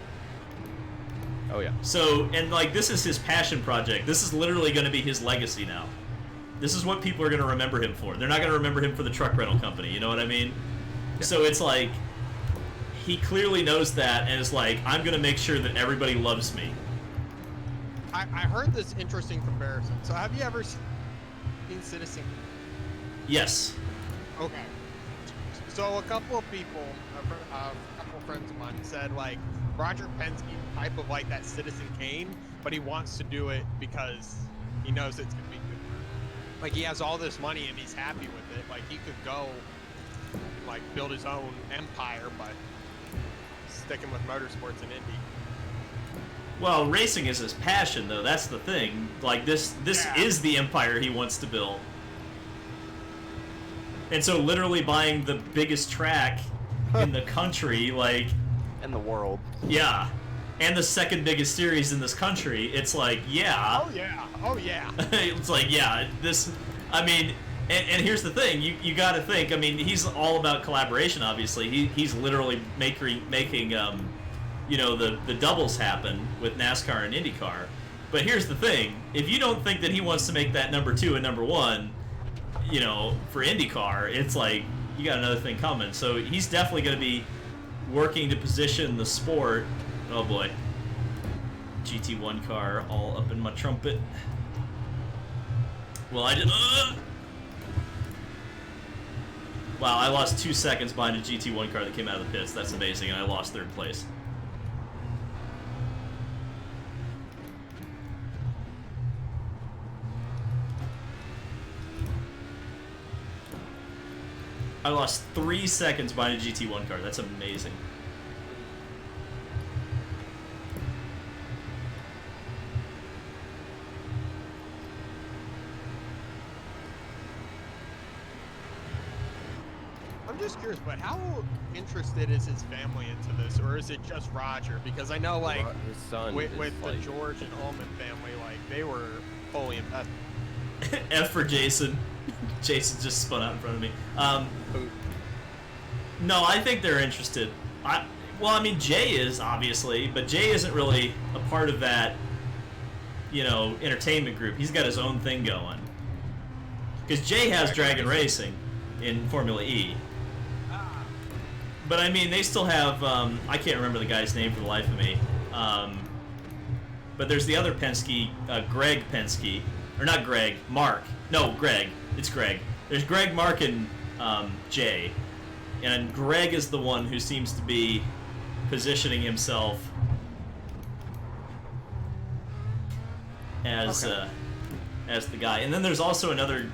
[SPEAKER 3] Oh yeah.
[SPEAKER 1] So, and like, this is his passion project. This is literally going to be his legacy now. This is what people are going to remember him for. They're not going to remember him for the truck rental company, you know what I mean? Yeah. So it's like, he clearly knows that and is like, I'm going to make sure that everybody loves me.
[SPEAKER 4] I heard this interesting comparison. So have you ever seen Citizen?
[SPEAKER 1] Yes.
[SPEAKER 4] Okay. So a couple of people, a couple of friends of mine said, like, Roger Penske type of like that Citizen Kane, but he wants to do it because he knows it's going to be good for him. Like, he has all this money and he's happy with it. Like, he could go, like, build his own empire, but sticking with motorsports and Indy.
[SPEAKER 1] Well, racing is his passion, though. That's the thing. Like, this is the empire he wants to build. And so literally buying the biggest track in the country, like...
[SPEAKER 2] In the world.
[SPEAKER 1] Yeah. And the second biggest series in this country, it's like, yeah.
[SPEAKER 4] Oh, yeah. Oh, yeah.
[SPEAKER 1] It's like, yeah, this... I mean, and here's the thing. You got to think, I mean, he's all about collaboration, obviously. He's literally making you know, the doubles happen with NASCAR and IndyCar. But here's the thing. If you don't think that he wants to make that number 2 and number 1, you know, for IndyCar, it's like, you got another thing coming. So he's definitely going to be working to position the sport. Oh boy. GT1 car all up in my trumpet. Well, I did. Wow, I lost 2 seconds behind a GT1 car that came out of the pits. That's amazing, and I lost 3rd place. I lost 3 seconds behind a GT1 car. That's amazing.
[SPEAKER 4] I'm just curious, but how interested is his family into this, or is it just Roger? Because I know, like,
[SPEAKER 3] his son
[SPEAKER 4] with
[SPEAKER 3] is
[SPEAKER 4] the
[SPEAKER 3] like,
[SPEAKER 4] George and Ullman family, like, they were fully invested.
[SPEAKER 1] F for Jason. Jason just spun out in front of me. No, I think they're interested. Well, I mean, Jay is, obviously, but Jay isn't really a part of that, you know, entertainment group. He's got his own thing going. Because Jay has Dragon Racing in Formula E. But, I mean, they still have, I can't remember the guy's name for the life of me. But there's the other Penske, Greg Penske. Or not Greg, Mark. No, Greg. It's Greg. There's Greg, Mark, and Jay. And Greg is the one who seems to be positioning himself as as the guy. And then there's also another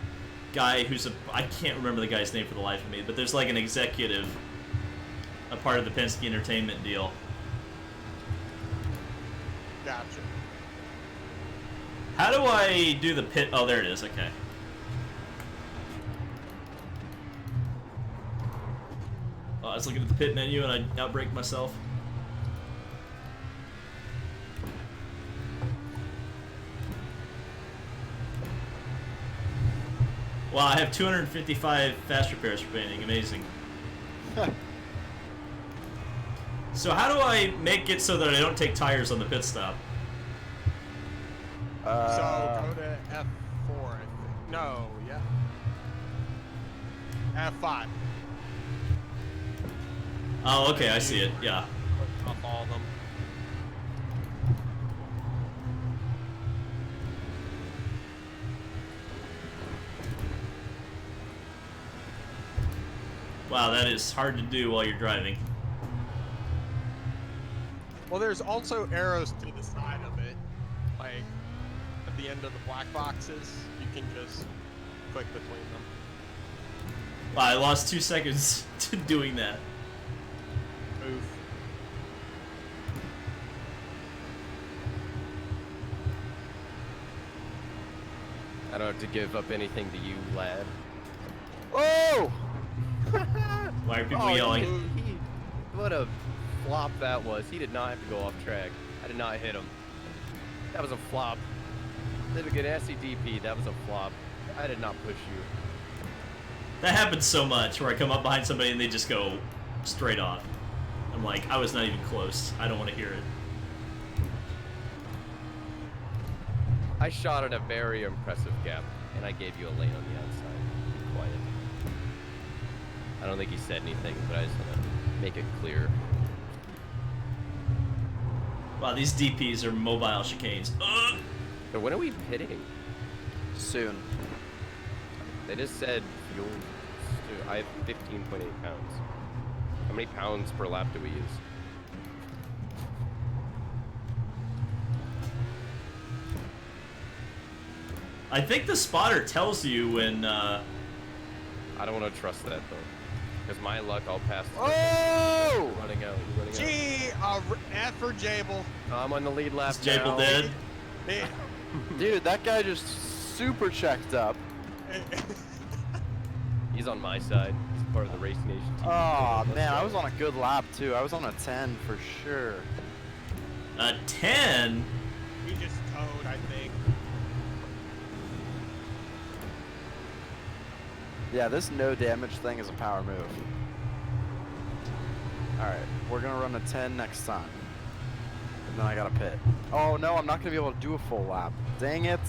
[SPEAKER 1] guy who's I can't remember the guy's name for the life of me, but there's like an executive, a part of the Penske Entertainment deal.
[SPEAKER 4] Gotcha.
[SPEAKER 1] How do I do the pit? Oh, there it is. Okay. I was looking at the pit menu and I outbraked myself. Wow, I have 255 fast repairs remaining. Amazing. So how do I make it so that I don't take tires on the pit stop?
[SPEAKER 4] So go to F4, I think. No, yeah. F5.
[SPEAKER 1] Oh, okay, I see it. Yeah.
[SPEAKER 4] Off all of them.
[SPEAKER 1] Wow, that is hard to do while you're driving.
[SPEAKER 4] Well, there's also arrows to the side of it. Like, at the end of the black boxes, you can just click between them.
[SPEAKER 1] Wow, I lost 2 seconds to doing that.
[SPEAKER 4] Oof.
[SPEAKER 3] I don't have to give up anything to you, lad.
[SPEAKER 2] Oh!
[SPEAKER 1] Why are people yelling?
[SPEAKER 3] What a flop that was. He did not have to go off track. I did not hit him. That was a flop. Did a good SCDP. That was a flop. I did not push you.
[SPEAKER 1] That happens so much where I come up behind somebody and they just go straight off. I'm like, I was not even close. I don't want to hear it.
[SPEAKER 3] I shot at a very impressive gap, and I gave you a lane on the outside. Be quiet. I don't think he said anything, but I just want to make it clear.
[SPEAKER 1] Wow, these DPs are mobile chicanes. Ugh!
[SPEAKER 3] So when are we pitting?
[SPEAKER 2] Soon.
[SPEAKER 3] They just said fuel. I have 15.8 pounds. How many pounds per lap do we use?
[SPEAKER 1] I think the spotter tells you when,
[SPEAKER 3] I don't want to trust that, though. Because my luck, I'll pass.
[SPEAKER 2] Oh!
[SPEAKER 3] You're running out. You're running out.
[SPEAKER 4] Gee, F for Jable.
[SPEAKER 3] I'm on the lead lap
[SPEAKER 1] is Jable
[SPEAKER 3] now.
[SPEAKER 1] dead?
[SPEAKER 4] Hey,
[SPEAKER 2] Dude, that guy just super checked up.
[SPEAKER 3] He's on my side. He's part of the Race Nation team.
[SPEAKER 2] Oh,
[SPEAKER 3] Let's
[SPEAKER 2] man,
[SPEAKER 3] go.
[SPEAKER 2] I was on a good lap, too. I was on a 10 for sure.
[SPEAKER 1] A 10?
[SPEAKER 4] we just towed, I think.
[SPEAKER 2] Yeah, this no damage thing is a power move. Alright, we're gonna run a 10 next time. And then I gotta pit. Oh no, I'm not gonna be able to do a full lap. Dang it.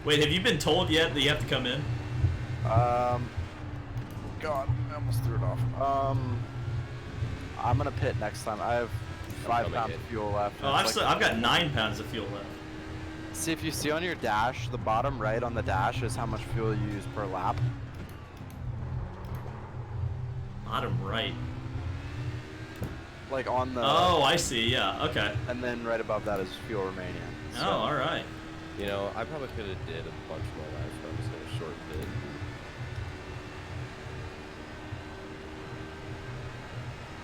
[SPEAKER 1] Wait, have you been told yet that you have to come in?
[SPEAKER 2] God, I almost threw it off. I'm gonna pit next time. I have 5
[SPEAKER 3] coming
[SPEAKER 2] pounds
[SPEAKER 3] in.
[SPEAKER 2] of fuel left.
[SPEAKER 1] Oh, I've got 9 pounds of fuel left.
[SPEAKER 2] See, if you see on your dash, the bottom right on the dash is how much fuel you use per lap.
[SPEAKER 1] Bottom right.
[SPEAKER 2] Like on the...
[SPEAKER 1] Oh, I see. Yeah. Okay.
[SPEAKER 2] And then right above that is fuel remaining.
[SPEAKER 1] Oh, all right.
[SPEAKER 3] You know, I probably could have did a bunch more laps, but I'm just gonna short bit.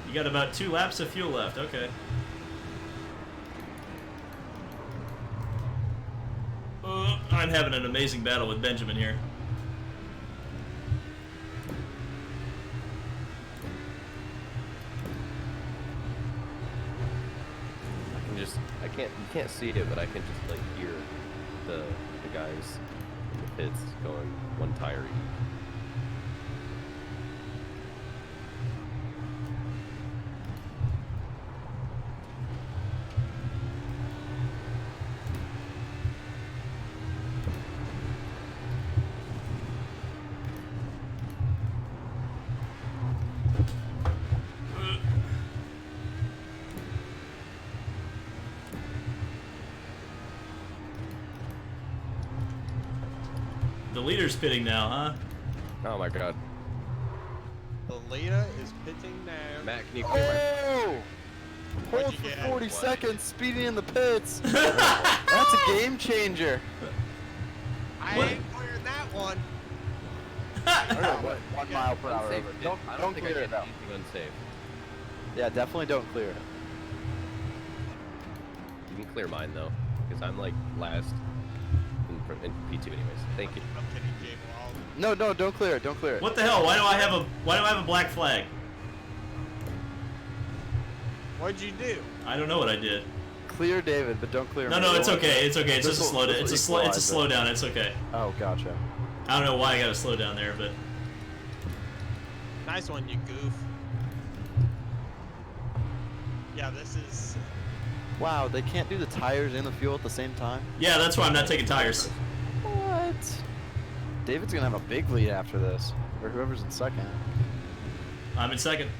[SPEAKER 1] You got about 2 laps of fuel left. Okay. I'm having an amazing battle with Benjamin here.
[SPEAKER 3] You can't see it, but I can just like hear the guys in the pits going one tire each.
[SPEAKER 1] The leader's pitting now, huh?
[SPEAKER 3] Oh my god.
[SPEAKER 4] The Leda is pitting now.
[SPEAKER 3] Matt, can you clear
[SPEAKER 2] Oh!
[SPEAKER 4] What'd
[SPEAKER 2] Hold
[SPEAKER 4] you
[SPEAKER 2] for
[SPEAKER 4] get?
[SPEAKER 2] 40
[SPEAKER 3] What?
[SPEAKER 2] seconds, speeding in the pits. That's a game changer.
[SPEAKER 4] I
[SPEAKER 1] What?
[SPEAKER 4] ain't clearing that one.
[SPEAKER 2] What? 1 mile per hour.
[SPEAKER 3] Unsafe,
[SPEAKER 2] over.
[SPEAKER 3] dude.
[SPEAKER 2] Don't
[SPEAKER 3] I don't think I
[SPEAKER 2] clear
[SPEAKER 3] did
[SPEAKER 2] it though.
[SPEAKER 3] anything unsafe.
[SPEAKER 2] Yeah, definitely don't clear it.
[SPEAKER 3] You can clear mine though, because I'm like last in P2 anyways. Thank you.
[SPEAKER 4] I'm kidding, Jay Wall.
[SPEAKER 2] No, no, don't clear it. Don't clear it.
[SPEAKER 1] What the hell? Why do I have a black flag?
[SPEAKER 4] What'd you do?
[SPEAKER 1] I don't know what I did.
[SPEAKER 2] Clear David, but don't clear
[SPEAKER 1] No,
[SPEAKER 2] me.
[SPEAKER 1] no, it's okay. It's okay. It's just a slow down.
[SPEAKER 2] This'll
[SPEAKER 1] It's a
[SPEAKER 2] equalize it.
[SPEAKER 1] slow down. It's okay.
[SPEAKER 2] Oh, gotcha.
[SPEAKER 1] I don't know why I got to slow down there, but
[SPEAKER 4] Nice one, you goof. Yeah, this is.
[SPEAKER 2] Wow, they can't do the tires and the fuel at the same time?
[SPEAKER 1] yeah, that's why I'm not taking tires.
[SPEAKER 2] What? David's gonna have a big lead after this, or whoever's in second.
[SPEAKER 1] I'm in second.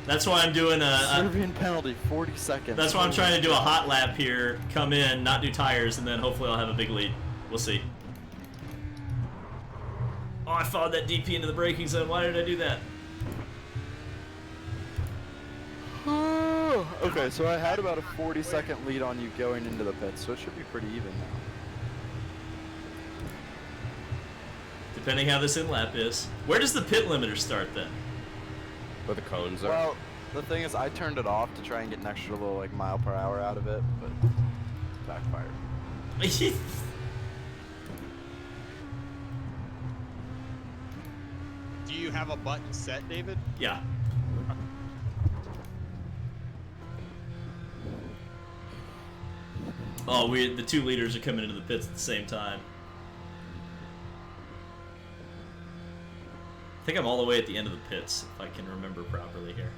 [SPEAKER 1] That's why I'm doing a.
[SPEAKER 2] Serbian penalty, 40 seconds.
[SPEAKER 1] That's why I'm trying to do a hot lap here. Come in, not do tires, and then hopefully I'll have a big lead. We'll see. Oh, I followed that DP into the braking zone. Why did I do that?
[SPEAKER 2] Okay, so I had about a 40-second lead on you going into the pits, so it should be pretty even now.
[SPEAKER 1] Depending how this in lap is. Where does the pit limiter start then?
[SPEAKER 3] Where the cones are.
[SPEAKER 2] Well, the thing is, I turned it off to try and get an extra little like mile per hour out of it, but backfired.
[SPEAKER 4] Do you have a button set, David?
[SPEAKER 1] Yeah. Oh, the 2 leaders are coming into the pits at the same time. I think I'm all the way at the end of the pits, if I can remember properly here.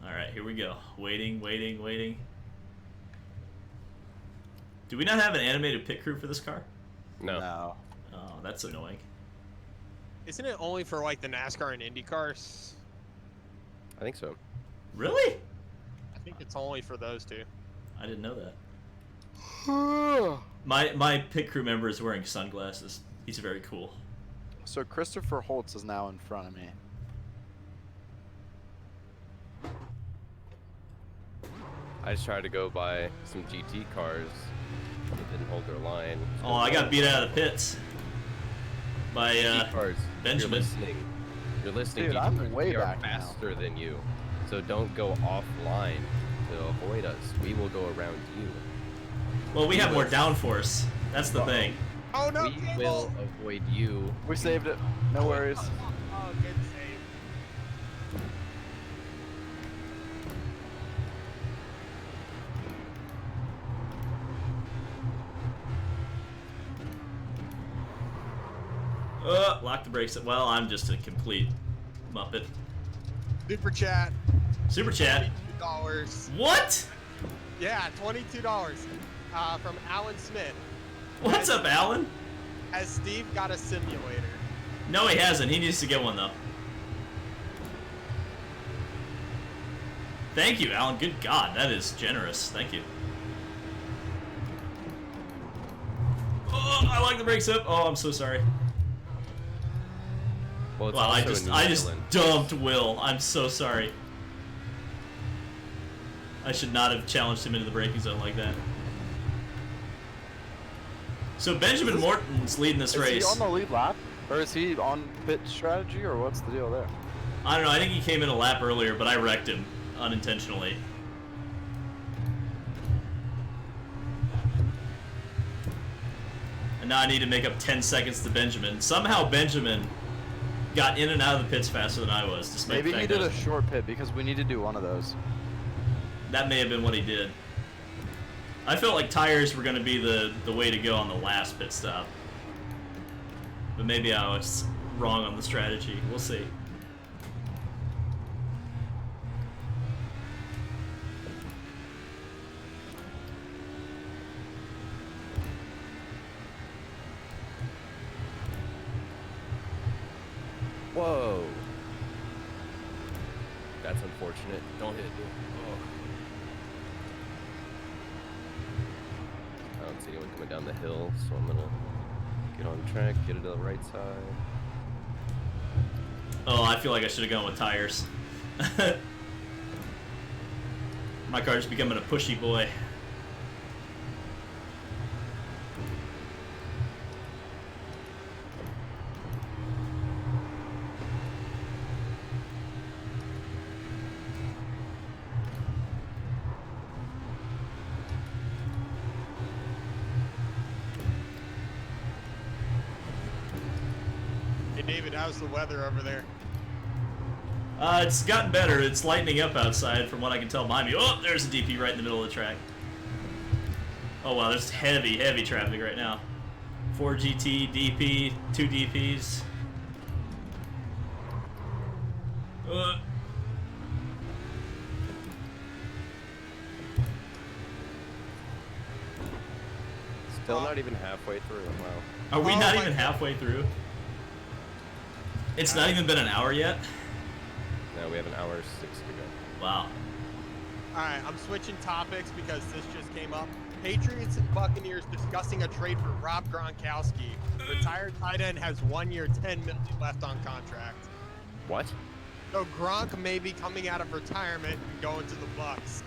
[SPEAKER 1] Alright, here we go. Waiting, waiting, waiting. Do we not have an animated pit crew for this car?
[SPEAKER 3] No.
[SPEAKER 1] Oh, that's annoying.
[SPEAKER 4] Isn't it only for like the NASCAR and Indy cars?
[SPEAKER 3] I think so.
[SPEAKER 1] Really?
[SPEAKER 4] I think it's only for those two.
[SPEAKER 1] I didn't know that. My pit crew member is wearing sunglasses. He's very cool.
[SPEAKER 2] So Christopher Holtz is now in front of me.
[SPEAKER 3] I just tried to go buy some GT cars. They didn't hold their line.
[SPEAKER 1] Oh, I got beat out of the pits by
[SPEAKER 3] GT cars.
[SPEAKER 1] Benjamin.
[SPEAKER 3] You're listening.
[SPEAKER 2] Dude,
[SPEAKER 3] GT
[SPEAKER 2] I'm
[SPEAKER 3] cars,
[SPEAKER 2] way
[SPEAKER 3] we are
[SPEAKER 2] back now.
[SPEAKER 3] faster than you. So don't go offline to avoid us. We will go around you.
[SPEAKER 1] Well, we have more downforce. That's the thing.
[SPEAKER 4] Oh no!
[SPEAKER 3] We will avoid you.
[SPEAKER 2] We saved it. No worries.
[SPEAKER 4] Oh, good save.
[SPEAKER 1] Lock the brakes. Well, I'm just a complete muppet.
[SPEAKER 4] Super chat.
[SPEAKER 1] Super chat.
[SPEAKER 4] $22.
[SPEAKER 1] What?
[SPEAKER 4] Yeah, $22. From Alan Smith.
[SPEAKER 1] What's up, Alan?
[SPEAKER 4] Has Steve got a simulator?
[SPEAKER 1] No, he hasn't. He needs to get one, though. Thank you, Alan. Good God, that is generous. Thank you. Oh, I like the brakes up. Oh, I'm so sorry.
[SPEAKER 3] Well, it's
[SPEAKER 1] Wow, I
[SPEAKER 3] also
[SPEAKER 1] just dumped Will. I'm so sorry. I should not have challenged him into the braking zone like that. So Benjamin Morton's leading this race.
[SPEAKER 2] Is he on the lead lap? Or is he on pit strategy, or what's the deal there?
[SPEAKER 1] I don't know, I think he came in a lap earlier, but I wrecked him unintentionally. And now I need to make up 10 seconds to Benjamin. Somehow Benjamin got in and out of the pits faster than I was. Despite
[SPEAKER 2] Maybe
[SPEAKER 1] the
[SPEAKER 2] he
[SPEAKER 1] fact
[SPEAKER 2] did
[SPEAKER 1] that
[SPEAKER 2] a short pit because we need to do one of those.
[SPEAKER 1] that may have been what he did. I felt like tires were going to be the way to go on the last pit stop. But maybe I was wrong on the strategy. We'll see.
[SPEAKER 3] Whoa. That's unfortunate. Don't hit me. Oh. I don't see anyone coming down the hill, so I'm gonna get on track, get it to the right side.
[SPEAKER 1] Oh, I feel like I should have gone with tires. My car's becoming a pushy boy.
[SPEAKER 4] Hey David, how's the weather over there?
[SPEAKER 1] It's gotten better. It's lightening up outside from what I can tell behind me. Oh, there's a DP right in the middle of the track. Oh wow, there's heavy, heavy traffic right now. 4 GT, DP, 2 DPs.
[SPEAKER 3] Still not even halfway through. Wow.
[SPEAKER 1] Are we
[SPEAKER 4] Oh
[SPEAKER 1] not
[SPEAKER 4] my
[SPEAKER 1] even
[SPEAKER 4] God.
[SPEAKER 1] halfway through? It's not even been an hour yet?
[SPEAKER 3] No, we have an hour 6 to go.
[SPEAKER 1] Wow.
[SPEAKER 4] Alright, I'm switching topics because this just came up. Patriots and Buccaneers discussing a trade for Rob Gronkowski. Retired tight end has 1 year, $10 million left on contract.
[SPEAKER 3] What?
[SPEAKER 4] So Gronk may be coming out of retirement and going to the Bucs.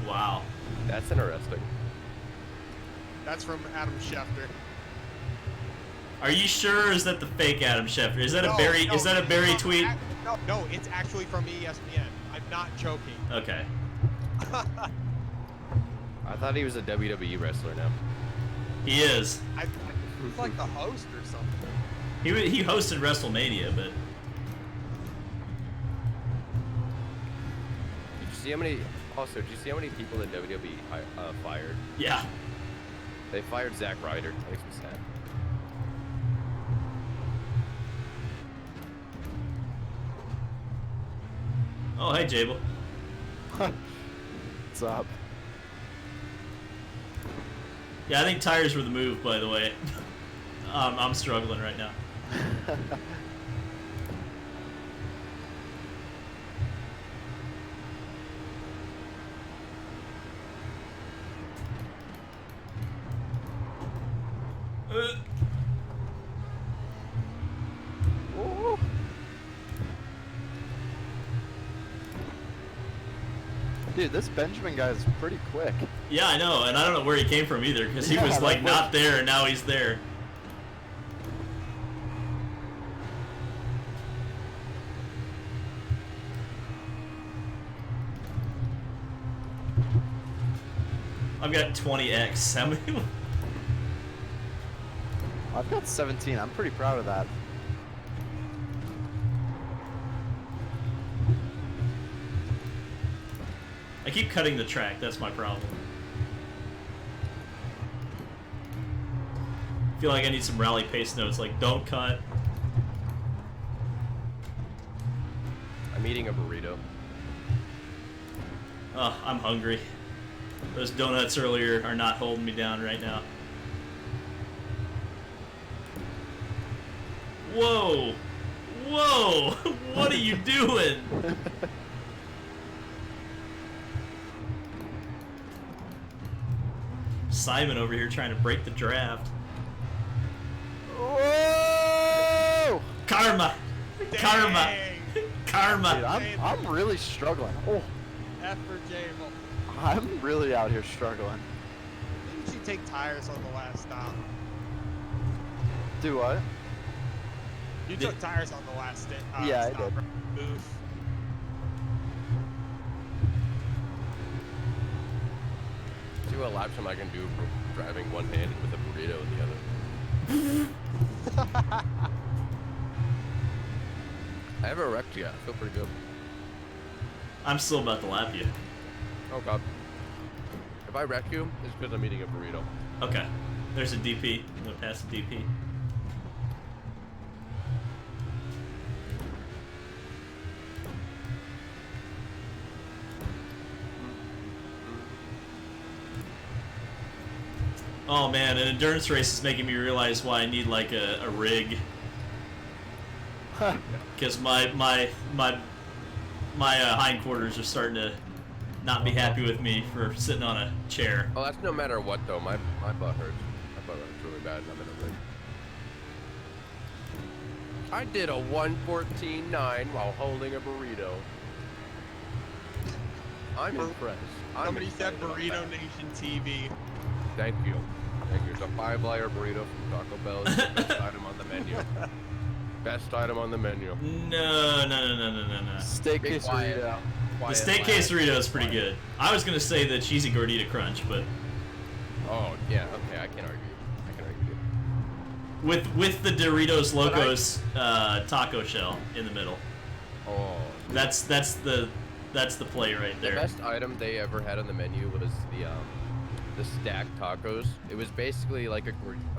[SPEAKER 1] Wow.
[SPEAKER 3] That's interesting.
[SPEAKER 4] That's from Adam Schefter.
[SPEAKER 1] Are you sure, or is that the fake Adam Schefter? Is that
[SPEAKER 4] No,
[SPEAKER 1] a Barry?
[SPEAKER 4] no,
[SPEAKER 1] Is that a
[SPEAKER 4] it's
[SPEAKER 1] Barry
[SPEAKER 4] from
[SPEAKER 1] tweet?
[SPEAKER 4] No, it's actually from ESPN. I'm not joking.
[SPEAKER 1] Okay.
[SPEAKER 3] I thought he was a WWE wrestler now.
[SPEAKER 1] He is.
[SPEAKER 4] He's like the host or something.
[SPEAKER 1] He hosted WrestleMania, but
[SPEAKER 3] Did you see how many? Also, did you see how many people that WWE fired?
[SPEAKER 1] yeah.
[SPEAKER 3] They fired Zack Ryder. That makes me sad.
[SPEAKER 1] Oh, hey, Jable.
[SPEAKER 2] What's up?
[SPEAKER 1] Yeah, I think tires were the move, by the way. I'm struggling right now.
[SPEAKER 2] Ooh. Dude, this Benjamin guy is pretty quick.
[SPEAKER 1] Yeah, I know, and I don't know where he came from either, because he
[SPEAKER 2] Yeah,
[SPEAKER 1] was like
[SPEAKER 2] that was-
[SPEAKER 1] not there, and now he's there. I've got 20x. How many?
[SPEAKER 2] I've got 17. I'm pretty proud of that.
[SPEAKER 1] I keep cutting the track. That's my problem. I feel like I need some rally pace notes, like don't cut.
[SPEAKER 3] I'm eating a burrito.
[SPEAKER 1] Oh, I'm hungry. Those donuts earlier are not holding me down right now. Whoa! Whoa! What are you doing? Simon over here trying to break the draft.
[SPEAKER 2] Whoa!
[SPEAKER 1] Karma! Karma! Karma!
[SPEAKER 2] Dude, I'm really struggling. Oh,
[SPEAKER 4] F for Jamal.
[SPEAKER 2] I'm really out here struggling.
[SPEAKER 4] I think you should take tires on the last stop.
[SPEAKER 2] Do what?
[SPEAKER 4] You took tires on the last stint.
[SPEAKER 2] Yeah, I
[SPEAKER 4] stop.
[SPEAKER 2] did.
[SPEAKER 4] Oof.
[SPEAKER 3] See what lap time I can do for driving one-handed with a burrito in the other. I haven't wrecked yet. I feel pretty good.
[SPEAKER 1] I'm still about to lap you.
[SPEAKER 3] Oh god. If I wreck you, it's because I'm eating a burrito.
[SPEAKER 1] Okay. There's a DP. I'm gonna pass the DP. Oh man, an endurance race is making me realize why I need like a rig. Because my hindquarters are starting to not be happy with me for sitting on a chair.
[SPEAKER 3] Oh, that's no matter what though. My butt hurts. My butt hurts really bad and I'm in a rig. I did a 1:14.9 while holding a burrito. I'm impressed.
[SPEAKER 4] Somebody said Burrito Nation TV.
[SPEAKER 3] Thank you. Thank you. It's a 5-layer burrito from Taco Bell. It's the best item on the menu. Best item on the menu.
[SPEAKER 1] No.
[SPEAKER 2] Steak
[SPEAKER 3] Be quiet.
[SPEAKER 2] quesadilla.
[SPEAKER 1] The steak quesadilla is pretty good. I was gonna say the cheesy gordita crunch, but
[SPEAKER 3] Oh yeah, okay, I can argue. I can argue.
[SPEAKER 1] with the Doritos Locos taco shell in the middle.
[SPEAKER 3] Oh.
[SPEAKER 1] That's the play right
[SPEAKER 3] The
[SPEAKER 1] there.
[SPEAKER 3] best item they ever had on the menu was the stacked tacos. It was basically like a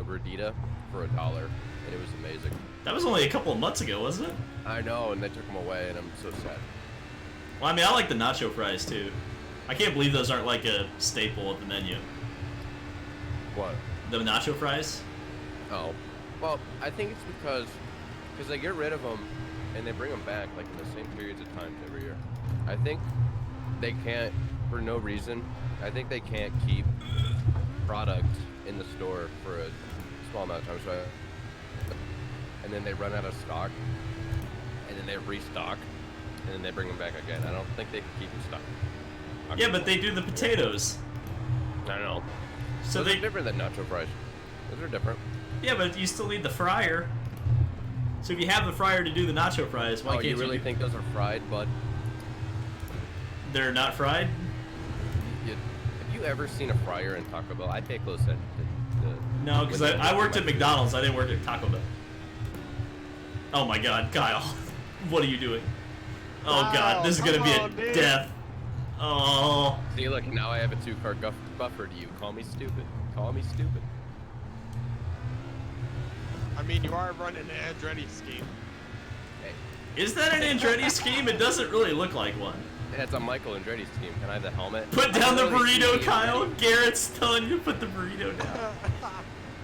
[SPEAKER 3] gordita for $1, and it was amazing.
[SPEAKER 1] That was only a couple of months ago, wasn't it?
[SPEAKER 3] I know, and they took them away, and I'm so sad.
[SPEAKER 1] Well, I mean, I like the nacho fries too. I can't believe those aren't like a staple of the menu.
[SPEAKER 3] What?
[SPEAKER 1] The nacho fries?
[SPEAKER 3] Oh. Well, I think it's because they get rid of them, and they bring them back like in the same periods of time every year. I think they can't, for no reason, I think they can't keep product in the store for a small amount of time. So and then they run out of stock, and then they restock, and then they bring them back again. I don't think they can keep in stock.
[SPEAKER 1] Yeah, but they do the potatoes.
[SPEAKER 3] I know.
[SPEAKER 1] So
[SPEAKER 3] Those
[SPEAKER 1] they
[SPEAKER 3] are different than nacho fries. Those are different.
[SPEAKER 1] Yeah, but you still need the fryer. So if you have the fryer to do the nacho fries, why
[SPEAKER 3] Oh,
[SPEAKER 1] can't
[SPEAKER 3] you really
[SPEAKER 1] do...
[SPEAKER 3] think those are fried, bud?
[SPEAKER 1] They're not fried?
[SPEAKER 3] Have you ever seen a fryer in Taco Bell? I pay close attention to
[SPEAKER 1] No, because I worked at McDonald's. I didn't work at Taco Bell. Oh my God, Kyle, what are you doing? Oh
[SPEAKER 4] Kyle,
[SPEAKER 1] God, this is gonna be a
[SPEAKER 4] come on, dude.
[SPEAKER 1] death. Oh.
[SPEAKER 3] See, look, now I have a 2-car buffer to you. Call me stupid. Call me stupid.
[SPEAKER 4] I mean, you are running an Andretti scheme.
[SPEAKER 3] Hey,
[SPEAKER 1] Is that an Andretti scheme? It doesn't really look like one.
[SPEAKER 3] it's a Michael Andretti scheme. Can I have the helmet?
[SPEAKER 1] Put
[SPEAKER 3] I
[SPEAKER 1] down the
[SPEAKER 3] really see
[SPEAKER 1] burrito,
[SPEAKER 3] the
[SPEAKER 1] Kyle.
[SPEAKER 3] Andretti.
[SPEAKER 1] Garrett's telling you to put the burrito down.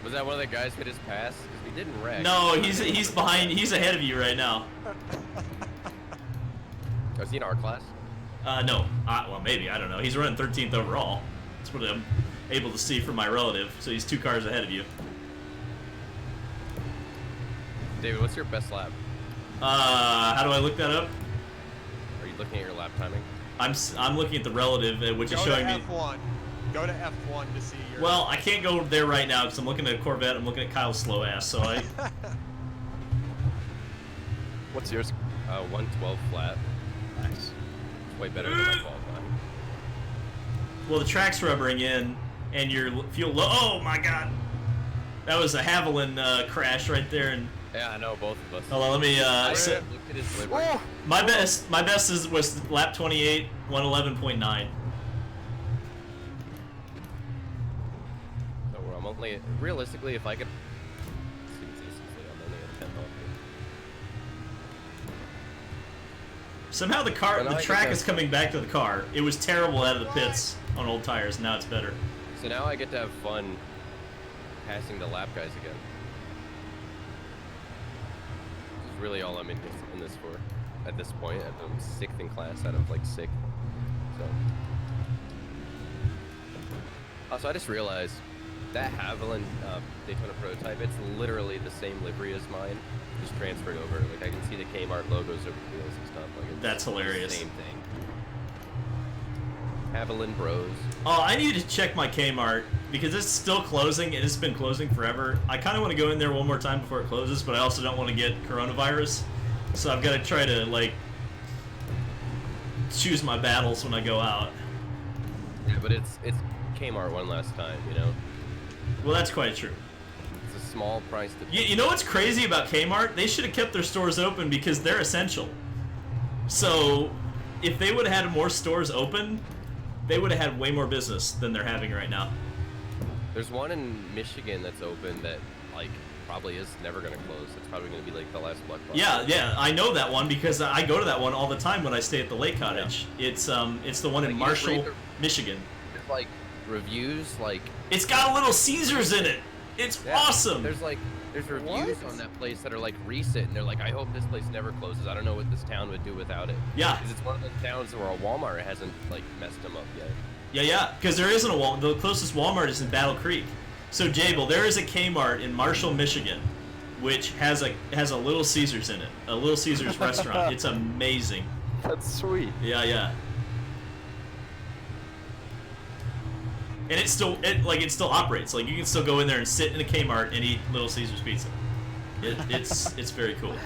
[SPEAKER 3] Was that one of the guys hit his pass? Because we didn't wreck.
[SPEAKER 1] No, he's behind. He's ahead of you right now.
[SPEAKER 3] Was he in our class?
[SPEAKER 1] No. Well, maybe. I don't know. He's running 13th overall. That's what I'm able to see from my relative. So he's 2 cars ahead of you.
[SPEAKER 3] David, what's your best lap?
[SPEAKER 1] How do I look that up?
[SPEAKER 3] Are you looking at your lap timing?
[SPEAKER 1] I'm looking at the relative, which is
[SPEAKER 4] Go
[SPEAKER 1] showing
[SPEAKER 4] to
[SPEAKER 1] me.
[SPEAKER 4] F1. Go to F1 to see your.
[SPEAKER 1] Well, I can't go there right now because I'm looking at a Corvette. I'm looking at Kyle's slow ass. So I.
[SPEAKER 2] What's yours?
[SPEAKER 3] 112 flat.
[SPEAKER 2] Nice.
[SPEAKER 3] It's way better than my qualifying.
[SPEAKER 1] Well, the track's rubbering in, and your fuel low. Oh my God! That was a Haviland crash right there. And
[SPEAKER 3] Yeah, I know, both of us.
[SPEAKER 1] hold on, let me.
[SPEAKER 3] I looked at his livery.
[SPEAKER 2] Oh!
[SPEAKER 1] My best was lap 28, 111.9.
[SPEAKER 3] So I'm only, realistically, if I could, statistically, I'm only at 10 off.
[SPEAKER 1] Somehow the
[SPEAKER 3] Well, now I
[SPEAKER 1] track
[SPEAKER 3] get
[SPEAKER 1] is
[SPEAKER 3] to-
[SPEAKER 1] coming back to the car. It was terrible out of the pits on old tires. Now it's better.
[SPEAKER 3] So now I get to have fun passing the lap guys again. really all I'm in this for at this point. I'm 6th in class out of like 6. So. Also, I just realized that Haviland Daytona prototype, it's literally the same livery as mine, just transferred over. Like, I can see the Kmart logos over the wheels and stuff. Like, it's
[SPEAKER 1] That's hilarious.
[SPEAKER 3] The same thing. Haviland Bros.
[SPEAKER 1] Oh, I need to check my Kmart because it's still closing and it's been closing forever. I kind of want to go in there one more time before it closes, but I also don't want to get coronavirus. So I've got to try to, like, choose my battles when I go out.
[SPEAKER 3] Yeah, but it's Kmart one last time, you know?
[SPEAKER 1] Well, that's quite true.
[SPEAKER 3] It's a small price to pay.
[SPEAKER 1] You know what's crazy about Kmart? They should have kept their stores open because they're essential. So if they would have had more stores open, they would have had way more business than they're having right now.
[SPEAKER 3] There's one in Michigan that's open that, like, probably is never going to close. It's probably going to be, like, the last Blockbuster.
[SPEAKER 1] Yeah, I know that one because I go to that one all the time when I stay at the Lake Cottage. Yeah. It's the one in Marshall, Michigan.
[SPEAKER 3] There's, like, reviews, like...
[SPEAKER 1] It's got a Little Caesars in it! It's awesome!
[SPEAKER 3] There's reviews on that place that are, like, recent, and they're like, I hope this place never closes. I don't know what this town would do without it.
[SPEAKER 1] Yeah.
[SPEAKER 3] Because it's one of those towns where a Walmart hasn't, like, messed them up yet.
[SPEAKER 1] Yeah, because there isn't a Walmart. The closest Walmart is in Battle Creek. So, Jable, there is a Kmart in Marshall, Michigan, which has a Little Caesars in it. A Little Caesars restaurant. It's amazing.
[SPEAKER 2] That's sweet.
[SPEAKER 1] Yeah. And it still operates. Like, you can still go in there and sit in a Kmart and eat Little Caesars pizza. It's very cool.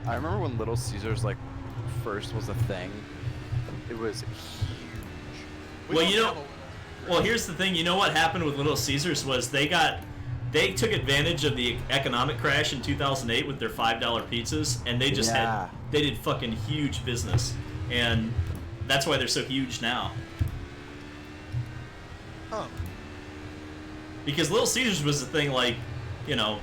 [SPEAKER 2] I remember when Little Caesars like first was a thing. It was huge.
[SPEAKER 1] Well, here's the thing. You know what happened with Little Caesars was they took advantage of the economic crash in 2008 with their $5 pizzas, and they just they did fucking huge business, and that's why they're so huge now.
[SPEAKER 4] Huh.
[SPEAKER 1] Because Little Caesars was a thing, like, you know,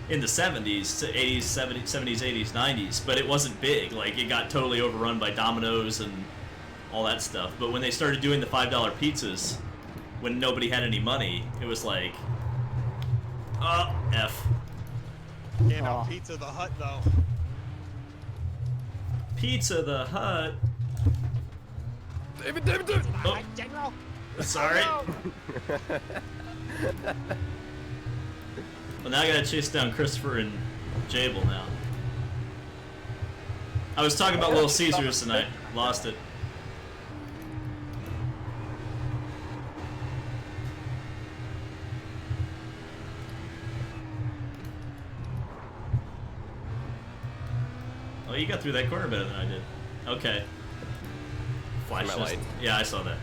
[SPEAKER 1] in the 70s, 80s, 70s, 80s, 90s, but it wasn't big. Like, it got totally overrun by Domino's and all that stuff. But when they started doing the $5 pizzas, when nobody had any money, it was like, F.
[SPEAKER 4] Can't have Pizza the Hut, though.
[SPEAKER 1] Pizza the Hut.
[SPEAKER 3] David.
[SPEAKER 4] Oh. General.
[SPEAKER 1] Sorry. Well, now I gotta chase down Christopher and Jable now. I was talking about Little Caesars and I lost it. Oh, you got through that corner better than I did. Okay. Flash just,
[SPEAKER 3] light.
[SPEAKER 1] yeah, I saw that.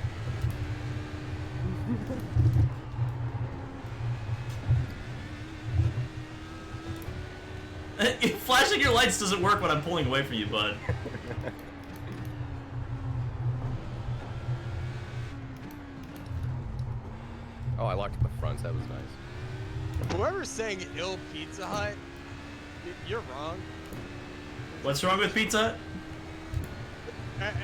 [SPEAKER 1] Flashing your lights doesn't work when I'm pulling away from you, bud.
[SPEAKER 3] Oh, I locked up the fronts. That was nice.
[SPEAKER 4] Whoever's saying ill Pizza Hut, you're wrong.
[SPEAKER 1] What's wrong with Pizza Hut?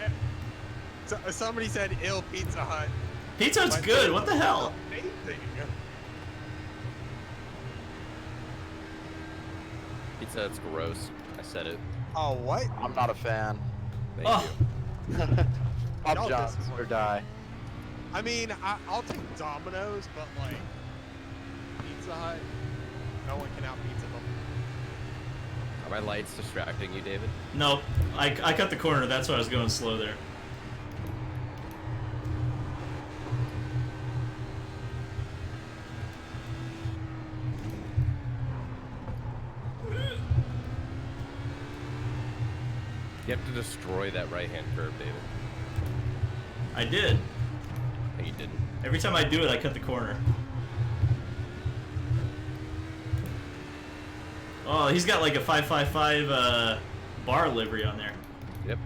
[SPEAKER 4] Somebody said ill Pizza Hut.
[SPEAKER 1] Pizza Hut's good. What the hell?
[SPEAKER 4] Amazing.
[SPEAKER 3] Pizza Hut's gross. I said it.
[SPEAKER 4] Oh, what?
[SPEAKER 2] I'm not a fan.
[SPEAKER 3] Thank you.
[SPEAKER 2] Pop
[SPEAKER 4] Y'all
[SPEAKER 2] John's
[SPEAKER 4] disappoint.
[SPEAKER 2] or die.
[SPEAKER 4] I mean, I'll take Domino's, but like Pizza Hut, no one can out pizza them.
[SPEAKER 3] Are my lights distracting you, David?
[SPEAKER 1] Nope. I cut the corner. That's why I was going slow there.
[SPEAKER 3] You have to destroy that right-hand curve, David.
[SPEAKER 1] I did.
[SPEAKER 3] No, you didn't.
[SPEAKER 1] Every time I do it, I cut the corner. Oh, he's got like a 555 bar livery on there.
[SPEAKER 3] Yep.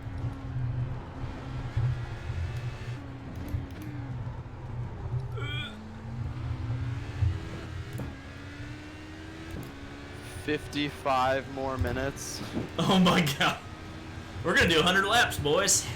[SPEAKER 2] $55 more minutes.
[SPEAKER 1] Oh my god. We're gonna do 100 laps, boys.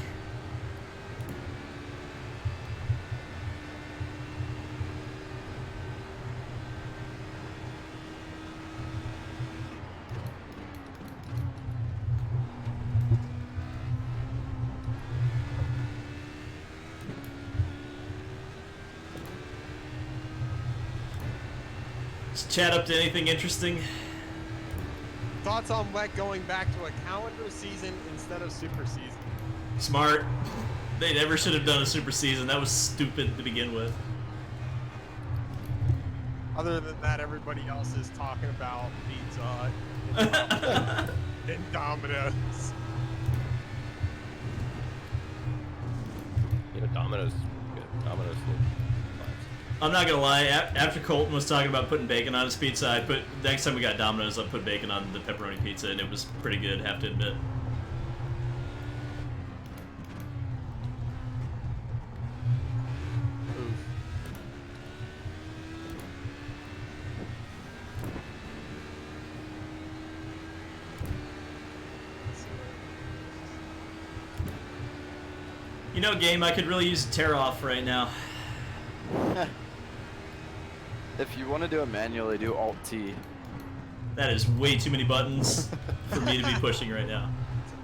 [SPEAKER 1] Is chat up to anything interesting?
[SPEAKER 4] Thoughts on WEC going back to a calendar season instead of super season?
[SPEAKER 1] Smart. They never should have done a super season. That was stupid to begin with.
[SPEAKER 4] Other than that, everybody else is talking about pizza and Domino's.
[SPEAKER 3] You know, Domino's is good. Domino's is fine.
[SPEAKER 1] I'm not gonna lie. After Colton was talking about putting bacon on his pizza, next time we got Domino's, I put bacon on the pepperoni pizza, and it was pretty good. Have to admit. You know, game, I could really use a tear off right now.
[SPEAKER 2] If you want to do it manually, do Alt-T.
[SPEAKER 1] That is way too many buttons for me to be pushing right now.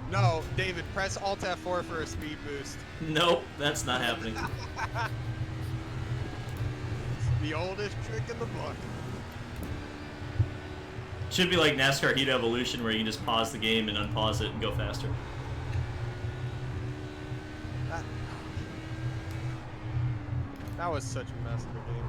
[SPEAKER 4] No, David, press Alt F4 for a speed boost.
[SPEAKER 1] Nope, that's not happening.
[SPEAKER 4] It's the oldest trick in the book.
[SPEAKER 1] Should be like NASCAR Heat Evolution, where you can just pause the game and unpause it and go faster.
[SPEAKER 4] That was such a mess of a game.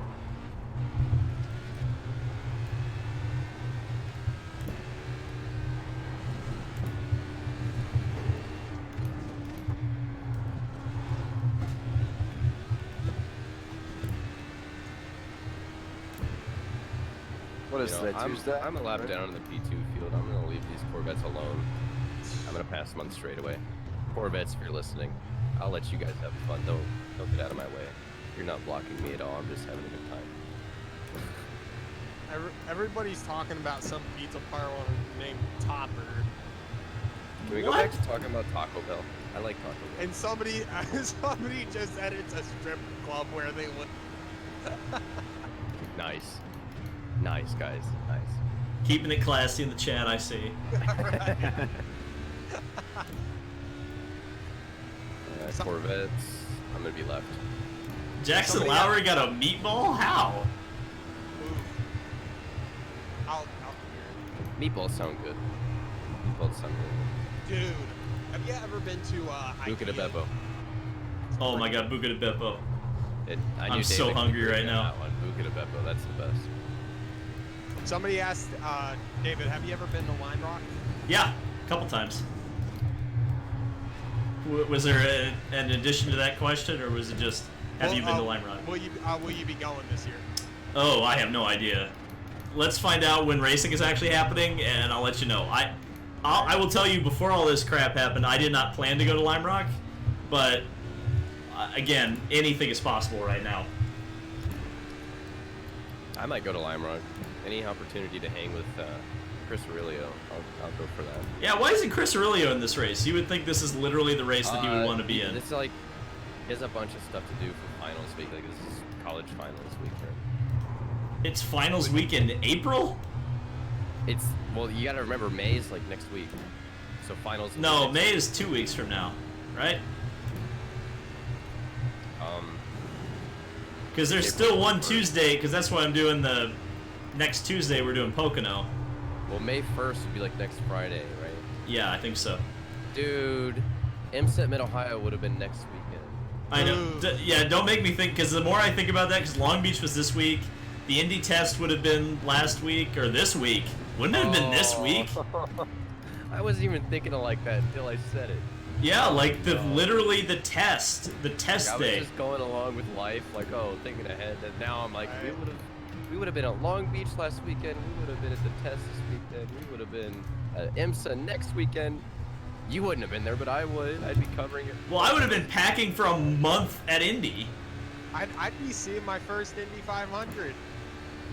[SPEAKER 2] What is today, Tuesday?
[SPEAKER 3] I'm a lap down in the P2 field. I'm going to leave these Corvettes alone. I'm going to pass them on straight away. Corvettes, if you're listening, I'll let you guys have fun. Don't get out of my way. You're not blocking me at all. I'm just having a good time.
[SPEAKER 4] Everybody's talking about some pizza parlor named Topper.
[SPEAKER 3] Can we go back to talking about Taco Bell? I like Taco Bell.
[SPEAKER 4] And somebody just said it's a strip club where they live.
[SPEAKER 3] Nice. Nice, guys. Nice.
[SPEAKER 1] Keeping it classy in the chat, I see.
[SPEAKER 3] Corvettes. I'm going to be left.
[SPEAKER 1] Jackson
[SPEAKER 4] Somebody
[SPEAKER 1] Lowry got a meatball? How?
[SPEAKER 4] I'll
[SPEAKER 3] Meatballs sound good. Meatballs sound good.
[SPEAKER 4] Dude, have you ever been to
[SPEAKER 3] Buca de
[SPEAKER 4] IKEA?
[SPEAKER 3] Beppo.
[SPEAKER 1] Oh my god, Buca de Beppo.
[SPEAKER 3] I knew
[SPEAKER 1] so
[SPEAKER 3] David could
[SPEAKER 1] hungry
[SPEAKER 3] agree
[SPEAKER 1] right
[SPEAKER 3] on
[SPEAKER 1] now.
[SPEAKER 3] that one. Buca de Beppo, that's the best.
[SPEAKER 4] Somebody asked, David, have you ever been to Lime Rock?
[SPEAKER 1] Yeah, a couple times. Was there an addition to that question, or was it just, have you been to Lime Rock?
[SPEAKER 4] Will you be going this year?
[SPEAKER 1] Oh, I have no idea. Let's find out when racing is actually happening, and I'll let you know. I will tell you, before all this crap happened, I did not plan to go to Lime Rock, but again, anything is possible right now.
[SPEAKER 3] I might go to Lime Rock. Any opportunity to hang with Chris Aurelio, I'll go for that.
[SPEAKER 1] Yeah, why isn't Chris Aurelio in this race? You would think this is literally the race that he would want to be in.
[SPEAKER 3] It's like, he has a bunch of stuff to do for finals week. Like, this is college finals week here.
[SPEAKER 1] It's finals week in April?
[SPEAKER 3] Well, you gotta remember, May is like next week. So finals.
[SPEAKER 1] No, May is 2 weeks from now, right? Because there's still one Tuesday, because that's why I'm doing the next Tuesday, we're doing Pocono.
[SPEAKER 3] Well, May 1st would be like next Friday, right?
[SPEAKER 1] Yeah, I think so.
[SPEAKER 3] Dude, MSET Mid-Ohio would have been next weekend.
[SPEAKER 1] I know. Yeah, don't make me think, because the more I think about that, because Long Beach was this week, the Indy test would have been last week, or this week. Wouldn't it have been this week?
[SPEAKER 3] I wasn't even thinking of like that until I said it.
[SPEAKER 1] Yeah, like literally the test
[SPEAKER 3] Like, I
[SPEAKER 1] day.
[SPEAKER 3] was just going along with life, like, oh, thinking ahead, and now I'm like, we would have been at Long Beach last weekend, we would have been at the test this weekend, we would have been at IMSA next weekend. You wouldn't have been there, but I would. I'd be covering it.
[SPEAKER 1] Well, I would have been packing for a month at Indy.
[SPEAKER 4] I'd be seeing my first Indy 500.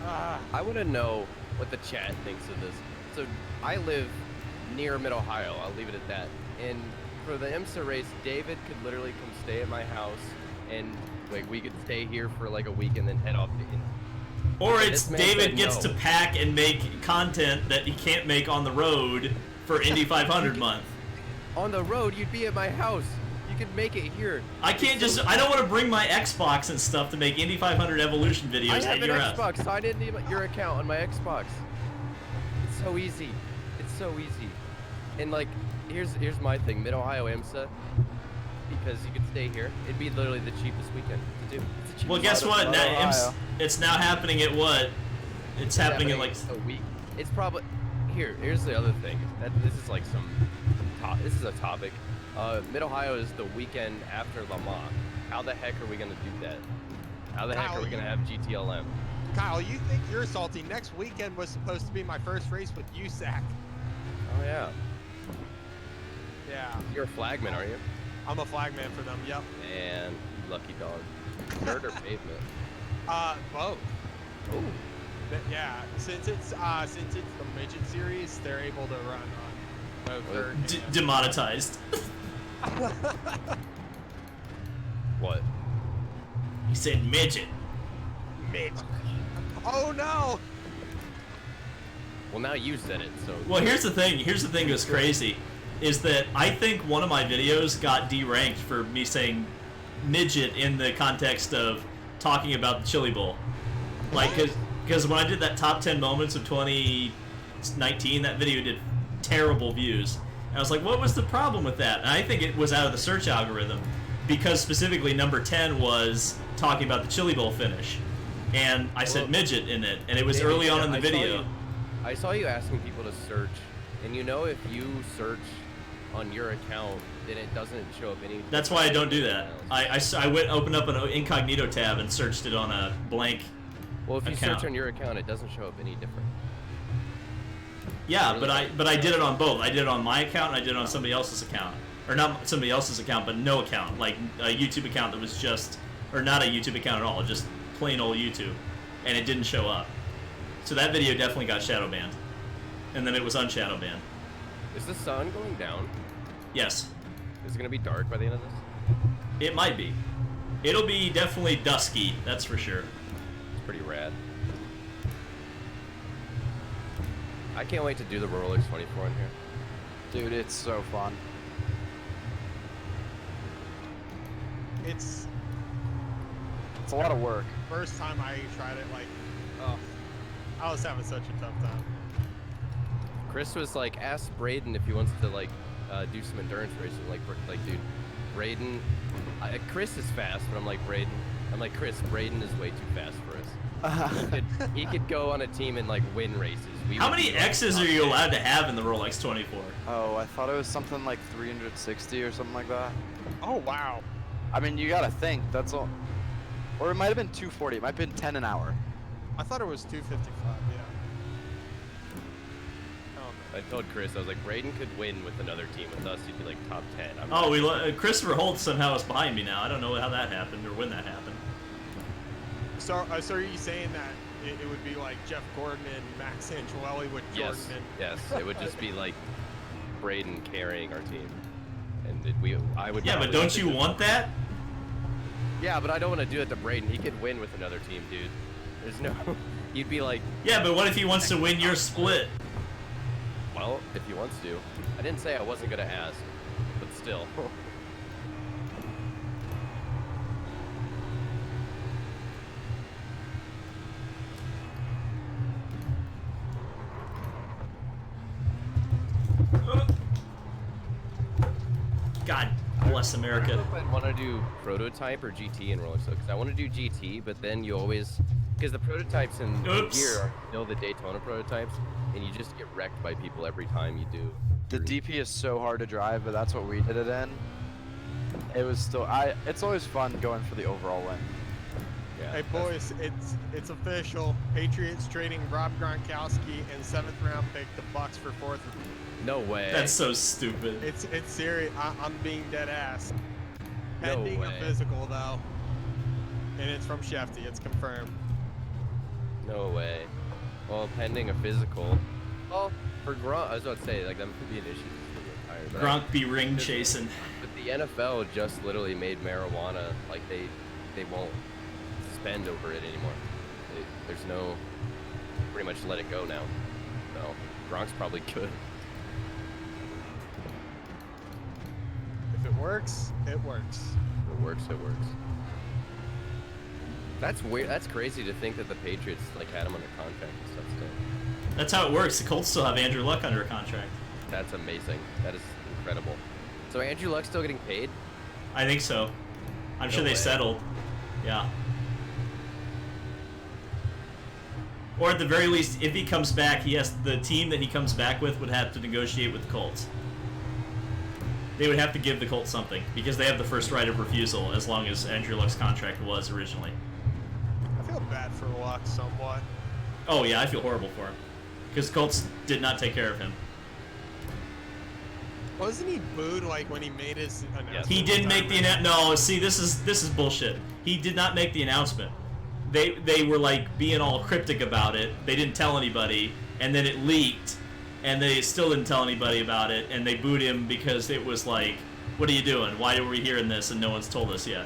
[SPEAKER 3] I want to know what the chat thinks of this. So I live near Mid-Ohio. I'll leave it at that. And for the IMSA race, David could literally come stay at my house, and like we could stay here for like a week and then head off to Indy.
[SPEAKER 1] Or
[SPEAKER 3] And
[SPEAKER 1] it's
[SPEAKER 3] this man
[SPEAKER 1] David
[SPEAKER 3] said
[SPEAKER 1] gets
[SPEAKER 3] no.
[SPEAKER 1] to pack and make content that he can't make on the road for Indy 500 month.
[SPEAKER 3] On the road, you'd be at my house. You could make it here.
[SPEAKER 1] I can't just. I don't want to bring my Xbox and stuff to make Indy 500 Evolution videos
[SPEAKER 3] I
[SPEAKER 1] at
[SPEAKER 3] have an
[SPEAKER 1] your house.
[SPEAKER 3] Xbox. Sign into your account on my Xbox. It's so easy. It's so easy. And like, here's my thing. Mid-Ohio IMSA, because you could stay here. It'd be literally the cheapest weekend to do. It's the cheapest
[SPEAKER 1] Well, guess what? It's now happening at what? It's happening in like
[SPEAKER 3] a week. It's probably here's the other thing. This is like this is a topic. Mid-Ohio is the weekend after Le Mans. How the heck are we gonna do that? How the heck are we gonna have GTLM?
[SPEAKER 4] Kyle, you think you're salty? Next weekend was supposed to be my first race with USAC.
[SPEAKER 3] Oh yeah.
[SPEAKER 4] Yeah.
[SPEAKER 3] You're a flagman, aren't you?
[SPEAKER 4] I'm a flagman for them. Yep.
[SPEAKER 3] And lucky dog. Dirt or pavement?
[SPEAKER 4] Both.
[SPEAKER 3] Ooh.
[SPEAKER 4] Yeah. Since it's the midget series, they're able to run on both dirt.
[SPEAKER 1] Demonetized.
[SPEAKER 3] What?
[SPEAKER 1] He said midget.
[SPEAKER 4] Midget. Oh no.
[SPEAKER 3] Well, now you said it, so.
[SPEAKER 1] Well, here's the thing. Here's the thing that's crazy, is that I think one of my videos got deranked for me saying midget in the context of talking about the Chili Bowl. Like, because when I did that top 10 moments of 2019, that video did terrible views. And I was like, what was the problem with that? And I think it was out of the search algorithm, because specifically number 10 was talking about the Chili Bowl finish. And I said midget in it, and it was early on in the video.
[SPEAKER 3] I saw you asking people to search, and you know if you search on your account, then it doesn't show up any.
[SPEAKER 1] That's why I don't do that. I went opened up an incognito tab and searched it on a blank
[SPEAKER 3] Well, if you
[SPEAKER 1] account.
[SPEAKER 3] search on your account, it doesn't show up any different.
[SPEAKER 1] Yeah, but I did it on both. I did it on my account and I did it on somebody else's account. Or not somebody else's account, but no account. Like a YouTube account that was just, or not a YouTube account at all, just plain old YouTube. And it didn't show up. So that video definitely got shadow banned. And then it was unshadow banned.
[SPEAKER 3] Is the sun going down?
[SPEAKER 1] Yes.
[SPEAKER 3] Is it going to be dark by the end of this?
[SPEAKER 1] It might be. It'll be definitely dusky, that's for sure.
[SPEAKER 3] It's pretty rad. I can't wait to do the Rolex 24 in here.
[SPEAKER 2] Dude, it's so fun.
[SPEAKER 4] It's
[SPEAKER 2] a lot of work.
[SPEAKER 4] First time I tried it, like, oh, I was having such a tough time.
[SPEAKER 3] Chris was like, ask Braden if he wants to like do some endurance racing. Like dude, Braden, Chris is fast, but I'm like Chris, Braden is way too fast for us. He could go on a team and like win races.
[SPEAKER 1] How many X's are you allowed to have in the Rolex 24?
[SPEAKER 2] Oh, I thought it was something like 360 or something like that.
[SPEAKER 4] Oh wow.
[SPEAKER 2] I mean, you gotta think, that's all. Or it might have been 240, it might have been 10 an hour.
[SPEAKER 4] I thought it was 255, yeah.
[SPEAKER 3] I told Chris, I was like, Braden could win with another team. With us, he'd be like top 10.
[SPEAKER 1] Christopher Holt somehow is behind me now. I don't know how that happened or when that happened.
[SPEAKER 4] So are you saying that it would be like Jeff Gordon and Max Angelelli with Jordan?
[SPEAKER 3] Yes, it would just be like Braden carrying our team, and I would.
[SPEAKER 1] Yeah, but don't you want that?
[SPEAKER 3] Yeah, but I don't want to do it to Braden. He could win with another team, dude. There's no. You'd be like.
[SPEAKER 1] Yeah, but what if he wants to win your split?
[SPEAKER 3] Well, if he wants to. I didn't say I wasn't gonna ask, but still.
[SPEAKER 1] God bless America.
[SPEAKER 3] I don't know if I'd want to do prototype or GT in Rolex, though, because I want to do GT, but then you always, because the prototypes in gear are still the Daytona prototypes, and you just get wrecked by people every time you do.
[SPEAKER 2] The DP is so hard to drive, but that's what we did it in. It was still, it's always fun going for the overall win.
[SPEAKER 3] Yeah,
[SPEAKER 4] hey boys, it's official. Patriots trading Rob Gronkowski and 7th round pick the Bucks for 4th.
[SPEAKER 3] No way.
[SPEAKER 1] That's so stupid.
[SPEAKER 4] It's serious. I'm being dead ass.
[SPEAKER 3] No
[SPEAKER 4] Pending
[SPEAKER 3] way.
[SPEAKER 4] a physical though, and it's from Shefty. It's confirmed.
[SPEAKER 3] No way. Well, pending a physical. Well, for Gronk, I was about to say, like, that could be an issue.
[SPEAKER 1] Gronk be ring chasing.
[SPEAKER 3] But the NFL just literally made marijuana, like, they won't suspend over it anymore. There's no, pretty much let it go now. So, Gronk's probably good.
[SPEAKER 4] If it works, it works.
[SPEAKER 3] It works. It works. That's weird. That's crazy to think that the Patriots like had him under contract and stuff still.
[SPEAKER 1] That's how it works. The Colts still have Andrew Luck under a contract.
[SPEAKER 3] That's amazing. That is incredible. So Andrew Luck's still getting paid?
[SPEAKER 1] I think so. I'm sure they settled. Yeah. Or at the very least, if he comes back, the team that he comes back with would have to negotiate with the Colts. They would have to give the Colts something because they have the first right of refusal as long as Andrew Luck's contract was originally.
[SPEAKER 4] I feel bad for Luck somewhat.
[SPEAKER 1] Oh yeah, I feel horrible for him because the Colts did not take care of him.
[SPEAKER 4] Wasn't he booed like when he made his announcement?
[SPEAKER 1] He didn't make the announcement. No, see, this is bullshit. He did not make the announcement. They were like being all cryptic about it. They didn't tell anybody, and then it leaked, and they still didn't tell anybody about it, and they booed him because it was like, what are you doing? Why are we hearing this and no one's told us yet?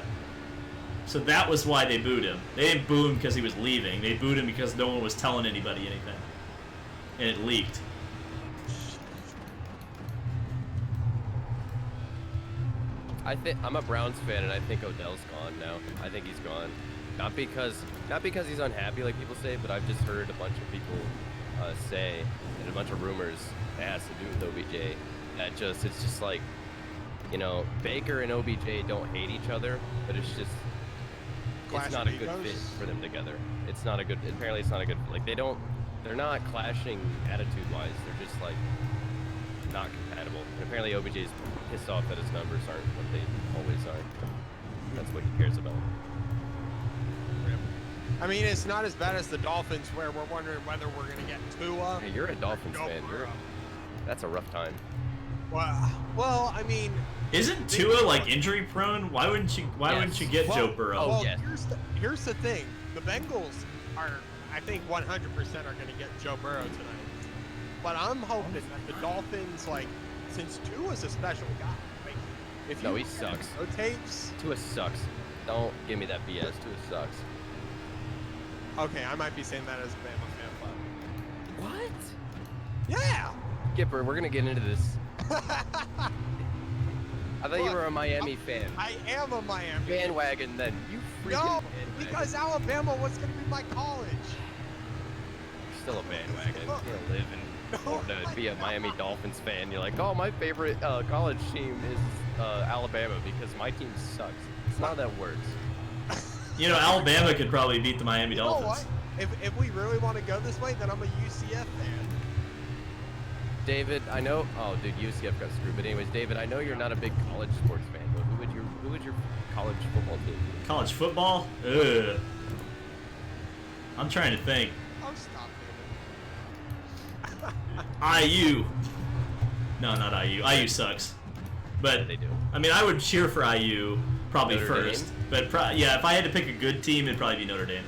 [SPEAKER 1] So that was why they booed him. They didn't boo him because he was leaving. They booed him because no one was telling anybody anything, and it leaked.
[SPEAKER 3] I'm a Browns fan, and I think Odell's gone now. I think he's gone. Not because he's unhappy like people say, but I've just heard a bunch of people say, and a bunch of rumors that has to do with OBJ. It's just like, you know, Baker and OBJ don't hate each other, but it's not a good fit for them together. Apparently it's not a good, like they're not clashing attitude-wise. They're just like not compatible. And apparently OBJ's pissed off that his numbers aren't what they always are. That's what he cares about.
[SPEAKER 4] I mean, it's not as bad as the Dolphins where we're wondering whether we're going to get Tua.
[SPEAKER 3] Hey, you're a Dolphins fan. That's a rough time.
[SPEAKER 4] Well, I mean...
[SPEAKER 1] Isn't Tua, like, injury prone? Why wouldn't you get Joe Burrow?
[SPEAKER 3] Oh, yes.
[SPEAKER 4] Here's the thing. The Bengals are, I think, 100% are going to get Joe Burrow tonight. But I'm hoping that the Dolphins, like, since Tua's a special guy, like, if
[SPEAKER 3] he sucks.
[SPEAKER 4] Tapes...
[SPEAKER 3] Tua sucks. Don't give me that BS. Tua sucks.
[SPEAKER 4] Okay, I might be saying that as a Bama fan, but...
[SPEAKER 3] What?
[SPEAKER 4] Yeah!
[SPEAKER 3] Skipper, we're gonna get into this. I thought you were a Miami fan.
[SPEAKER 4] I am a Miami
[SPEAKER 3] bandwagon then. You freaking
[SPEAKER 4] No,
[SPEAKER 3] bandwagon.
[SPEAKER 4] because Alabama was gonna be my college.
[SPEAKER 3] You're still a bandwagon. You're gonna live in Florida and be a Miami Dolphins fan. You're like, oh, my favorite college team is Alabama because my team sucks. It's not how that works.
[SPEAKER 1] You know, Alabama could probably beat the Miami Dolphins.
[SPEAKER 4] Know what? If we really want to go this way, then I'm a UCF fan.
[SPEAKER 3] David, I know. Oh, dude, UCF got screwed. But anyways, David, I know you're not a big college sports fan, but who would your college football team be?
[SPEAKER 1] College football? Ugh. I'm trying to think.
[SPEAKER 4] Oh, stop, David.
[SPEAKER 1] IU. No, not IU. IU sucks. But
[SPEAKER 3] they do.
[SPEAKER 1] I mean, I would cheer for IU probably
[SPEAKER 3] Notre
[SPEAKER 1] first.
[SPEAKER 3] Dame?
[SPEAKER 1] But yeah, if I had to pick a good team, it'd probably be Notre Dame.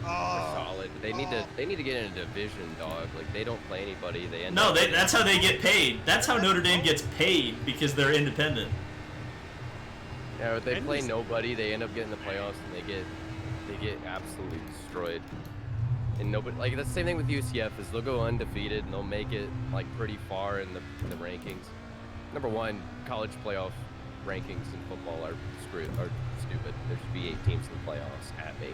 [SPEAKER 3] They're solid. They need to get in a division, dog. Like they don't play anybody.
[SPEAKER 1] That's how they get paid. That's how Notre Dame gets paid because they're independent.
[SPEAKER 3] Yeah, if they play nobody, they end up getting the playoffs and they get absolutely destroyed. And nobody, like that's the same thing with UCF is they'll go undefeated and they'll make it like pretty far in the rankings. Number one, college playoff rankings in football are stupid. There should be 8 teams in the playoffs at me.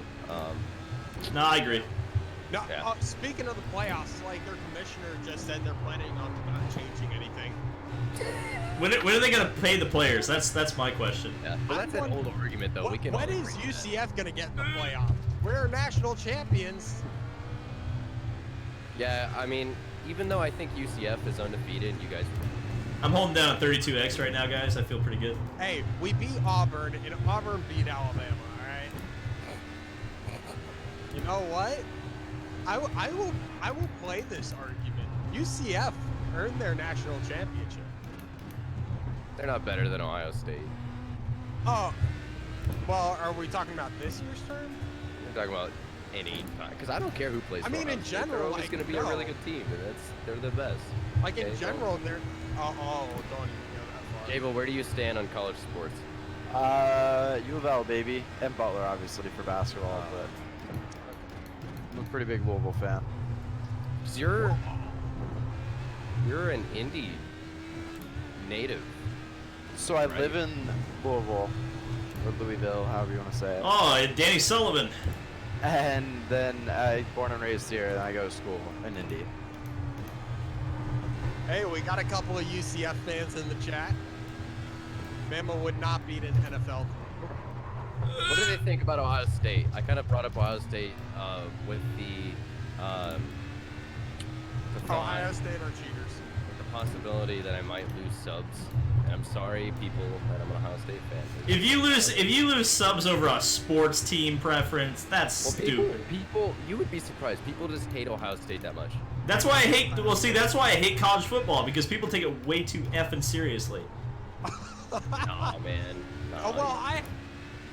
[SPEAKER 1] No, I agree.
[SPEAKER 4] No, speaking of the playoffs, like their commissioner just said they're planning on not changing anything.
[SPEAKER 1] When are they gonna pay the players? That's my question.
[SPEAKER 3] Yeah, but that's an old argument though.
[SPEAKER 4] When is UCF gonna get in the playoff? We're national champions.
[SPEAKER 3] Yeah, I mean, even though I think UCF is undefeated, and you guys.
[SPEAKER 1] I'm holding down a 32X right now, guys. I feel pretty good.
[SPEAKER 4] Hey, we beat Auburn, and Auburn beat Alabama. All right. You know what? I will play this argument. UCF earned their national championship.
[SPEAKER 3] They're not better than Ohio State.
[SPEAKER 4] Oh, well, are we talking about this year's term?
[SPEAKER 3] We're talking about any time, because I don't care who plays.
[SPEAKER 4] I mean, in general,
[SPEAKER 3] they're always going to be a really good team, and they're the best.
[SPEAKER 4] Like in general, they're. Oh, don't even go that far.
[SPEAKER 3] Jable, where do you stand on college sports?
[SPEAKER 2] U of L, baby, and Butler, obviously, for basketball, but I'm a pretty big Louisville fan.
[SPEAKER 3] 'Cause you're an Indy native,
[SPEAKER 2] So I live in Louisville, or Louisville, however you want to say it.
[SPEAKER 1] Oh, Danny Sullivan.
[SPEAKER 2] And then I born and raised here, and I go to school in Indy.
[SPEAKER 4] Hey, we got a couple of UCF fans in the chat. Bama would not beat an NFL.
[SPEAKER 3] What do they think about Ohio State? I kind of brought up Ohio State with the
[SPEAKER 4] Ohio State are cheaters.
[SPEAKER 3] with the possibility that I might lose subs. And I'm sorry, people, that I'm an Ohio State fan.
[SPEAKER 1] If you lose subs over a sports team preference, that's stupid.
[SPEAKER 3] People, you would be surprised. People just hate Ohio State that much.
[SPEAKER 1] That's why I hate. Well, see, that's why I hate college football, because people take it way too effing seriously.
[SPEAKER 3] Nah, man. Nah,
[SPEAKER 4] Oh well, I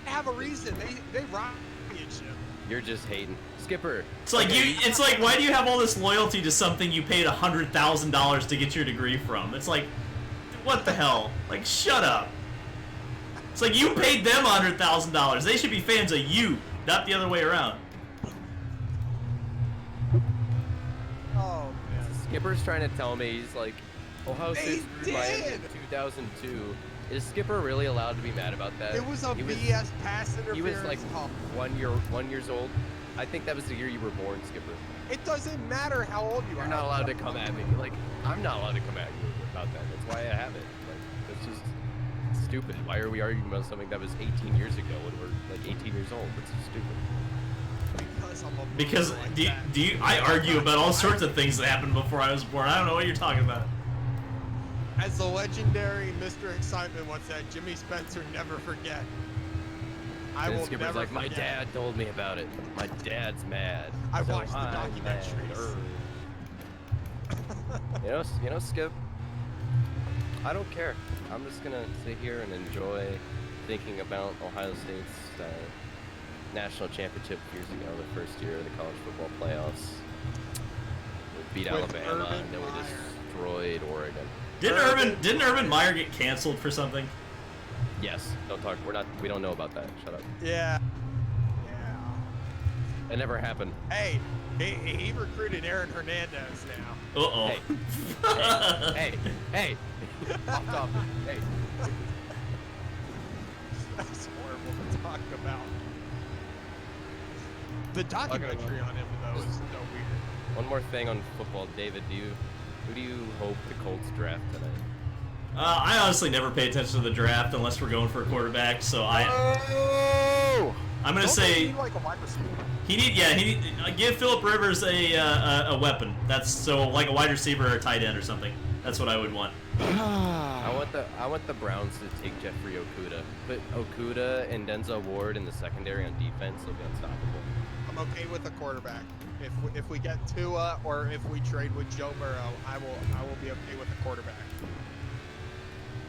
[SPEAKER 4] have a reason. They rock championship.
[SPEAKER 3] You're just hating. Skipper.
[SPEAKER 1] It's like It's like, why do you have all this loyalty to something you paid $100,000 to get your degree from? It's like, what the hell? Like, shut up. It's like you paid them $100,000. They should be fans of you, not the other way around.
[SPEAKER 4] Oh man.
[SPEAKER 3] Skipper's trying to tell me, he's like, Ohio
[SPEAKER 4] They
[SPEAKER 3] State screwed Miami in
[SPEAKER 4] did!
[SPEAKER 3] 2002. Is Skipper really allowed to be mad about that?
[SPEAKER 4] It was a
[SPEAKER 3] He
[SPEAKER 4] BS pass interference
[SPEAKER 3] He was like
[SPEAKER 4] call.
[SPEAKER 3] 1 years old. I think that was the year you were born, Skipper.
[SPEAKER 4] It doesn't matter how old you are.
[SPEAKER 3] You're not allowed to come at me. Like, I'm not allowed to come at you about that. That's why I have it. Like, it's just stupid. Why are we arguing about something that was 18 years ago when we're like 18 years old? That's just stupid.
[SPEAKER 4] Because I'm a boomer like that.
[SPEAKER 1] I argue about all sorts of things that happened before I was born. I don't know what you're talking about.
[SPEAKER 4] As the legendary Mr. Excitement once said, Jimmy Spencer never forget. I
[SPEAKER 3] And
[SPEAKER 4] will
[SPEAKER 3] Skipper's
[SPEAKER 4] never
[SPEAKER 3] like, my
[SPEAKER 4] forget.
[SPEAKER 3] dad told me about it. My dad's mad.
[SPEAKER 4] I
[SPEAKER 3] so
[SPEAKER 4] watched the
[SPEAKER 3] I'm
[SPEAKER 4] documentaries.
[SPEAKER 3] mad." You know, Skip. I don't care. I'm just gonna sit here and enjoy thinking about Ohio State's national championship years ago, the first year of the college football playoffs. We beat
[SPEAKER 4] With
[SPEAKER 3] Alabama,
[SPEAKER 4] Urban
[SPEAKER 3] and then we
[SPEAKER 4] Meyer.
[SPEAKER 3] destroyed Oregon.
[SPEAKER 1] Didn't Urban Meyer get canceled for something?
[SPEAKER 3] Yes. Don't talk. We don't know about that. Shut up.
[SPEAKER 4] Yeah. Yeah.
[SPEAKER 3] It never happened.
[SPEAKER 4] Hey, he recruited Aaron Hernandez now.
[SPEAKER 1] Uh-oh.
[SPEAKER 3] Hey. Off topic. Hey.
[SPEAKER 4] That's horrible to talk about. The documentary on him, though, is so weird.
[SPEAKER 3] One more thing on football, David. Who do you hope the Colts draft tonight?
[SPEAKER 1] I honestly never pay attention to the draft unless we're going for a quarterback, so I'm gonna
[SPEAKER 4] Don't
[SPEAKER 1] say
[SPEAKER 4] he need, like a wide receiver?
[SPEAKER 1] he need give Phillip Rivers a weapon. That's so like a wide receiver or a tight end or something. That's what I would want.
[SPEAKER 3] I want the Browns to take Jeffrey Okuda. Put Okuda and Denzel Ward in the secondary on defense. They'll be unstoppable.
[SPEAKER 4] I'm okay with a quarterback. If we get Tua or if we trade with Joe Burrow, I will be okay with a quarterback.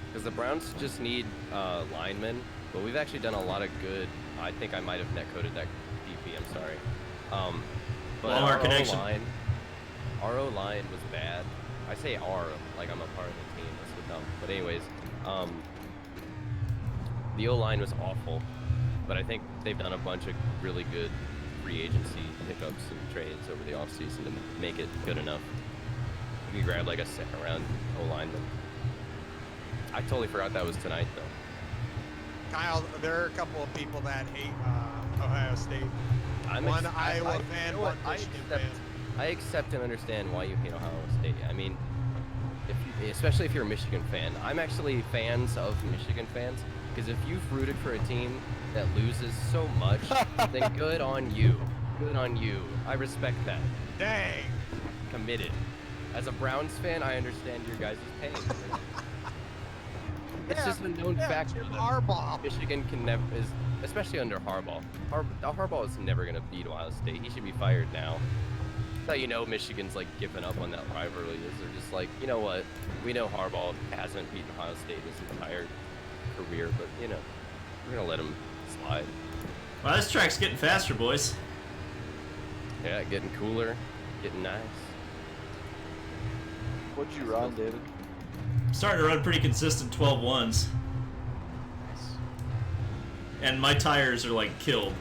[SPEAKER 3] Because the Browns just need linemen, but we've actually done a lot of good. I think I might have netcoded that DP. I'm sorry. But
[SPEAKER 1] Walmart
[SPEAKER 3] our
[SPEAKER 1] connection.
[SPEAKER 3] Our O-line was bad. I say our like I'm a part of the team. That's so dumb. But anyways, the O-line was awful, but I think they've done a bunch of really good free agency pickups and trades over the offseason to make it good enough. You can grab like a second round O-lineman. I totally forgot that was tonight, though.
[SPEAKER 4] Kyle, there are a couple of people that hate Ohio State. One Iowa fan, one Michigan fan.
[SPEAKER 3] I accept and understand why you hate Ohio State. I mean, especially if you're a Michigan fan. I'm actually fans of Michigan fans, because if you've rooted for a team that loses so much, then good on you. Good on you. I respect that.
[SPEAKER 4] Dang.
[SPEAKER 3] Committed. As a Browns fan, I understand your guys' pain. It's just a known fact.
[SPEAKER 4] Jim Harbaugh.
[SPEAKER 3] Michigan can never, especially under Harbaugh. Harbaugh is never going to beat Ohio State. He should be fired now. That's how you know Michigan's like giving up on that rivalry. Is they're just like, you know what? We know Harbaugh hasn't beaten Ohio State his entire career, but you know, we're gonna let him slide.
[SPEAKER 1] Well, this track's getting faster, boys.
[SPEAKER 3] Yeah, getting cooler, getting nice.
[SPEAKER 2] What'd you run, David?
[SPEAKER 1] Starting to run pretty consistent 12.1s. And my tires are like killed.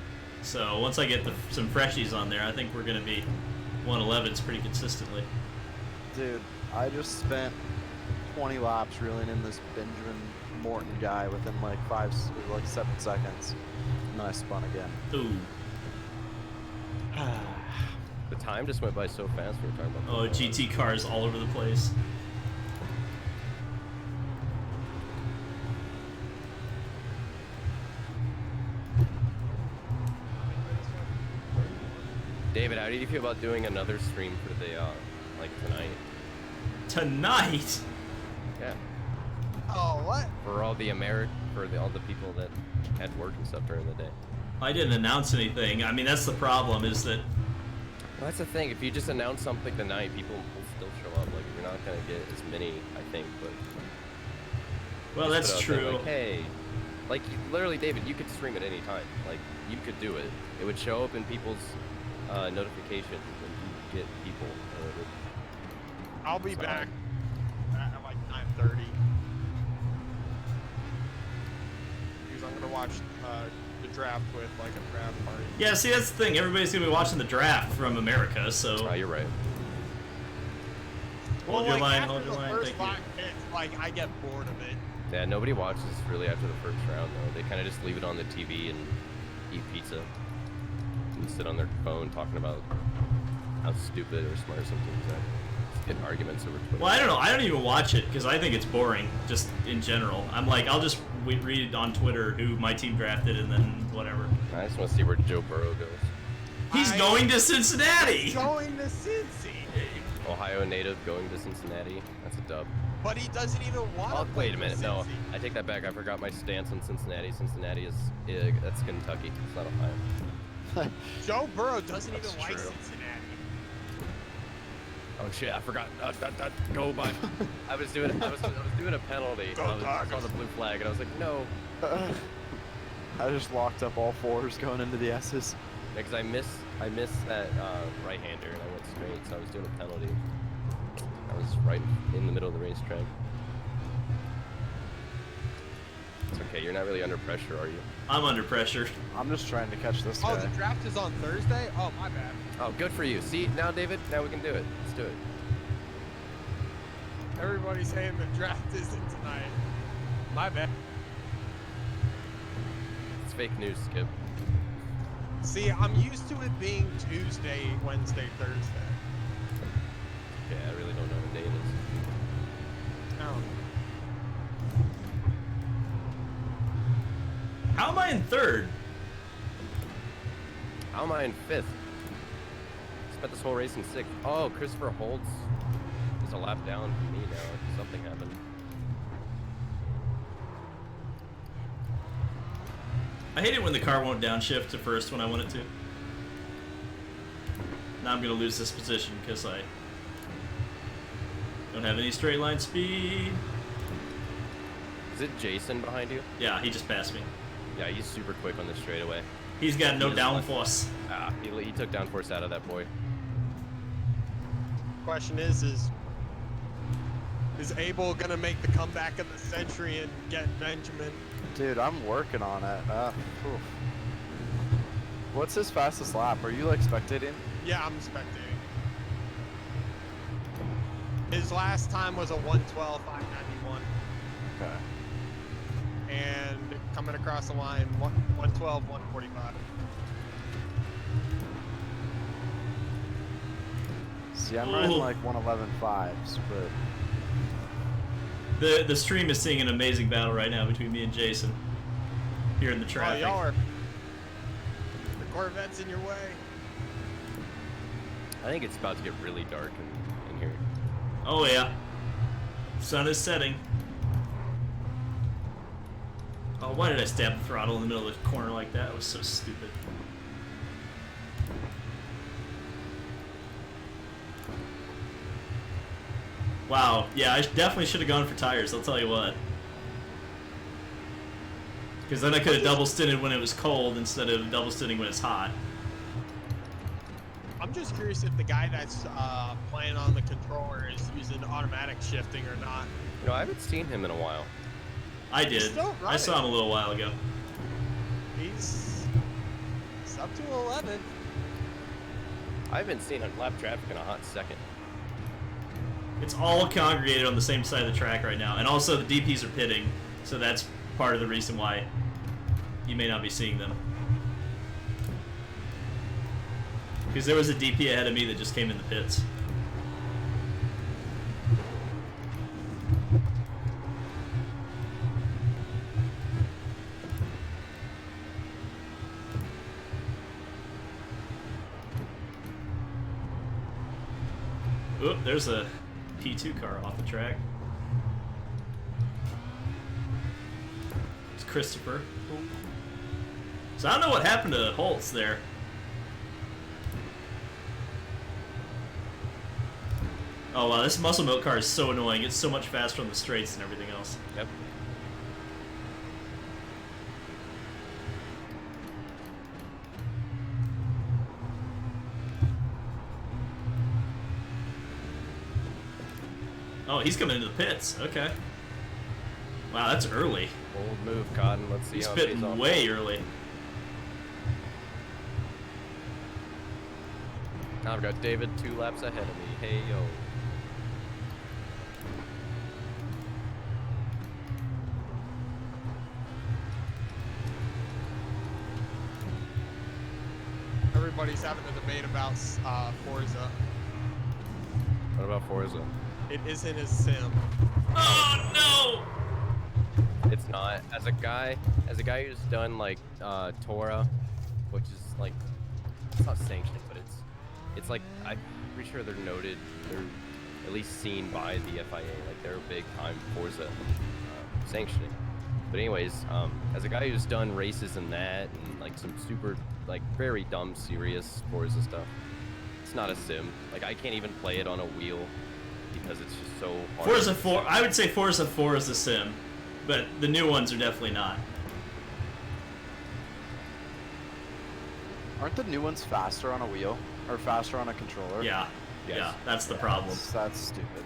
[SPEAKER 1] So once I get some freshies on there, I think we're gonna be 111s pretty consistently.
[SPEAKER 2] Dude, I just spent 20 laps reeling in this Benjamin Morton guy within like 7 seconds. And then I spun again.
[SPEAKER 1] Ooh.
[SPEAKER 3] The time just went by so fast. We were talking about.
[SPEAKER 1] Oh, GT cars all over the place.
[SPEAKER 3] David, how do you feel about doing another stream for the like tonight?
[SPEAKER 1] Tonight?
[SPEAKER 3] Yeah.
[SPEAKER 4] Oh, what?
[SPEAKER 3] For all the all the people that had work and stuff during the day.
[SPEAKER 1] I didn't announce anything. I mean, that's the problem, is that...
[SPEAKER 3] Well, that's the thing. If you just announce something tonight, people will still show up. Like, you're not gonna get as many, I think, but...
[SPEAKER 1] Well,
[SPEAKER 3] just
[SPEAKER 1] that's
[SPEAKER 3] put out there,
[SPEAKER 1] true.
[SPEAKER 3] Like, hey, like, literally, David, you could stream at any time. Like, you could do it. It would show up in people's notifications, and you get people.
[SPEAKER 4] I'll be
[SPEAKER 3] So-
[SPEAKER 4] back at like 9:30. Because I'm gonna watch the draft with like a draft party.
[SPEAKER 1] Yeah, see, that's the thing. Everybody's going to be watching the draft from America, so...
[SPEAKER 3] You're right.
[SPEAKER 1] Hold
[SPEAKER 4] Well,
[SPEAKER 1] your
[SPEAKER 4] like,
[SPEAKER 1] line,
[SPEAKER 4] after
[SPEAKER 1] hold your
[SPEAKER 4] the
[SPEAKER 1] line,
[SPEAKER 4] first
[SPEAKER 1] thank you.
[SPEAKER 4] 5 hits, like I get bored of it.
[SPEAKER 3] Yeah, nobody watches really after the first round, though. They kind of just leave it on the TV and eat pizza. And sit on their phone talking about how stupid or smart some teams are. Just get arguments over Twitter.
[SPEAKER 1] Well, I don't know. I don't even watch it because I think it's boring, just in general. I'm like, I'll just read on Twitter who my team drafted and then whatever.
[SPEAKER 3] I just want to see where Joe Burrow goes.
[SPEAKER 1] He's going to Cincinnati!
[SPEAKER 4] Going to Cincy,
[SPEAKER 3] Ohio native going to Cincinnati. That's a dub.
[SPEAKER 4] but he doesn't even want to.
[SPEAKER 3] Oh, wait a minute. No, I take that back. I forgot my stance on Cincinnati. Cincinnati is that's Kentucky. It's not Ohio.
[SPEAKER 4] Joe Burrow doesn't
[SPEAKER 2] That's
[SPEAKER 4] even like
[SPEAKER 2] true.
[SPEAKER 4] Cincinnati.
[SPEAKER 3] Oh shit! I forgot. Go by. I was doing a penalty.
[SPEAKER 4] Go
[SPEAKER 3] I saw
[SPEAKER 4] Tigers.
[SPEAKER 3] the blue flag and I was like, no,
[SPEAKER 2] I just locked up all fours going into the S's.
[SPEAKER 3] because I missed that right-hander and I went straight, so I was doing a penalty. I was right in the middle of the racetrack. It's okay. You're not really under pressure, are you?
[SPEAKER 1] I'm under pressure.
[SPEAKER 2] I'm just trying to catch this
[SPEAKER 4] Oh,
[SPEAKER 2] guy.
[SPEAKER 4] the draft is on Thursday? Oh, my bad.
[SPEAKER 3] Oh, good for you. See now, David. Now we can do it. Let's do it.
[SPEAKER 4] Everybody's saying the draft isn't tonight. My bad.
[SPEAKER 3] It's fake news, Skip.
[SPEAKER 4] See, I'm used to it being Tuesday, Wednesday, Thursday.
[SPEAKER 3] Okay, I really don't know what day it is.
[SPEAKER 4] I don't know.
[SPEAKER 1] How am I in third?
[SPEAKER 3] How am I in fifth? Spent this whole race in sixth. Oh, Christopher Holtz is a lap down from me now. Something happened.
[SPEAKER 1] I hate it when the car won't downshift to first when I want it to. Now I'm going to lose this position because I don't have any straight line speed.
[SPEAKER 3] Is it Jason behind you?
[SPEAKER 1] Yeah, he just passed me.
[SPEAKER 3] Yeah, he's super quick on the straightaway.
[SPEAKER 1] He's got no
[SPEAKER 3] He doesn't
[SPEAKER 1] downforce.
[SPEAKER 3] Ah, he took downforce out of that boy.
[SPEAKER 4] Question is Abel gonna make the comeback of the century and get Benjamin?
[SPEAKER 2] Dude, I'm working on it. Oof. What's his fastest lap? Are you like spectating?
[SPEAKER 4] Yeah, I'm spectating. His last time was a 112, 591.
[SPEAKER 2] Okay.
[SPEAKER 4] And coming across the line, 112, 145.
[SPEAKER 2] See, I'm running
[SPEAKER 1] Ooh.
[SPEAKER 2] like 111.5s, but
[SPEAKER 1] The stream is seeing an amazing battle right now between me and Jason here in the
[SPEAKER 4] Oh,
[SPEAKER 1] traffic.
[SPEAKER 4] y'all are. The Corvette's in your way.
[SPEAKER 3] I think it's about to get really dark in here.
[SPEAKER 1] Oh yeah. Sun is setting. Oh, why did I stab the throttle in the middle of the corner like that? It was so stupid. Wow, yeah, I definitely should have gone for tires, I'll tell you what. Because then I could have double stinted when it was cold instead of double stinting when it's hot.
[SPEAKER 4] I'm just curious if the guy that's playing on the controller is using automatic shifting or not.
[SPEAKER 3] You know, I haven't seen him in a while.
[SPEAKER 1] I did.
[SPEAKER 4] still
[SPEAKER 1] I saw him a little while ago.
[SPEAKER 4] He's up to 11.
[SPEAKER 3] I haven't seen a lap traffic in a hot second.
[SPEAKER 1] It's all congregated on the same side of the track right now. And also the DPs are pitting, so that's part of the reason why you may not be seeing them. Because there was a DP ahead of me that just came in the pits. Oop, there's a P2 car off the track. It's Christopher. So I don't know what happened to Holtz there. Oh wow, this muscle milk car is so annoying. It's so much faster on the straights than everything else.
[SPEAKER 3] Yep.
[SPEAKER 1] Oh, he's coming into the pits. Okay. Wow, that's early.
[SPEAKER 3] Bold move, Cotton. Let's see
[SPEAKER 1] He's
[SPEAKER 3] how it pays
[SPEAKER 1] pitting
[SPEAKER 3] off.
[SPEAKER 1] way early.
[SPEAKER 3] Now I've got David 2 laps ahead of me. Hey, yo.
[SPEAKER 4] Everybody's having a debate about Forza.
[SPEAKER 3] What about Forza?
[SPEAKER 4] It isn't a sim.
[SPEAKER 1] Oh no!
[SPEAKER 3] It's not. As a guy who's done like Torah, which is like, it's not sanctioned, but it's like, I'm pretty sure they're noted, they're at least seen by the FIA, like they're a big time Forza sanctioning. But anyways, as a guy who's done races in that and like some super, like very dumb serious Forza stuff, it's not a sim. Like I can't even play it on a wheel because it's just so hard.
[SPEAKER 1] Forza 4, I would say Forza 4 is a sim, but the new ones are definitely not.
[SPEAKER 2] Aren't the new ones faster on a wheel? Or faster on a controller?
[SPEAKER 1] Yeah,
[SPEAKER 3] Yes.
[SPEAKER 1] yeah, that's the problem.
[SPEAKER 2] That's stupid.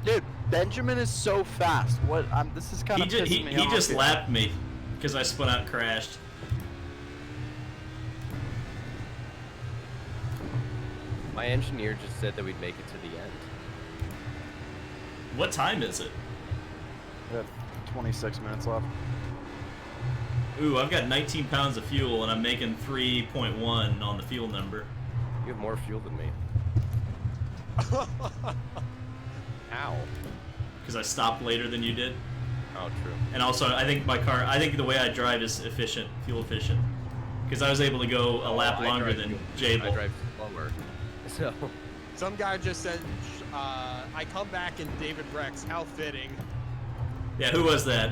[SPEAKER 2] Dude, Benjamin is so fast. What? This is kind
[SPEAKER 1] He
[SPEAKER 2] of
[SPEAKER 1] just,
[SPEAKER 2] pissing me
[SPEAKER 1] he
[SPEAKER 2] off
[SPEAKER 1] just
[SPEAKER 2] here.
[SPEAKER 1] lapped me because I spun out and crashed.
[SPEAKER 3] My engineer just said that we'd make it to the end.
[SPEAKER 1] What time is it?
[SPEAKER 2] We have 26 minutes left.
[SPEAKER 1] Ooh, I've got 19 pounds of fuel and I'm making 3.1 on the fuel number.
[SPEAKER 3] You have more fuel than me. How?
[SPEAKER 1] Because I stopped later than you did.
[SPEAKER 3] Oh, true.
[SPEAKER 1] And also, I think the way I drive is efficient, fuel efficient. Because I was able to go a lap longer than
[SPEAKER 3] I
[SPEAKER 1] Jable.
[SPEAKER 3] drive slower. So,
[SPEAKER 4] Some guy just said, I come back in David Rex. How fitting.
[SPEAKER 1] Yeah, who was that?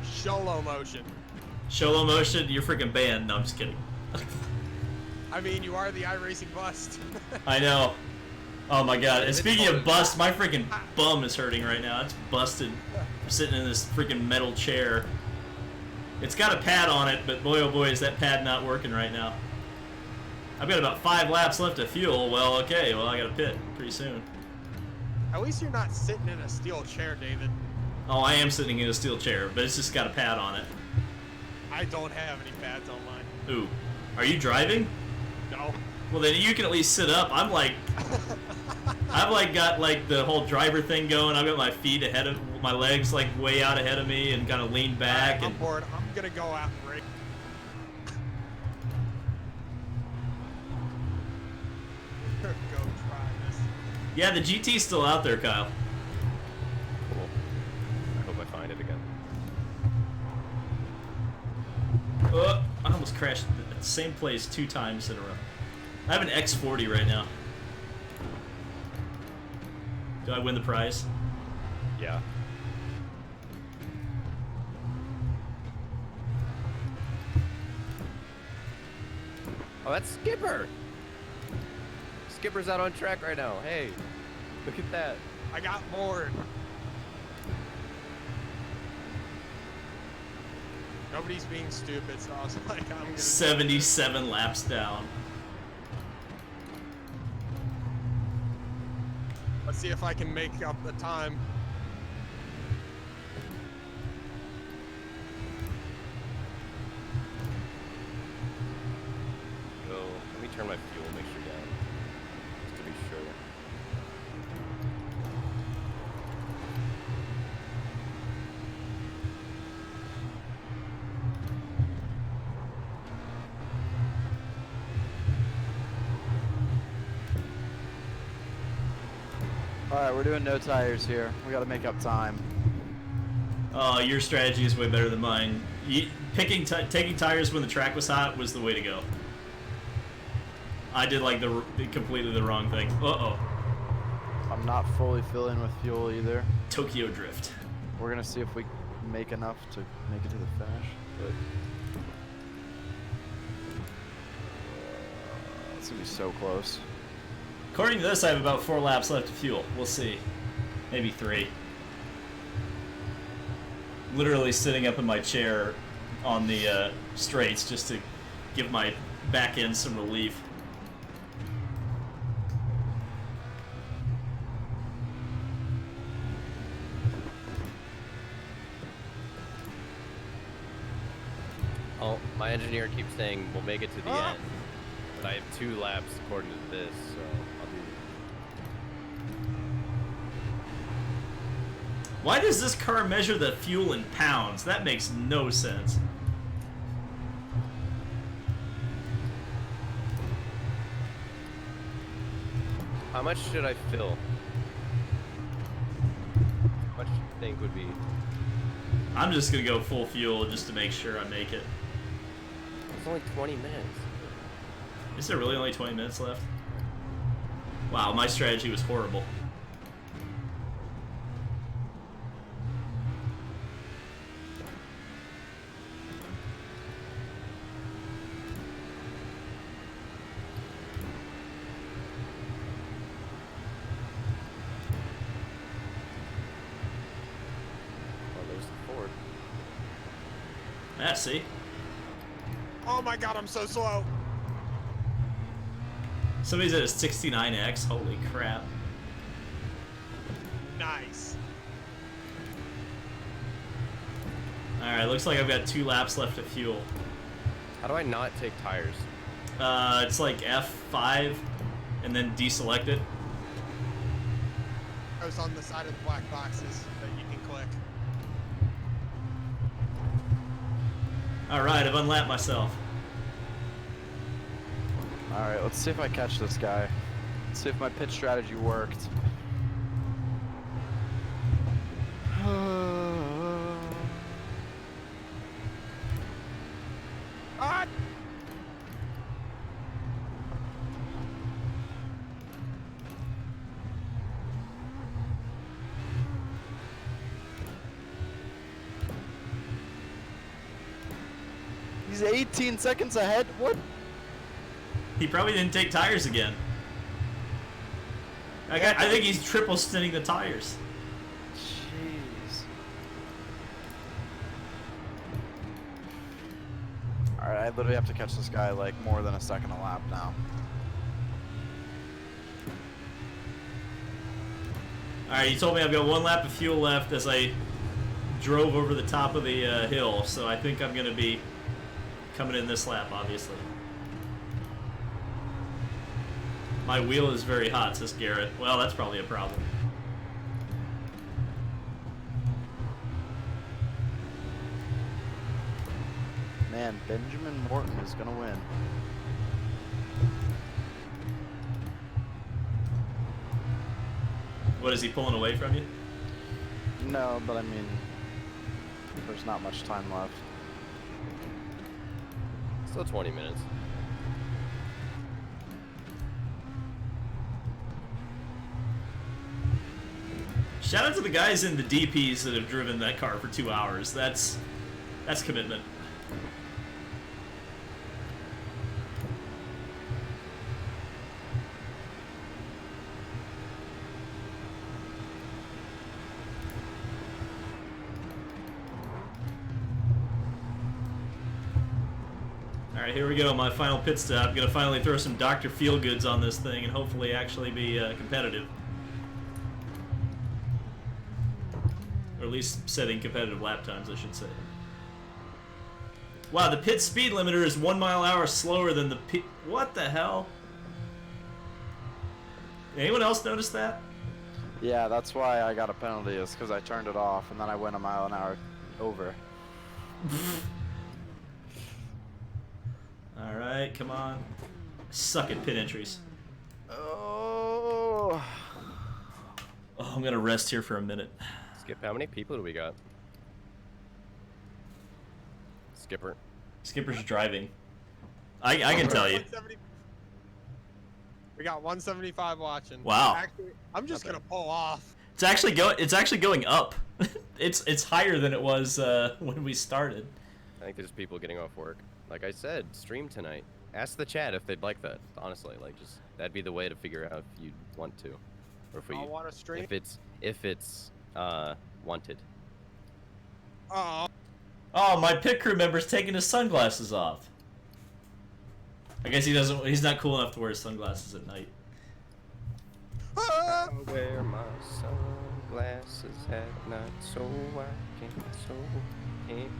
[SPEAKER 4] Sholo motion.
[SPEAKER 1] Sholo Motion? You're freaking banned. No, I'm just kidding.
[SPEAKER 4] I mean, you are the iRacing bust.
[SPEAKER 1] I know. Oh my god. And speaking of bust, my freaking bum is hurting right now. It's busted. I'm sitting in this freaking metal chair. It's got a pad on it, but boy oh boy is that pad not working right now. I've got about 5 laps left of fuel. Well, okay. Well, I gotta pit pretty soon.
[SPEAKER 4] At least you're not sitting in a steel chair, David.
[SPEAKER 1] Oh, I am sitting in a steel chair, but it's just got a pad on it.
[SPEAKER 4] I don't have any pads on mine.
[SPEAKER 1] Ooh. Are you driving?
[SPEAKER 4] No.
[SPEAKER 1] Well, then you can at least sit up. I've like got like the whole driver thing going. I've got my feet ahead of my legs, like way out ahead of me, and kind of lean back.
[SPEAKER 4] I'm
[SPEAKER 1] And
[SPEAKER 4] bored. I'm gonna go out and break. Go try this.
[SPEAKER 1] yeah, the GT's still out there, Kyle.
[SPEAKER 3] cool. I hope I find it again.
[SPEAKER 1] I almost crashed at the same place 2 times in a row. I have an X40 right now. Do I win the prize?
[SPEAKER 3] Yeah. Oh, that's Skipper! Skipper's out on track right now. Hey, look at that.
[SPEAKER 4] I got bored. Nobody's being stupid, so I was like, I'm gonna.
[SPEAKER 1] 77 laps down.
[SPEAKER 4] Let's see if I can make up the time.
[SPEAKER 3] Go. Let me turn my fuel mixture down. Just to be sure.
[SPEAKER 2] Alright, we're doing no tires here. We gotta make up time.
[SPEAKER 1] Oh, your strategy is way better than mine. Taking tires when the track was hot was the way to go. I did like completely the wrong thing. Uh-oh.
[SPEAKER 2] I'm not fully filling with fuel either.
[SPEAKER 1] Tokyo Drift.
[SPEAKER 2] We're gonna see if we make enough to make it to the finish. But it's gonna be so close.
[SPEAKER 1] According to this, I have about 4 laps left of fuel. We'll see. Maybe 3. Literally sitting up in my chair on the straights just to give my back end some relief.
[SPEAKER 3] Oh, my engineer keeps saying we'll make it to the end, but I have 2 laps according to this, so I'll do.
[SPEAKER 1] Why does this car measure the fuel in pounds? That makes no sense.
[SPEAKER 3] How much should I fill? How much do you think would be?
[SPEAKER 1] I'm just gonna go full fuel just to make sure I make it.
[SPEAKER 3] It's only 20 minutes.
[SPEAKER 1] Is there really only 20 minutes left? Wow, my strategy was horrible.
[SPEAKER 3] Oh, there's the Ford.
[SPEAKER 1] Ah, see?
[SPEAKER 4] Oh my god, I'm so slow.
[SPEAKER 1] Somebody's at a 69X. Holy crap.
[SPEAKER 4] Nice.
[SPEAKER 1] Alright, looks like I've got 2 laps left of fuel.
[SPEAKER 3] How do I not take tires?
[SPEAKER 1] It's like F5 and then deselect it.
[SPEAKER 4] Goes on the side of the black boxes that you can click.
[SPEAKER 1] Alright, I've unlapped myself.
[SPEAKER 2] Alright, let's see if I catch this guy. Let's see if my pitch strategy worked.
[SPEAKER 4] Ah!
[SPEAKER 2] He's 18 seconds ahead? What?
[SPEAKER 1] He probably didn't take tires again. I think he's triple stinting the tires.
[SPEAKER 2] Jeez. Alright, I literally have to catch this guy like more than a second a lap now.
[SPEAKER 1] Alright, you told me I've got 1 lap of fuel left as I drove over the top of the hill, so I think I'm going to be coming in this lap, obviously. My wheel is very hot, says Garrett. Well, that's probably a problem.
[SPEAKER 2] Man, Benjamin Morton is gonna win.
[SPEAKER 1] What, is he pulling away from you?
[SPEAKER 2] No, but I mean, there's not much time left.
[SPEAKER 3] Still 20 minutes.
[SPEAKER 1] Shout out to the guys in the DPs that have driven that car for 2 hours. That's commitment. Alright, here we go, my final pit stop. I'm gonna finally throw some Dr. Feelgoods on this thing and hopefully actually be competitive. Or at least setting competitive lap times, I should say. Wow, the pit speed limiter is 1 mile an hour slower than the pit. What the hell? Anyone else notice that?
[SPEAKER 2] Yeah, that's why I got a penalty, is because I turned it off and then I went a mile an hour over.
[SPEAKER 1] Alright, come on. I suck at pit entries.
[SPEAKER 2] Oh.
[SPEAKER 1] Oh, I'm gonna rest here for a minute.
[SPEAKER 3] Skip, how many people do we got? Skipper.
[SPEAKER 1] Skipper's driving. I can tell you.
[SPEAKER 4] We got 175 watching.
[SPEAKER 1] Wow.
[SPEAKER 4] Actually, I'm just gonna pull off.
[SPEAKER 1] It's actually going up. it's higher than it was when we started.
[SPEAKER 3] I think there's people getting off work. Like I said, stream tonight. Ask the chat if they'd like that. Honestly, like just that'd be the way to figure out if you want to, or if
[SPEAKER 4] I want to stream.
[SPEAKER 3] if it's wanted.
[SPEAKER 4] Oh.
[SPEAKER 1] Oh, my pit crew member's taking his sunglasses off. I guess he's not cool enough to wear his sunglasses at night.
[SPEAKER 3] I wear my sunglasses at night so I can't.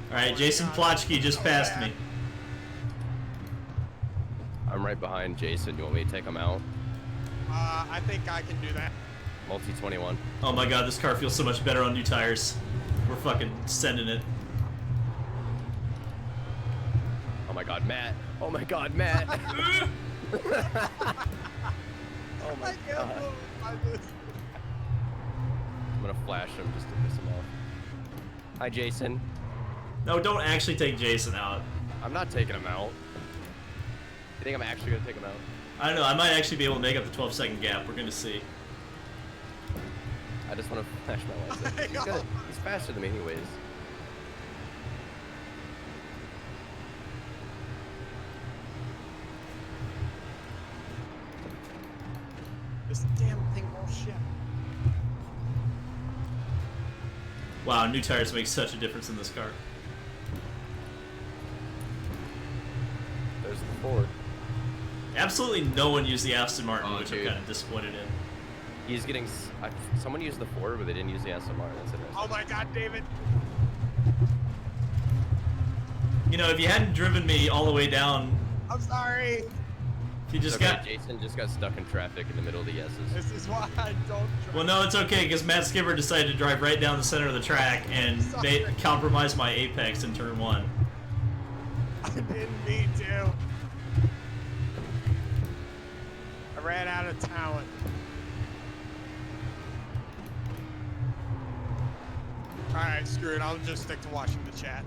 [SPEAKER 1] Alright, Jason Plotchke just passed me.
[SPEAKER 3] I'm right behind Jason. You want me to take him out?
[SPEAKER 4] I think I can do that.
[SPEAKER 3] Multi 21.
[SPEAKER 1] Oh my god, this car feels so much better on new tires. We're fucking sending it.
[SPEAKER 3] Oh my god, Matt. Oh my god, Matt. Oh my god. I'm gonna flash him just to piss him off. Hi, Jason.
[SPEAKER 1] No, don't actually take Jason out.
[SPEAKER 3] I'm not taking him out. You think I'm actually gonna take him out?
[SPEAKER 1] I don't know, I might actually be able to make up the 12-second gap. We're gonna see.
[SPEAKER 3] I just want to flash my lights. He's faster than me anyways.
[SPEAKER 4] This damn thing won't ship.
[SPEAKER 1] Wow, new tires make such a difference in this car.
[SPEAKER 3] There's the Ford.
[SPEAKER 1] Absolutely no one used the Aston Martin,
[SPEAKER 3] Oh,
[SPEAKER 1] which
[SPEAKER 3] dude.
[SPEAKER 1] I'm kind of disappointed in.
[SPEAKER 3] He's getting. Someone used the Ford, but they didn't use the Aston Martin. That's interesting.
[SPEAKER 4] Oh my god, David.
[SPEAKER 1] You know, if you hadn't driven me all the way down,
[SPEAKER 4] I'm sorry.
[SPEAKER 1] if you just
[SPEAKER 3] Okay,
[SPEAKER 1] got...
[SPEAKER 3] Jason just got stuck in traffic in the middle of the S's.
[SPEAKER 4] This is why I don't drive.
[SPEAKER 1] Well, no, it's okay, because Matt Skipper decided to drive right down the center of the track and
[SPEAKER 4] Sorry.
[SPEAKER 1] compromise my apex in turn 1.
[SPEAKER 4] I didn't mean to. I ran out of talent. Alright, screw it. I'll just stick to watching the chat.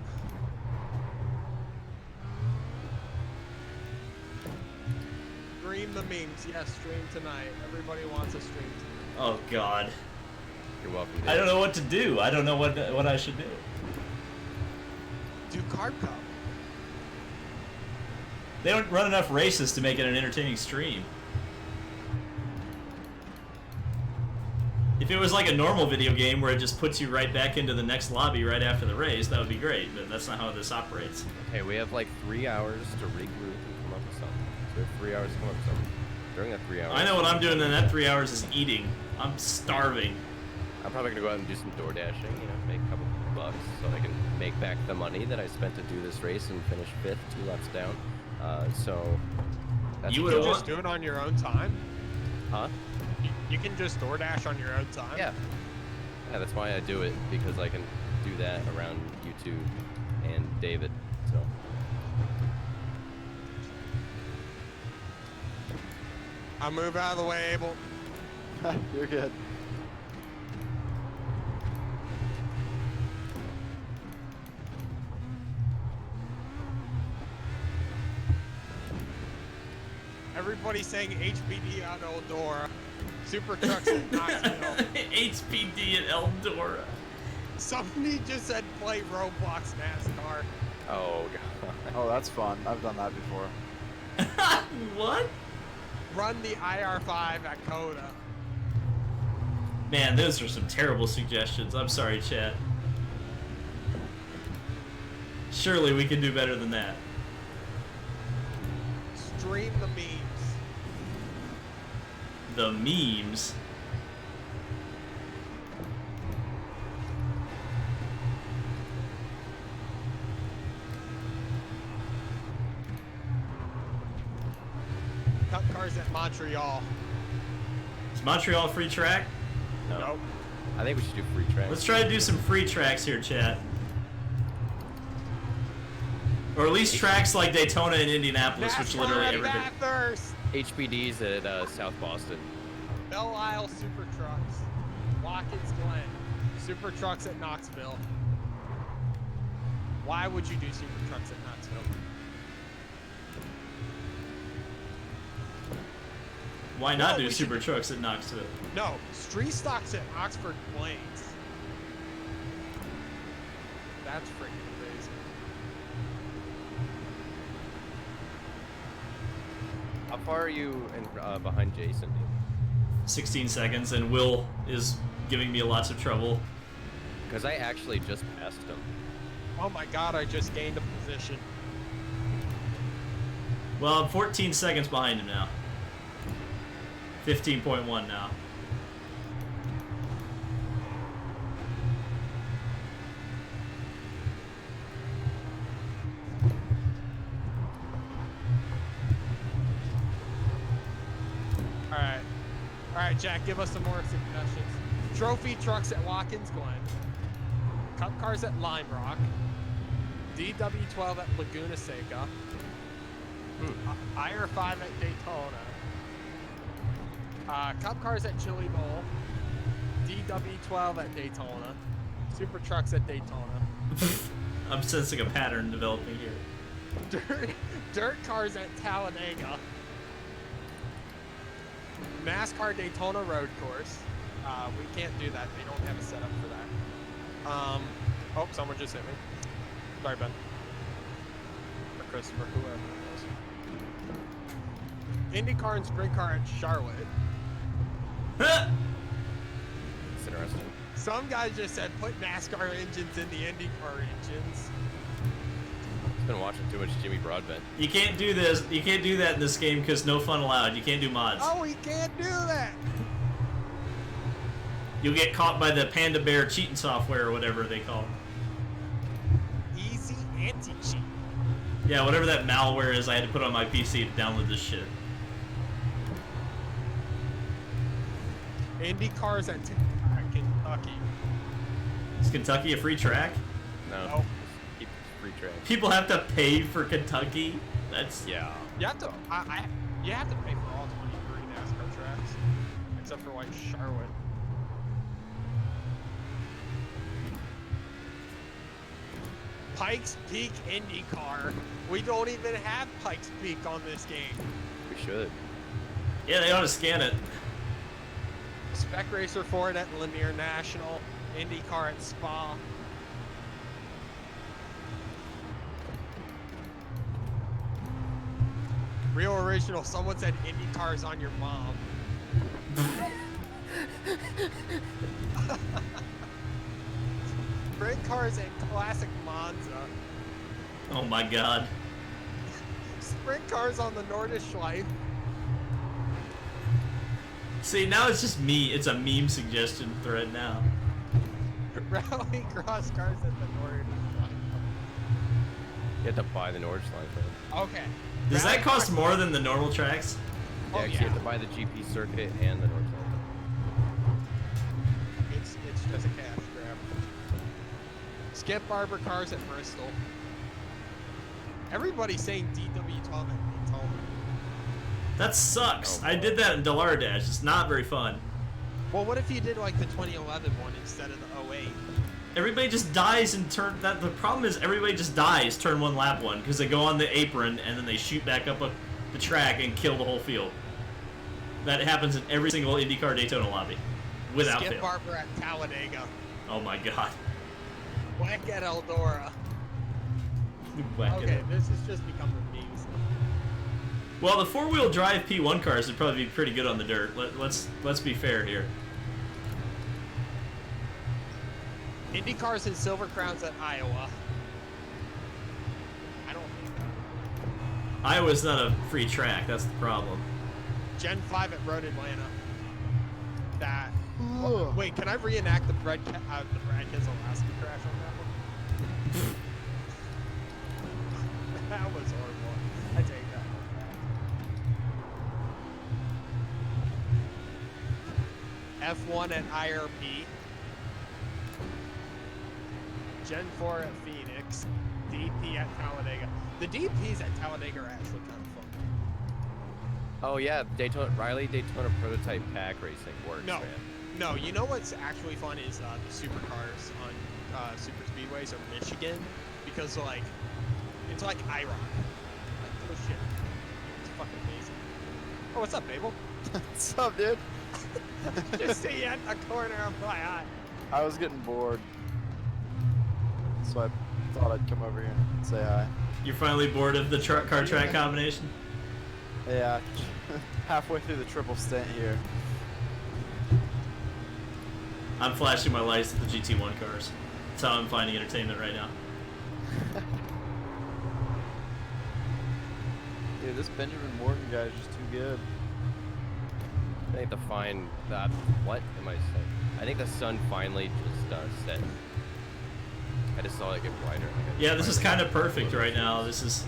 [SPEAKER 4] Stream the memes. Yes, stream tonight. Everybody wants a stream tonight.
[SPEAKER 1] Oh, God.
[SPEAKER 3] You're welcome. Dave.
[SPEAKER 1] I don't know what to do. I don't know what I should do.
[SPEAKER 4] Do Card Cup.
[SPEAKER 1] They don't run enough races to make it an entertaining stream. If it was like a normal video game where it just puts you right back into the next lobby right after the race, that would be great, but that's not how this operates.
[SPEAKER 3] Okay, we have like 3 hours to regroup and come up with something. So we have 3 hours to come up with something. During that 3 hours.
[SPEAKER 1] I know what I'm doing in that 3 hours is eating. I'm starving.
[SPEAKER 3] I'm probably gonna go out and do some door dashing, you know, make a couple bucks so I can make back the money that I spent to do this race and finish 5th, 2 laps down. So that's
[SPEAKER 1] You
[SPEAKER 4] You
[SPEAKER 1] would've
[SPEAKER 4] can
[SPEAKER 1] won.
[SPEAKER 4] just do it on your own time.
[SPEAKER 3] Huh?
[SPEAKER 4] You can just DoorDash on your own time.
[SPEAKER 3] Yeah. Yeah, that's why I do it, because I can do that around YouTube and David. So
[SPEAKER 4] I'll move out of the way, Abel.
[SPEAKER 2] You're good.
[SPEAKER 4] Everybody's saying HBD on Eldora. Super trucks at Knoxville.
[SPEAKER 1] HPD at Eldora.
[SPEAKER 4] Somebody just said play Roblox NASCAR.
[SPEAKER 3] oh god.
[SPEAKER 2] Oh, that's fun. I've done that before.
[SPEAKER 1] What?
[SPEAKER 4] Run the IR5 at Coda.
[SPEAKER 1] Man, those are some terrible suggestions. I'm sorry, chat. Surely we can do better than that.
[SPEAKER 4] Stream the memes.
[SPEAKER 1] The memes.
[SPEAKER 4] Cup cars at Montreal.
[SPEAKER 1] Is Montreal a free track?
[SPEAKER 3] No.
[SPEAKER 4] Nope.
[SPEAKER 3] I think we should do free tracks.
[SPEAKER 1] Let's try to do some free tracks here, chat. Or at least tracks like Daytona and Indianapolis, which
[SPEAKER 4] NASCAR
[SPEAKER 1] literally
[SPEAKER 4] at
[SPEAKER 1] everybody...
[SPEAKER 4] Bathurst.
[SPEAKER 3] HBD's at South Boston.
[SPEAKER 4] Belle Isle Super Trucks, Watkins Glen, Super Trucks at Knoxville. Why would you do Super Trucks at Knoxville?
[SPEAKER 1] Why not
[SPEAKER 4] No,
[SPEAKER 1] do
[SPEAKER 4] we
[SPEAKER 1] super
[SPEAKER 4] should-
[SPEAKER 1] trucks at Knoxville?
[SPEAKER 4] No, street stocks at Oxford Plains. That's freaking amazing.
[SPEAKER 3] How far are you behind Jason?
[SPEAKER 1] 16 seconds, and Will is giving me lots of trouble.
[SPEAKER 3] Because I actually just passed him.
[SPEAKER 4] Oh my god, I just gained a position.
[SPEAKER 1] Well, I'm 14 seconds behind him now. 15.1 now.
[SPEAKER 4] Alright, Jack, give us some more suggestions. Trophy trucks at Watkins Glen. Cup cars at Lime Rock. DW12 at Laguna Seca. IR5 at Daytona. Cup cars at Chili Bowl. DW12 at Daytona. Super trucks at Daytona.
[SPEAKER 1] I'm sensing a pattern developing here.
[SPEAKER 4] Dirt cars at Talladega. NASCAR Daytona Road Course. We can't do that. They don't have a setup for that. Oh, someone just hit me. Sorry, Ben. Or Christopher, whoever it was. IndyCar and Sprint Car at Charlotte.
[SPEAKER 3] It's interesting.
[SPEAKER 4] Some guy just said put NASCAR engines in the IndyCar engines.
[SPEAKER 3] I've been watching too much Jimmy Broadbent.
[SPEAKER 1] You can't do this. You can't do that in this game because no fun allowed. You can't do mods.
[SPEAKER 4] Oh, he can't do that!
[SPEAKER 1] You'll get caught by the Panda Bear cheating software or whatever they call it.
[SPEAKER 4] Easy anti-cheat.
[SPEAKER 1] Yeah, whatever that malware is I had to put on my PC to download this shit.
[SPEAKER 4] IndyCars at Kentucky.
[SPEAKER 1] Is Kentucky a free track?
[SPEAKER 3] No.
[SPEAKER 4] Nope.
[SPEAKER 3] Keep free track.
[SPEAKER 1] People have to pay for Kentucky? That's...
[SPEAKER 3] Yeah.
[SPEAKER 4] You have to, you have to pay for all 23 NASCAR tracks, except for like Charlotte. Pikes Peak IndyCar. We don't even have Pikes Peak on this game.
[SPEAKER 3] We should.
[SPEAKER 1] Yeah, they ought to scan it.
[SPEAKER 4] Spec Racer Ford at Lanier National. IndyCar at Spa. Real original. Someone said IndyCar's on your mom. Sprint cars at Classic Monza.
[SPEAKER 1] Oh my god.
[SPEAKER 4] Sprint cars on the Nordschleife.
[SPEAKER 1] See, now it's just me. It's a meme suggestion thread now.
[SPEAKER 4] Rally cross cars at the Nordschleife.
[SPEAKER 3] You have to buy the Nordschleife.
[SPEAKER 4] Okay.
[SPEAKER 1] Does
[SPEAKER 4] Rally
[SPEAKER 1] that cost
[SPEAKER 4] cross-
[SPEAKER 1] more than the normal tracks?
[SPEAKER 3] Yeah,
[SPEAKER 4] Oh,
[SPEAKER 3] 'cause you have to buy the GP circuit and the Nordschleife.
[SPEAKER 4] It's just a cash grab. Skip Barber cars at Bristol. Everybody's saying DW12 at Daytona.
[SPEAKER 1] That sucks.
[SPEAKER 3] Oh,
[SPEAKER 1] I did that in Dash. It's not very fun.
[SPEAKER 4] Well, what if you did like the 2011 one instead of the 08?
[SPEAKER 1] Everybody just dies and turn. That the problem is everybody just dies turn one lap one because they go on the apron and then they shoot back up the track and kill the whole field. That happens in every single IndyCar Daytona lobby, without
[SPEAKER 4] Skip
[SPEAKER 1] fail.
[SPEAKER 4] Barber at Talladega.
[SPEAKER 1] Oh my god.
[SPEAKER 4] Whack at Eldora.
[SPEAKER 1] Whack it
[SPEAKER 4] Okay,
[SPEAKER 1] up.
[SPEAKER 4] this has just become the memes.
[SPEAKER 1] Well, the four-wheel drive P1 cars would probably be pretty good on the dirt. Let's be fair here.
[SPEAKER 4] Indy cars and Silver Crowns at Iowa. I don't think that.
[SPEAKER 1] Iowa's not a free track. That's the problem.
[SPEAKER 4] Gen 5 at Road Atlanta. That. Wait, can I reenact the Brad Keselowski crash on that one? That was horrible. I take that one back. F1 at IRP. Gen 4 at Phoenix. DP at Talladega. The DPs at Talladega are actually kind of
[SPEAKER 3] Oh yeah, Riley Daytona prototype pack racing works,
[SPEAKER 4] No.
[SPEAKER 3] man.
[SPEAKER 4] No, you know what's actually fun is the supercars on super speedways or Michigan, because like it's like IROC. Like oh shit, it's fucking amazing. Oh, what's up, Babel?
[SPEAKER 2] What's up, dude?
[SPEAKER 4] Just see you at the corner of my eye.
[SPEAKER 2] I was getting bored, so I thought I'd come over here and say hi.
[SPEAKER 1] You're finally bored of the car track combination?
[SPEAKER 2] Yeah, halfway through the triple stint here.
[SPEAKER 1] I'm flashing my lights at the GT1 cars. That's how I'm finding entertainment right now.
[SPEAKER 2] Dude, this Benjamin Morton guy is just too good.
[SPEAKER 3] I think what am I saying? I think the sun finally just set. I just saw it get brighter.
[SPEAKER 1] Yeah, this is kind of perfect right now. It's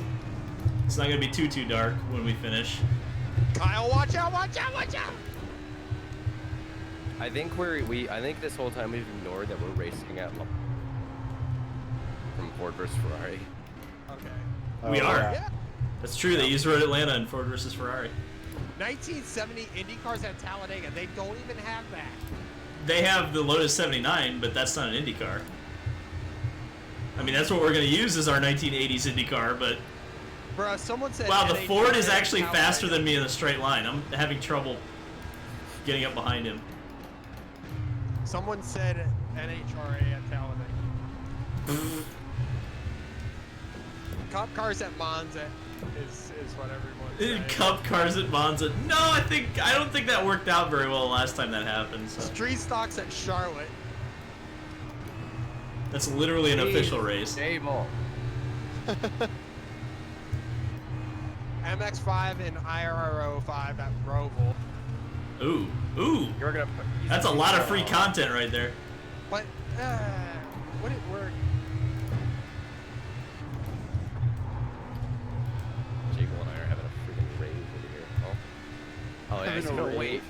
[SPEAKER 1] not gonna be too dark when we finish.
[SPEAKER 4] Kyle, watch out, watch out, watch out!
[SPEAKER 3] I think I think this whole time we've ignored that we're racing at from Ford versus Ferrari.
[SPEAKER 4] Okay.
[SPEAKER 1] We are.
[SPEAKER 4] Yeah.
[SPEAKER 1] That's true. They used Road Atlanta in Ford versus Ferrari.
[SPEAKER 4] 1970 Indy cars at Talladega. They don't even have that.
[SPEAKER 1] They have the Lotus 79, but that's not an Indy car. I mean, that's what we're going to use as our 1980s Indy car, but...
[SPEAKER 4] Bruh, someone said...
[SPEAKER 1] Wow, the
[SPEAKER 4] NHRA
[SPEAKER 1] Ford is actually
[SPEAKER 4] Talladega.
[SPEAKER 1] faster than me in a straight line. I'm having trouble getting up behind him.
[SPEAKER 4] Someone said NHRA at Talladega. Cop cars at Monza is what everyone's saying.
[SPEAKER 1] Cup cars at Monza. No, I don't think that worked out very well last time that happened. So.
[SPEAKER 4] Street stocks at Charlotte.
[SPEAKER 1] That's literally an official race.
[SPEAKER 3] Stable.
[SPEAKER 4] MX-5 and IRO-5 at Roval.
[SPEAKER 1] Ooh.
[SPEAKER 3] You're gonna.
[SPEAKER 1] That's a lot of free content right there.
[SPEAKER 4] But, would it work?
[SPEAKER 3] Jake and I are having a freaking rave over here. Oh yeah, he's gonna wait.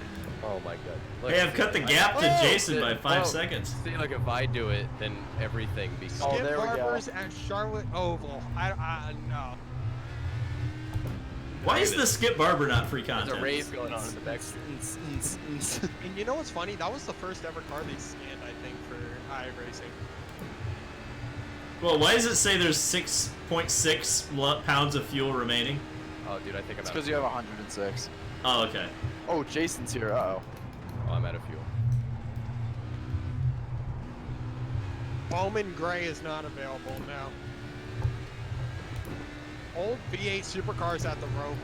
[SPEAKER 3] Oh my god. Look,
[SPEAKER 1] Hey, I've cut the gap to Jason by 5
[SPEAKER 3] oh,
[SPEAKER 1] seconds.
[SPEAKER 3] See, like if I do it, then everything becomes.
[SPEAKER 2] Oh,
[SPEAKER 4] Skip
[SPEAKER 2] there we go.
[SPEAKER 4] Barbers at Charlotte Oval. No.
[SPEAKER 1] Why is the Skip Barber not free
[SPEAKER 3] There's
[SPEAKER 1] content?
[SPEAKER 3] a rave going on in the back street.
[SPEAKER 4] And you know what's funny? That was the first ever car they scanned, I think, for iRacing.
[SPEAKER 1] Well, why does it say there's 6.6 pounds of fuel remaining?
[SPEAKER 3] Oh, dude, I think I'm
[SPEAKER 2] It's
[SPEAKER 3] out.
[SPEAKER 2] because you have 106.
[SPEAKER 1] Oh, okay.
[SPEAKER 2] Oh, Jason's here. Uh-oh.
[SPEAKER 3] Oh, I'm out of fuel.
[SPEAKER 4] Bowman Gray is not available now. Old V8 supercars at the Roval.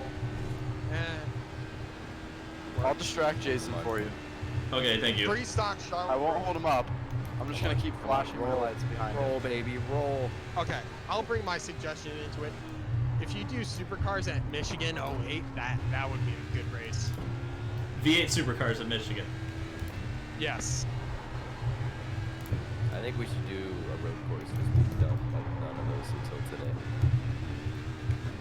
[SPEAKER 2] I'll distract Jason for you.
[SPEAKER 1] Okay, thank you.
[SPEAKER 4] Pre-stock Charlotte.
[SPEAKER 2] I won't hold him up. I'm just going to keep flashing my lights behind
[SPEAKER 3] Roll,
[SPEAKER 2] him.
[SPEAKER 3] baby, roll.
[SPEAKER 4] Okay, I'll bring my suggestion into it. If you do supercars at Michigan 08, that would be a good race.
[SPEAKER 1] V8 supercars at Michigan.
[SPEAKER 4] Yes.
[SPEAKER 3] I think we should do a road course because we've done like none of those until today.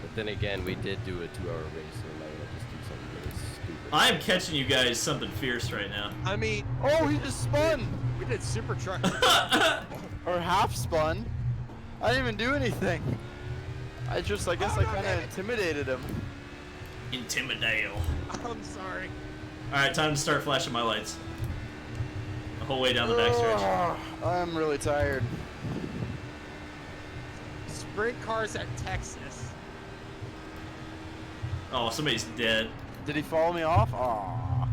[SPEAKER 3] But then again, we did do a 2-hour race, so we might want to just do something really stupid.
[SPEAKER 1] I'm catching you guys something fierce right now.
[SPEAKER 4] I mean,
[SPEAKER 2] Oh, he just spun!
[SPEAKER 4] we did super truck.
[SPEAKER 2] Or half spun. I didn't even do anything. I guess I kind of intimidated him.
[SPEAKER 1] Intimidale.
[SPEAKER 4] I'm sorry.
[SPEAKER 1] Alright, time to start flashing my lights. The whole way down the backstretch.
[SPEAKER 2] I'm really tired.
[SPEAKER 4] Sprint cars at Texas.
[SPEAKER 1] Oh, somebody's dead.
[SPEAKER 2] Did he follow me off? Aww.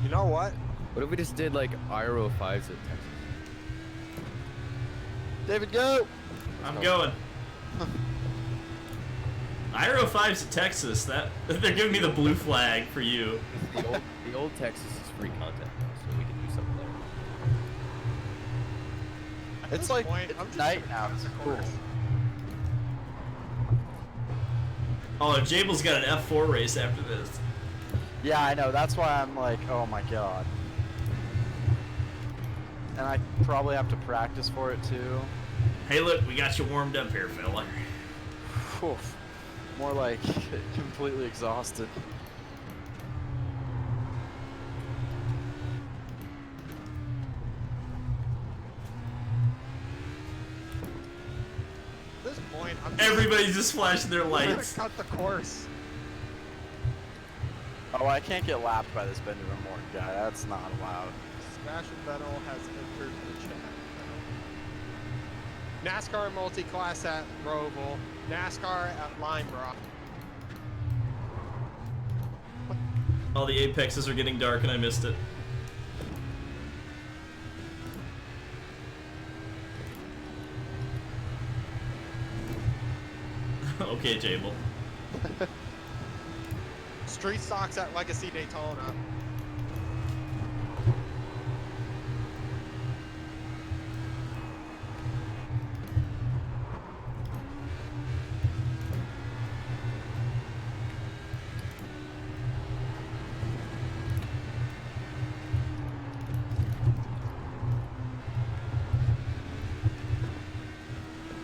[SPEAKER 4] You know what?
[SPEAKER 3] What if we just did like IRO 5s at Texas?
[SPEAKER 2] David, go!
[SPEAKER 1] I'm going. IRO 5's to Texas. They're giving me the blue flag for you.
[SPEAKER 3] The old Texas is free content now, so we can do something there.
[SPEAKER 4] At
[SPEAKER 2] It's
[SPEAKER 4] this
[SPEAKER 2] like,
[SPEAKER 4] point,
[SPEAKER 2] it's
[SPEAKER 4] I'm just
[SPEAKER 2] night
[SPEAKER 4] gonna
[SPEAKER 2] now.
[SPEAKER 4] cut
[SPEAKER 2] It's
[SPEAKER 4] the
[SPEAKER 2] cool.
[SPEAKER 4] course.
[SPEAKER 1] Oh, Jabel's got an F4 race after this.
[SPEAKER 2] Yeah, I know. That's why I'm like, oh my god. And I probably have to practice for it too.
[SPEAKER 1] Hey, look, we got you warmed up here, fella.
[SPEAKER 2] Whew. More like completely exhausted.
[SPEAKER 4] At this point, I'm just
[SPEAKER 1] Everybody's just flashing their
[SPEAKER 4] I'm gonna
[SPEAKER 1] lights.
[SPEAKER 4] cut the course.
[SPEAKER 2] Oh, I can't get lapped by this Benjamin Morton guy. That's not allowed.
[SPEAKER 4] Sebastian Vettel has entered the chat. NASCAR multi-class at Roval. NASCAR at Limebrook.
[SPEAKER 1] All the apexes are getting dark and I missed it. Okay, Jable.
[SPEAKER 4] Street stocks at Legacy Daytona.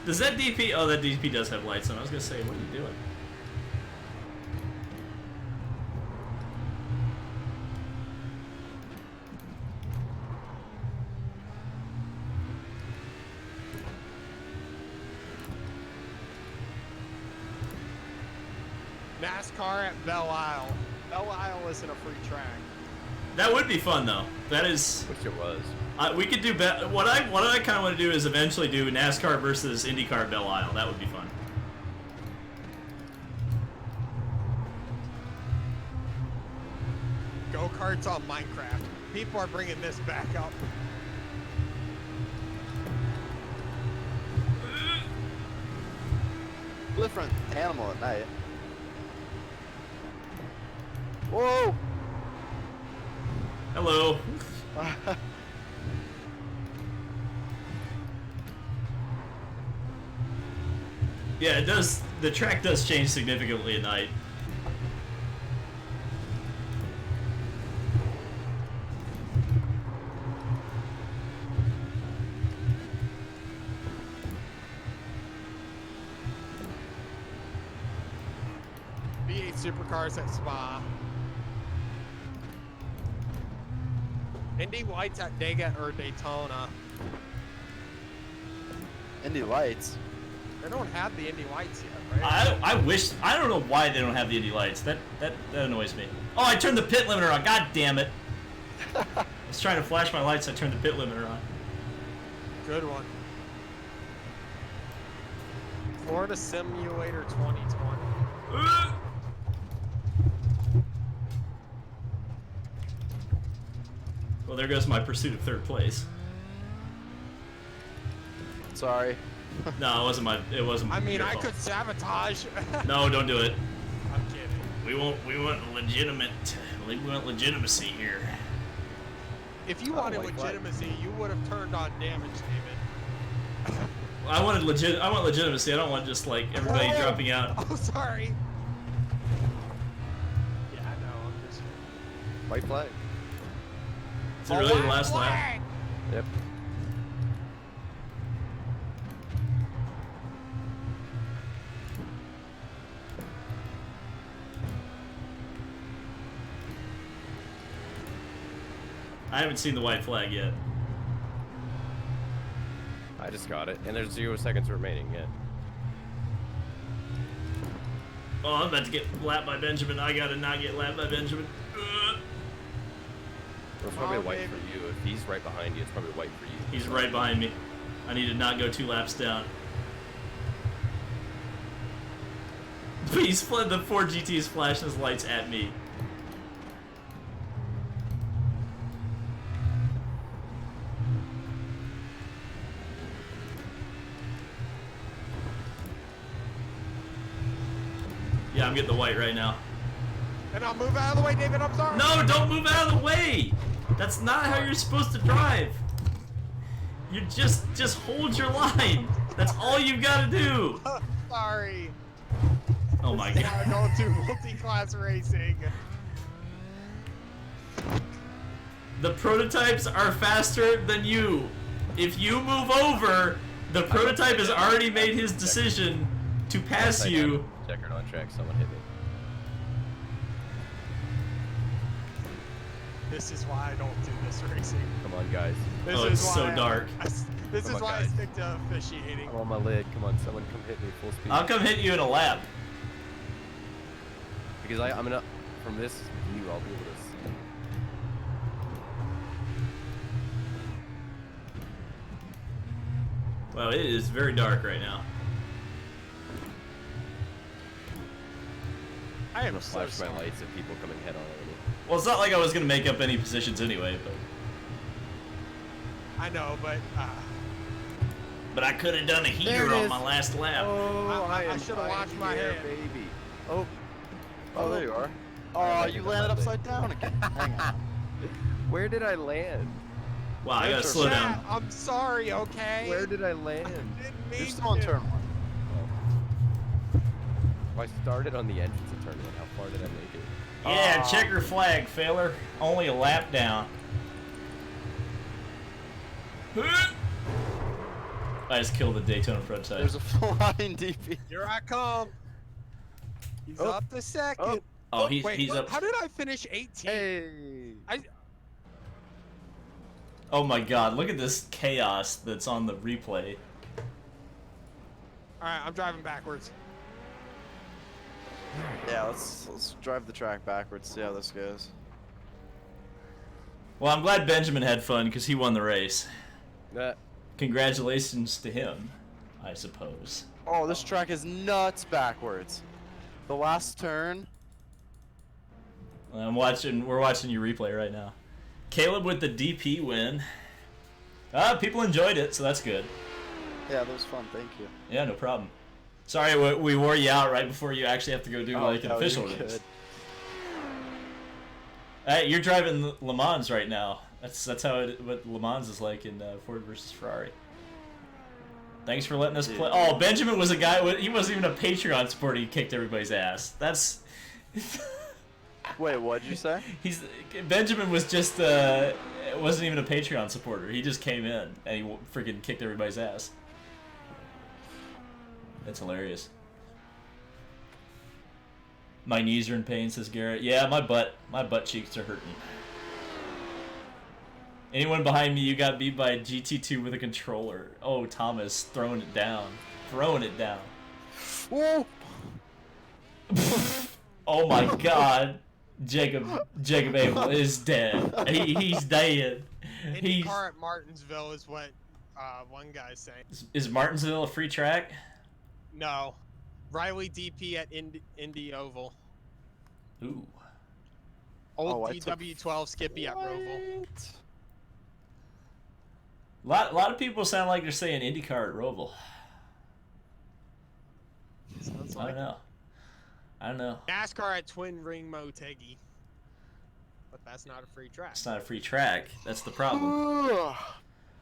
[SPEAKER 1] Does that DP? Oh, that DP does have lights on. I was gonna say, what are you doing?
[SPEAKER 4] NASCAR at Belle Isle. Belle Isle isn't a free track.
[SPEAKER 1] That would be fun though. That is.
[SPEAKER 3] Wish it was.
[SPEAKER 1] We could do what I kind of want to do is eventually do NASCAR versus IndyCar at Belle Isle. That would be fun.
[SPEAKER 4] Go-karts on Minecraft. People are bringing this back up.
[SPEAKER 2] Different animal at night. Whoa!
[SPEAKER 1] Hello. Yeah, it does. The track does change significantly at night.
[SPEAKER 4] V8 supercars at Spa. Indy Lights at Daytona.
[SPEAKER 2] Indy Lights.
[SPEAKER 4] They don't have the Indy Lights yet, right?
[SPEAKER 1] I wish. I don't know why they don't have the Indy lights. That annoys me. Oh, I turned the pit limiter on. God damn it! I was trying to flash my lights. I turned the pit limiter on.
[SPEAKER 4] Good one. Florida Simulator 2020.
[SPEAKER 1] Well, there goes my pursuit of third place.
[SPEAKER 2] Sorry.
[SPEAKER 1] No, it wasn't my. It wasn't.
[SPEAKER 4] I mean,
[SPEAKER 1] your
[SPEAKER 4] I
[SPEAKER 1] fault.
[SPEAKER 4] could sabotage.
[SPEAKER 1] No, don't do it.
[SPEAKER 4] I'm kidding.
[SPEAKER 1] We want legitimate. We want legitimacy here.
[SPEAKER 4] If you wanted legitimacy, you would have turned on damage, David.
[SPEAKER 1] I want legitimacy. I don't want just like everybody dropping out.
[SPEAKER 4] Oh, sorry. Yeah, I know. I'm just.
[SPEAKER 2] White flag.
[SPEAKER 1] Is it really the last lap?
[SPEAKER 2] Yep.
[SPEAKER 1] I haven't seen the white flag yet.
[SPEAKER 3] I just got it, and there's 0 seconds remaining yet.
[SPEAKER 1] Oh, I'm about to get lapped by Benjamin. I gotta not get lapped by Benjamin.
[SPEAKER 3] It's probably white for you. If he's right behind you, it's probably white for you.
[SPEAKER 1] He's right behind me. I need to not go 2 laps down. Please, the Ford GT is flashing his lights at me. Yeah, I'm getting the white right now.
[SPEAKER 4] And I'll move out of the way, David. I'm sorry.
[SPEAKER 1] No, don't move out of the way. That's not how you're supposed to drive. You just hold your line. That's all you gotta do.
[SPEAKER 4] Sorry.
[SPEAKER 1] Oh my
[SPEAKER 4] This is
[SPEAKER 1] god.
[SPEAKER 4] why I don't do multi-class racing.
[SPEAKER 1] The prototypes are faster than you. If you move over, the prototype has already made his decision to pass you.
[SPEAKER 3] Checkered on track, someone hit me.
[SPEAKER 4] This is why I don't do this racing.
[SPEAKER 3] Come on, guys.
[SPEAKER 4] This
[SPEAKER 1] Oh,
[SPEAKER 4] is
[SPEAKER 1] it's so
[SPEAKER 4] why
[SPEAKER 1] dark.
[SPEAKER 4] This
[SPEAKER 3] Come
[SPEAKER 4] is
[SPEAKER 3] on,
[SPEAKER 4] why I
[SPEAKER 3] guys.
[SPEAKER 4] stick to officiating.
[SPEAKER 3] I'm on my lid. Come on, someone come hit me full speed.
[SPEAKER 1] I'll come hit you in a lap.
[SPEAKER 3] Because I'm gonna, from this view. I'll be able to see.
[SPEAKER 1] Well, it is very dark right now.
[SPEAKER 4] I
[SPEAKER 3] I'm
[SPEAKER 4] am
[SPEAKER 3] gonna
[SPEAKER 4] so
[SPEAKER 3] flash my
[SPEAKER 4] sorry.
[SPEAKER 3] lights at people coming head on at me.
[SPEAKER 1] Well, it's not like I was gonna make up any positions anyway,
[SPEAKER 4] I know,
[SPEAKER 1] but I could have done a
[SPEAKER 5] There
[SPEAKER 1] heater
[SPEAKER 5] it
[SPEAKER 1] on
[SPEAKER 5] is.
[SPEAKER 1] my last lap.
[SPEAKER 5] Oh,
[SPEAKER 4] I
[SPEAKER 5] am
[SPEAKER 4] should've
[SPEAKER 5] high
[SPEAKER 4] watched
[SPEAKER 5] in
[SPEAKER 4] my
[SPEAKER 5] the air,
[SPEAKER 4] hand.
[SPEAKER 5] baby.
[SPEAKER 2] Oh, there you are. Oh,
[SPEAKER 3] landed
[SPEAKER 2] you
[SPEAKER 3] on
[SPEAKER 2] landed
[SPEAKER 3] my
[SPEAKER 2] upside down again. Hang on.
[SPEAKER 3] Where did I land?
[SPEAKER 1] Wow, I gotta slow down.
[SPEAKER 4] Chat, I'm sorry, okay?
[SPEAKER 3] Where did I land?
[SPEAKER 4] Didn't mean
[SPEAKER 2] You're still on
[SPEAKER 4] to.
[SPEAKER 2] turn 1.
[SPEAKER 3] I started on the entrance of turn 1. How far did I make it?
[SPEAKER 1] Yeah, checker flag, Failer. Only a lap down. I just killed the Daytona front side.
[SPEAKER 2] There's a flying DP.
[SPEAKER 4] Here I come. He's
[SPEAKER 2] Oh.
[SPEAKER 4] up to second.
[SPEAKER 1] Oh,
[SPEAKER 4] Wait,
[SPEAKER 1] he's
[SPEAKER 4] what?
[SPEAKER 1] up.
[SPEAKER 4] How did I finish 18?
[SPEAKER 2] Hey.
[SPEAKER 1] Oh my God! Look at this chaos that's on the replay.
[SPEAKER 4] All right, I'm driving backwards.
[SPEAKER 2] Yeah, let's drive the track backwards, see how this goes.
[SPEAKER 1] Well, I'm glad Benjamin had fun because he won the race.
[SPEAKER 3] That
[SPEAKER 1] Congratulations to him, I suppose.
[SPEAKER 2] Oh, this track is nuts backwards. The last turn.
[SPEAKER 1] We're watching your replay right now. Caleb with the DP win. People enjoyed it, so that's good.
[SPEAKER 2] Yeah, that was fun. Thank you.
[SPEAKER 1] Yeah, no problem. Sorry we wore you out right before you actually have to go do like an
[SPEAKER 2] no,
[SPEAKER 1] official
[SPEAKER 2] you're
[SPEAKER 1] race.
[SPEAKER 2] good.
[SPEAKER 1] Hey, you're driving Le Mans right now. That's how what Le Mans is like in Ford versus Ferrari. Thanks for letting us play. Oh, Benjamin was a guy. He wasn't even a Patreon supporter. He kicked everybody's ass. That's.
[SPEAKER 2] Wait, what'd you say?
[SPEAKER 1] Benjamin was just wasn't even a Patreon supporter. He just came in and he freaking kicked everybody's ass. That's hilarious. My knees are in pain, says Garrett. Yeah, my butt cheeks are hurting. Anyone behind me, you got beat by a GT2 with a controller. Oh, Thomas, throwing it down. Throwing it down.
[SPEAKER 2] Whoa!
[SPEAKER 1] Oh my God. Jacob Abel is dead. He's dead.
[SPEAKER 4] IndyCar at Martinsville is what one guy's saying.
[SPEAKER 1] Is Martinsville a free track?
[SPEAKER 4] No. Riley DP at Indy Oval.
[SPEAKER 1] Ooh.
[SPEAKER 4] Old
[SPEAKER 2] I took-
[SPEAKER 4] DW12 Skippy at Roval.
[SPEAKER 1] A lot of people sound like they're saying IndyCar at Roval.
[SPEAKER 4] Sounds
[SPEAKER 1] I
[SPEAKER 4] like
[SPEAKER 1] don't know.
[SPEAKER 4] NASCAR at Twin Ring Motegi. But that's not a free track.
[SPEAKER 1] It's not a free track. That's the problem.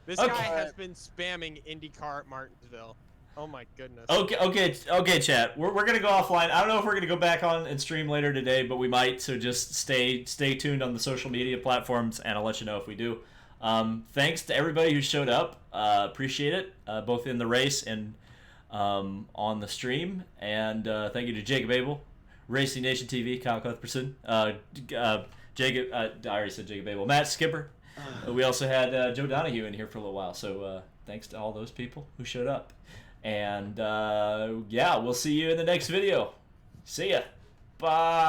[SPEAKER 4] This
[SPEAKER 1] Okay.
[SPEAKER 4] guy has been spamming IndyCar at Martinsville. Oh my goodness.
[SPEAKER 1] Okay, chat. We're gonna go offline. I don't know if we're gonna go back on and stream later today, but we might. So just stay tuned on the social media platforms, and I'll let you know if we do. Thanks to everybody who showed up. Appreciate it, both in the race and on the stream. And thank you to Jacob Abel, Racing Nation TV, Kyle Cuthbertson, Jacob. I already said Jacob Abel, Matt Skipper. We also had Joe Donahue in here for a little while. So thanks to all those people who showed up. And yeah, we'll see you in the next video. See ya. Bye.